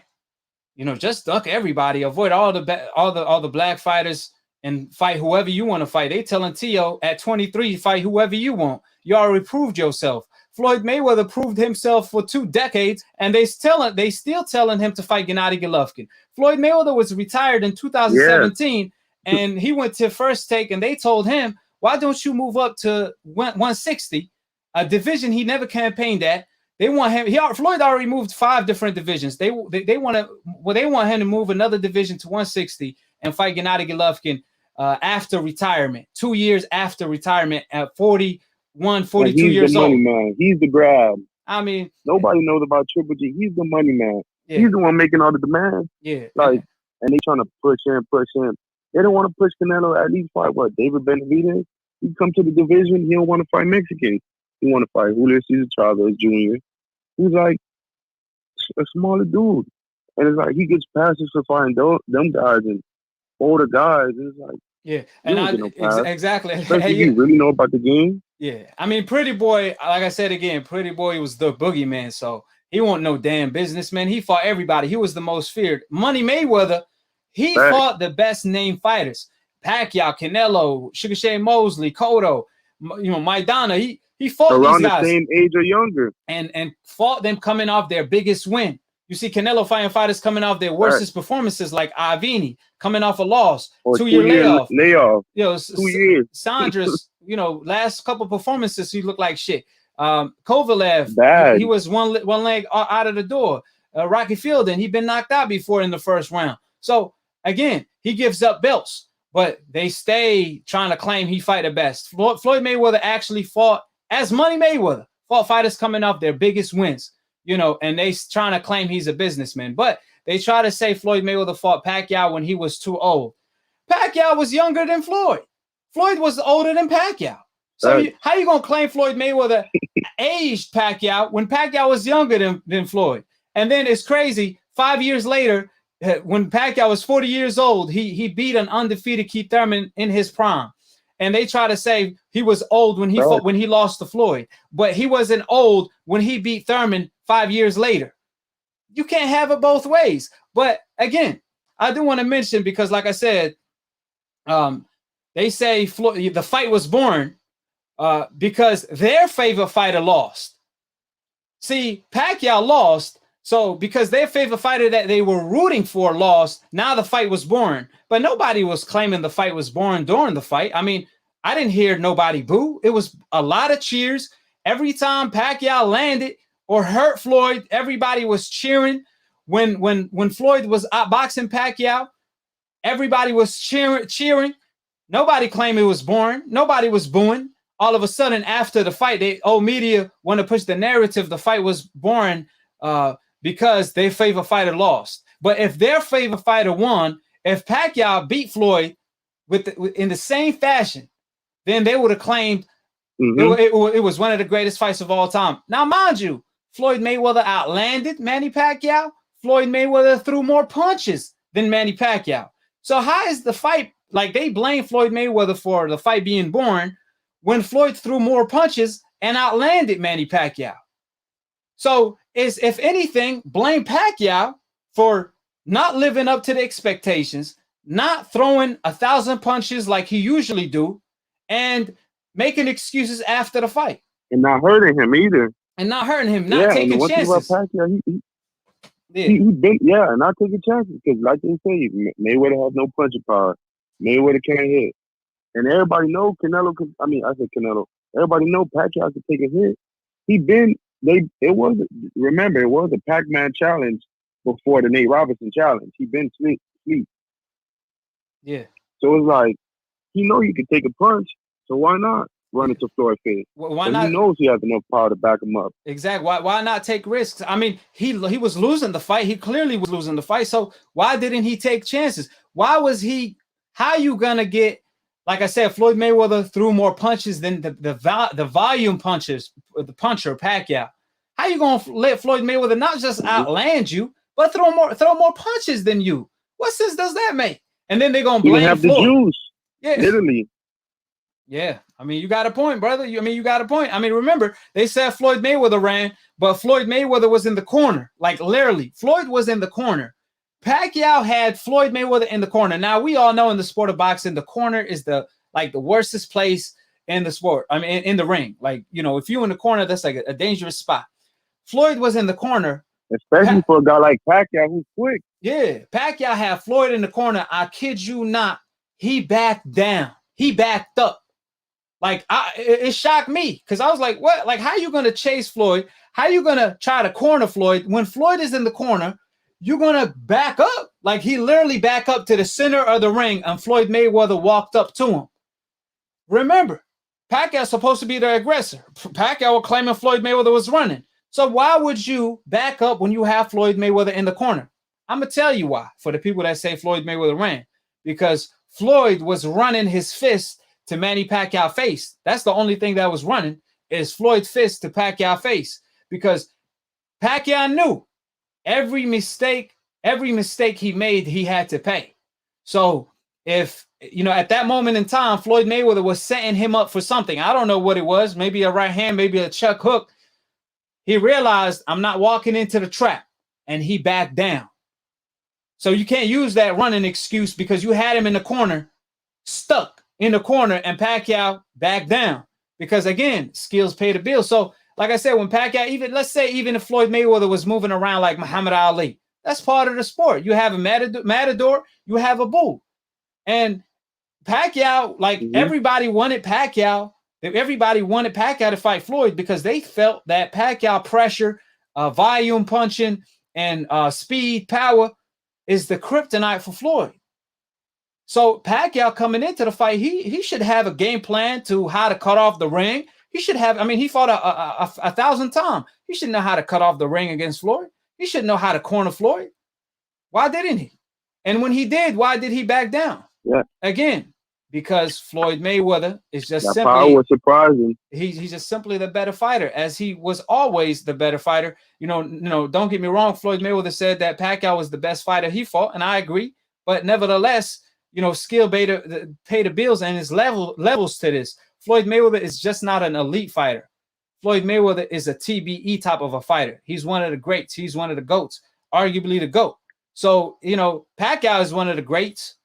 You know, just duck everybody, avoid all the black fighters and fight whoever you want to fight. They telling Tio at 23, fight whoever you want. You already proved yourself. Floyd Mayweather proved himself for 2 decades, and they still telling him to fight Gennady Golovkin. Floyd Mayweather was retired in 2017, and he went to First Take, and they told him, why don't you move up to 160, a division he never campaigned at. They want him. Floyd already moved 5 different divisions. They want him to move another division to 160 and fight Gennady Golovkin after retirement, 2 years after retirement at 42 years old. He's the money man. He's the grab. I mean, nobody knows about Triple G. He's the money man. Yeah. He's the one making all the demands. Yeah. And they trying to push him. They don't want to push Canelo at least fight David Benavidez. He come to the division. He don't want to fight Mexicans. He want to fight Julio Cesar Chavez Jr. He's like a smaller dude. And it's like he gets passes for fighting them guys and older guys. And it's like, yeah. And exactly. Especially you really know about the game. Yeah, I mean, Pretty Boy, like I said again, Pretty Boy was the boogeyman, so he wasn't no damn businessman. He fought everybody. He was the most feared. Money Mayweather, he fought the best named fighters. Pacquiao, Canelo, Sugar Shane Mosley, Cotto, Maidana. He fought around these guys. The same age or younger. And fought them coming off their biggest win. You see Canelo fighting fighters coming off their worstest performances, like Avini coming off a loss, or 2 year layoff. You know, 2 years. Sandra's, last couple performances, he looked like shit. Kovalev, he was one leg out of the door. Rocky Fielding, he'd been knocked out before in the first round. So again, he gives up belts, but they stay trying to claim he fight the best. Floyd Mayweather actually fought as Money Mayweather, fought fighters coming off their biggest wins. And they trying to claim he's a businessman. But they try to say Floyd Mayweather fought Pacquiao when he was too old. Pacquiao was younger than Floyd. Floyd was older than Pacquiao. So how you going to claim Floyd Mayweather aged Pacquiao when Pacquiao was younger than Floyd? And then it's crazy. 5 years later, when Pacquiao was 40 years old, he beat an undefeated Keith Thurman in his prime. And they try to say he was old when he fought, when he lost to Floyd, but he wasn't old when he beat Thurman 5 years later. You can't have it both ways. But again, I do want to mention, because like I said, they say Floyd, the fight was born because their favorite fighter lost. See, Pacquiao lost. So because their favorite fighter that they were rooting for lost, now the fight was born. But nobody was claiming the fight was born during the fight. I mean, I didn't hear nobody boo. It was a lot of cheers. Every time Pacquiao landed or hurt Floyd, everybody was cheering. When Floyd was outboxing Pacquiao, everybody was cheering. Nobody claimed it was born. Nobody was booing. All of a sudden, after the fight, old media want to push the narrative the fight was born because their favorite fighter lost. But if their favorite fighter won, if Pacquiao beat Floyd in the same fashion, then they would have claimed it was one of the greatest fights of all time. Now, mind you, Floyd Mayweather outlanded Manny Pacquiao. Floyd Mayweather threw more punches than Manny Pacquiao. So how is the fight, like they blame Floyd Mayweather for the fight being born when Floyd threw more punches and outlanded Manny Pacquiao? So if anything, blame Pacquiao for not living up to the expectations, not throwing 1,000 punches like he usually do, and making excuses after the fight. And not hurting him either. And not hurting him, not taking chances. Pacquiao, Yeah. He been, yeah, and I take a chance because, like they say, Mayweather has no punching power. Mayweather can't hit, and everybody know Canelo. I said Canelo. Everybody know Pacquiao can take a hit. He been It was, remember, it was a Pac-Man challenge before the Nate Robinson challenge. He been sleep. Yeah. So it's like he know he can take a punch. So why not run into Floyd face? Why so not? He knows he has enough power to back him up. Exactly. Why not take risks? I mean, he was losing the fight. He clearly was losing the fight. So why didn't he take chances? Why was he? How you gonna get? Like I said, Floyd Mayweather threw more punches than the volume punches, the puncher Pacquiao. How you gonna let Floyd Mayweather not just outland you, but throw more punches than you? What sense does that make? And then they're gonna blame have Floyd. The juice. Yeah, literally. Yeah, I mean, you got a point, brother. You got a point. I mean, remember, they said Floyd Mayweather ran, but Floyd Mayweather was in the corner. Like, literally, Floyd was in the corner. Pacquiao had Floyd Mayweather in the corner. Now, we all know in the sport of boxing, the corner is the worstest place in the sport. I mean, in the ring. Like, if you're in the corner, that's like a dangerous spot. Floyd was in the corner. Especially for a guy like Pacquiao who's quick. Yeah, Pacquiao had Floyd in the corner. I kid you not. He backed down. He backed up. Like, it shocked me because I was like, what? Like, how are you going to chase Floyd? How are you going to try to corner Floyd? When Floyd is in the corner, you're going to back up. Like, he literally back up to the center of the ring and Floyd Mayweather walked up to him. Remember, Pacquiao's supposed to be the aggressor. Pacquiao was claiming Floyd Mayweather was running. So why would you back up when you have Floyd Mayweather in the corner? I'm going to tell you why, for the people that say Floyd Mayweather ran. Because Floyd was running his fist to Manny Pacquiao face. That's the only thing that was running is Floyd's fist to Pacquiao face, because Pacquiao knew every mistake he made, he had to pay. So if, at that moment in time, Floyd Mayweather was setting him up for something. I don't know what it was. Maybe a right hand, maybe a chuck hook. He realized, I'm not walking into the trap, and he backed down. So you can't use that running excuse because you had him in the corner, stuck in the corner, and Pacquiao backed down because, again, skills pay the bill. So, like I said, when Pacquiao, let's say if Floyd Mayweather was moving around like Muhammad Ali, that's part of the sport. You have a matador, you have a bull. And Pacquiao, everybody wanted Pacquiao. Everybody wanted Pacquiao to fight Floyd because they felt that Pacquiao pressure, volume punching, and speed, power is the kryptonite for Floyd. So Pacquiao coming into the fight, he should have a game plan to how to cut off the ring. He should have, he fought a 1,000 times. He should know how to cut off the ring against Floyd. He should know how to corner Floyd. Why didn't he? And when he did, why did he back down? Yeah. Again, because Floyd Mayweather is just that simply power was surprising. He's just simply the better fighter, as he was always the better fighter. Don't get me wrong. Floyd Mayweather said that Pacquiao was the best fighter he fought, and I agree. But nevertheless, skill pay the bills, and there's levels to this. Floyd Mayweather is just not an elite fighter. Floyd Mayweather is a TBE type of a fighter. He's one of the greats. He's one of the GOATs, arguably the GOAT. So, Pacquiao is one of the greats.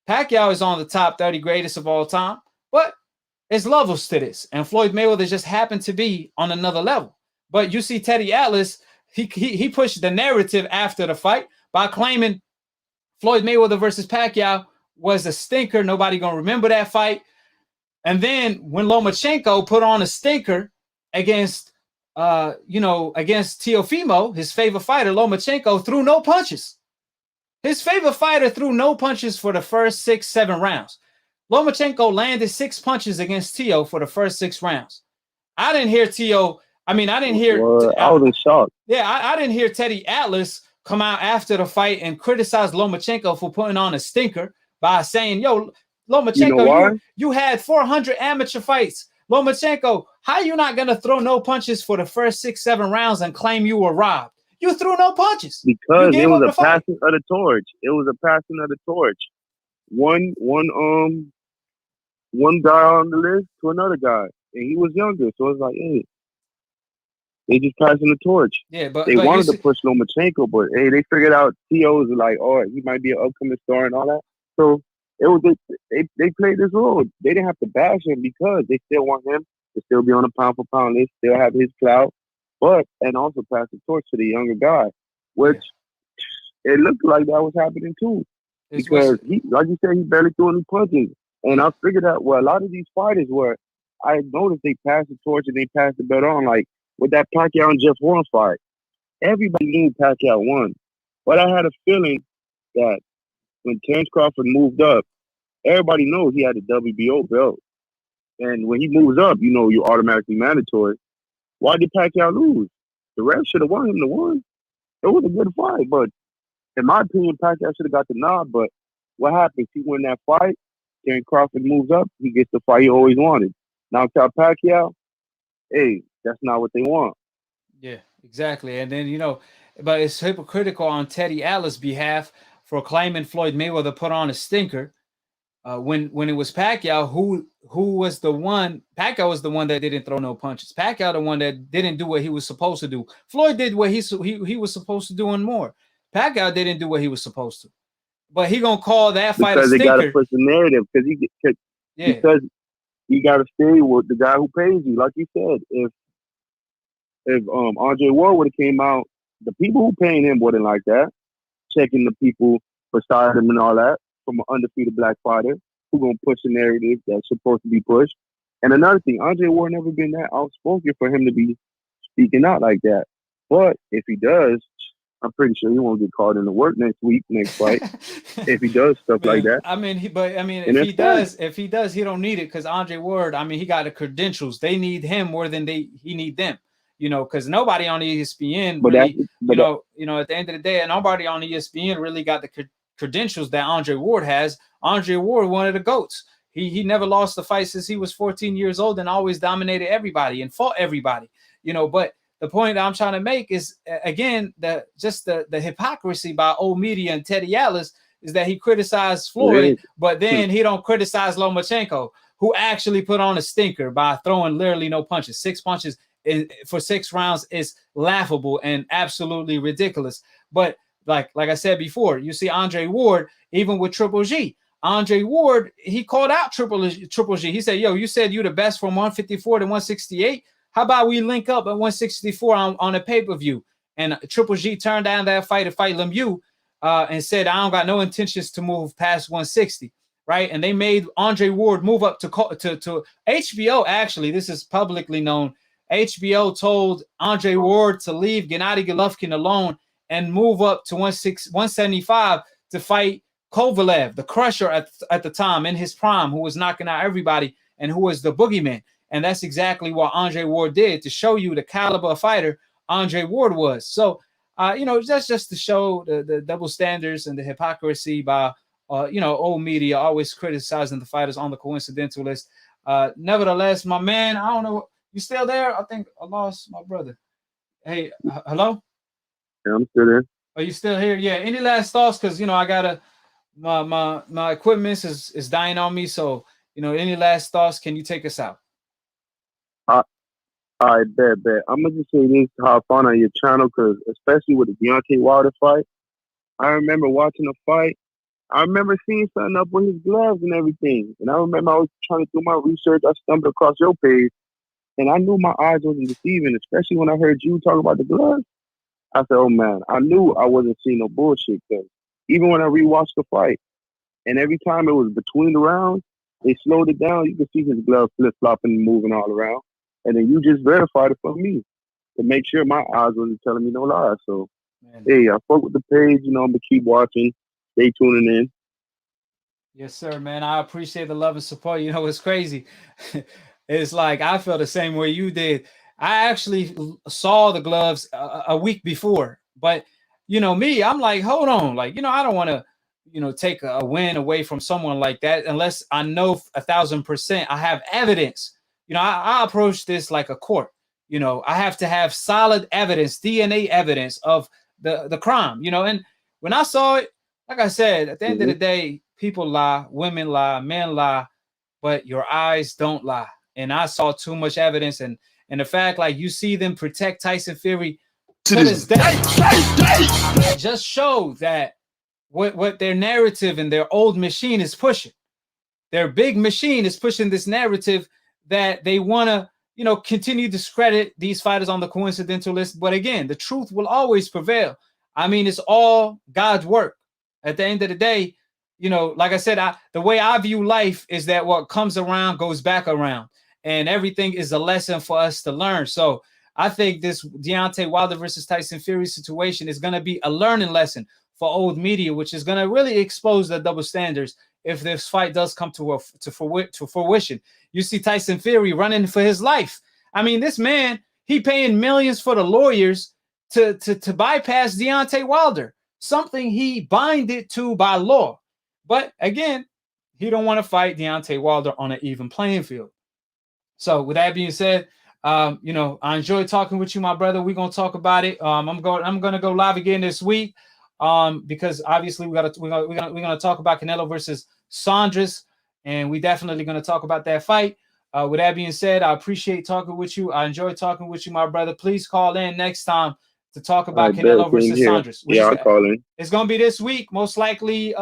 Pacquiao is on the top 30 greatest of all time, but there's levels to this. And Floyd Mayweather just happened to be on another level. But you see Teddy Atlas, he pushed the narrative after the fight by claiming Floyd Mayweather versus Pacquiao was a stinker. Nobody going to remember that fight. And then when Lomachenko put on a stinker against Teofimo, his favorite fighter, Lomachenko threw no punches. His favorite fighter threw no punches for the first 6-7 rounds. Lomachenko landed 6 punches against Teo for the first 6 rounds. I didn't hear Teo. I didn't hear. I was in shock. Yeah, I didn't hear Teddy Atlas come out after the fight and criticize Lomachenko for putting on a stinker by saying, yo, Lomachenko, you had 400 amateur fights. Lomachenko, how you not going to throw no punches for the first 6-7 rounds and claim you were robbed? You threw no punches. Because it was a passing of the torch. It was a passing of the torch. One guy on the list to another guy. And he was younger. So it's like, hey, they just passing the torch. Yeah, but they wanted to push Lomachenko, but hey, they figured out T.O.'s like, oh, he might be an upcoming star and all that. So it was they played this role. They didn't have to bash him because they still want him to still be on the pound for pound list, still have his clout, and also pass the torch to the younger guy, which it looked like that was happening too. Because he, like you said, he barely threw any punches. And I figured out, well, a lot of these fighters were, I noticed they passed the torch and they passed the bet on. Like with that Pacquiao and Jeff Horn fight, everybody knew Pacquiao won. But I had a feeling that when Terence Crawford moved up, everybody knows he had a WBO belt. And when he moves up, you know, you're automatically mandatory. Why did Pacquiao lose? The ref should have won him to win. It was a good fight, but in my opinion, Pacquiao should have got the nod. But what happens? He win that fight. Terence Crawford moves up. He gets the fight he always wanted. Knocks out Pacquiao. Hey, that's not what they want. Yeah, exactly. And then, you know, but it's hypocritical on Teddy Atlas' behalf for claiming Floyd Mayweather put on a stinker when it was Pacquiao who was the one. Pacquiao was the one that didn't throw no punches. Pacquiao the one that didn't do what he was supposed to do. Floyd did what he was supposed to do and more. Pacquiao didn't do what he was supposed to. But he gonna call that fight because a stinker. Because they got to push the narrative. Because you got to stay with the guy who pays you. Like you said, if Andre Ward would have came out, the people who paying him wouldn't like that. Checking the people beside him and all that from an undefeated black fighter who gonna push the narrative that's supposed to be pushed. And another thing, Andre Ward never been that outspoken for him to be speaking out like that. But if he does, I'm pretty sure he won't get called into work next fight. If he does stuff like that. I mean, if he does, he don't need it because Andre Ward, I mean, he got the credentials. They need him more than he need them. You know, because nobody on ESPN really, at the end of the day, nobody on ESPN really got the credentials that Andre Ward has. Andre Ward, one of the GOATs. He never lost a fight since he was 14 years old and always dominated everybody and fought everybody. You know, but the point I'm trying to make is, again, the hypocrisy by old media and Teddy Atlas is that he criticized Floyd, but then he don't criticize Lomachenko, who actually put on a stinker by throwing literally no punches. 6 punches for 6 rounds is laughable and absolutely ridiculous. But like I said before, you see Andre Ward, even with Triple G. Andre Ward, he called out Triple G. He said, yo, you said you the best from 154 to 168. How about we link up at 164 on a pay-per-view? And Triple G turned down that fight to fight Lemieux and said, I don't got no intentions to move past 160, right? And they made Andre Ward move up to HBO. Actually, this is publicly known. HBO told Andre Ward to leave Gennady Golovkin alone and move up to 175 to fight Kovalev, the crusher at the time in his prime, who was knocking out everybody and who was the boogeyman. And that's exactly what Andre Ward did to show you the caliber of fighter Andre Ward was. So, that's just to show the double standards and the hypocrisy by, old media always criticizing the fighters on the coincidental list. Nevertheless, my man, I don't know. You still there? I think I lost my brother. Hey, hello? Yeah, I'm still there. Are you still here? Yeah. Any last thoughts? Because, I got to, my equipment is dying on me. So, any last thoughts? Can you take us out? I bet. I'm gonna just say this: how I found on your channel, because especially with the Deontay Wilder fight, I remember watching the fight. I remember seeing something up with his gloves and everything, and I remember I was trying to do my research. I stumbled across your page, and I knew my eyes wasn't deceiving, especially when I heard you talk about the gloves. I said, "Oh man," I knew I wasn't seeing no bullshit. Because even when I rewatched the fight, and every time it was between the rounds, they slowed it down. You could see his gloves flip flopping and moving all around. And then you just verified it for me to make sure my eyes wasn't telling me no lies. So, hey, I fuck with the page. I'm going to keep watching. Stay tuning in. Yes, sir, man. I appreciate the love and support. It's crazy. It's like I feel the same way you did. I actually saw the gloves a week before. But, me, I'm like, hold on. Like, I don't want to, take a win away from someone like that unless I know 1,000% I have evidence. I approach this like a court. I have to have solid evidence, DNA evidence of the crime, and when I saw it, like I said, at the end of the day, people lie, women lie, men lie, but your eyes don't lie. And I saw too much evidence. And the fact, like, you see them protect Tyson Fury to this day, just show that what their narrative and their old machine is pushing. Their big machine is pushing this narrative that they want to, continue to discredit these fighters on the coincidental list. But again, the truth will always prevail. I mean, it's all God's work. At the end of the day, you know, like I said, the way I view life is that what comes around goes back around, and everything is a lesson for us to learn. So I think this Deontay Wilder versus Tyson Fury situation is going to be a learning lesson for old media, which is going to really expose the double standards if this fight does come to fruition. You see Tyson Fury running for his life. I mean, this man, he paying millions for the lawyers to bypass Deontay Wilder, something he binded to by law. But again, he don't want to fight Deontay Wilder on an even playing field. So with that being said, you know, I enjoyed talking with you, my brother. We're gonna talk about it. I'm gonna go live again this week, because obviously we're gonna talk about Canelo versus Saunders, and we definitely gonna talk about that fight. With that being said, I appreciate talking with you. I enjoyed talking with you, my brother. Please call in next time to talk about Canelo versus Saunders. Yeah, I'll call in. It's gonna be this week, most likely.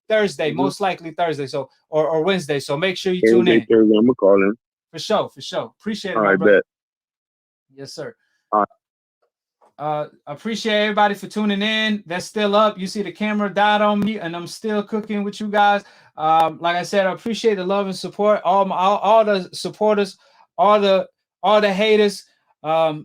Thursday, most likely Thursday. So or Wednesday. So make sure you tune in. Thursday, I'm gonna call in. For sure. Appreciate it. All right, brother. bet. Yes, sir. All right. Appreciate everybody for tuning in. That's still up. You see the camera died on me, and I'm still cooking with you guys. Like I said, I appreciate the love and support. All the supporters, all the haters. I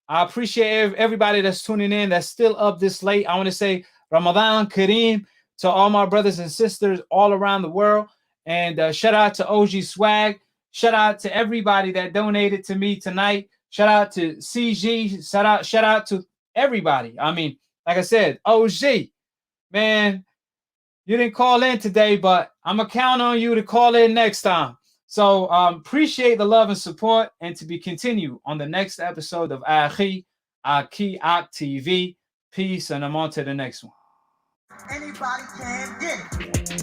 appreciate everybody that's tuning in, that's still up this late. I want to say Ramadan Kareem to all my brothers and sisters all around the world. And shout out to OG Swag. Shout out to everybody that donated to me tonight. Shout out to CG. Shout out to everybody. I mean, like I said, OG, man, you didn't call in today, but I'm going to count on you to call in next time. So appreciate the love and support, and to be continued on the next episode of AKHi TV. Peace, and I'm on to the next one. Anybody can get it.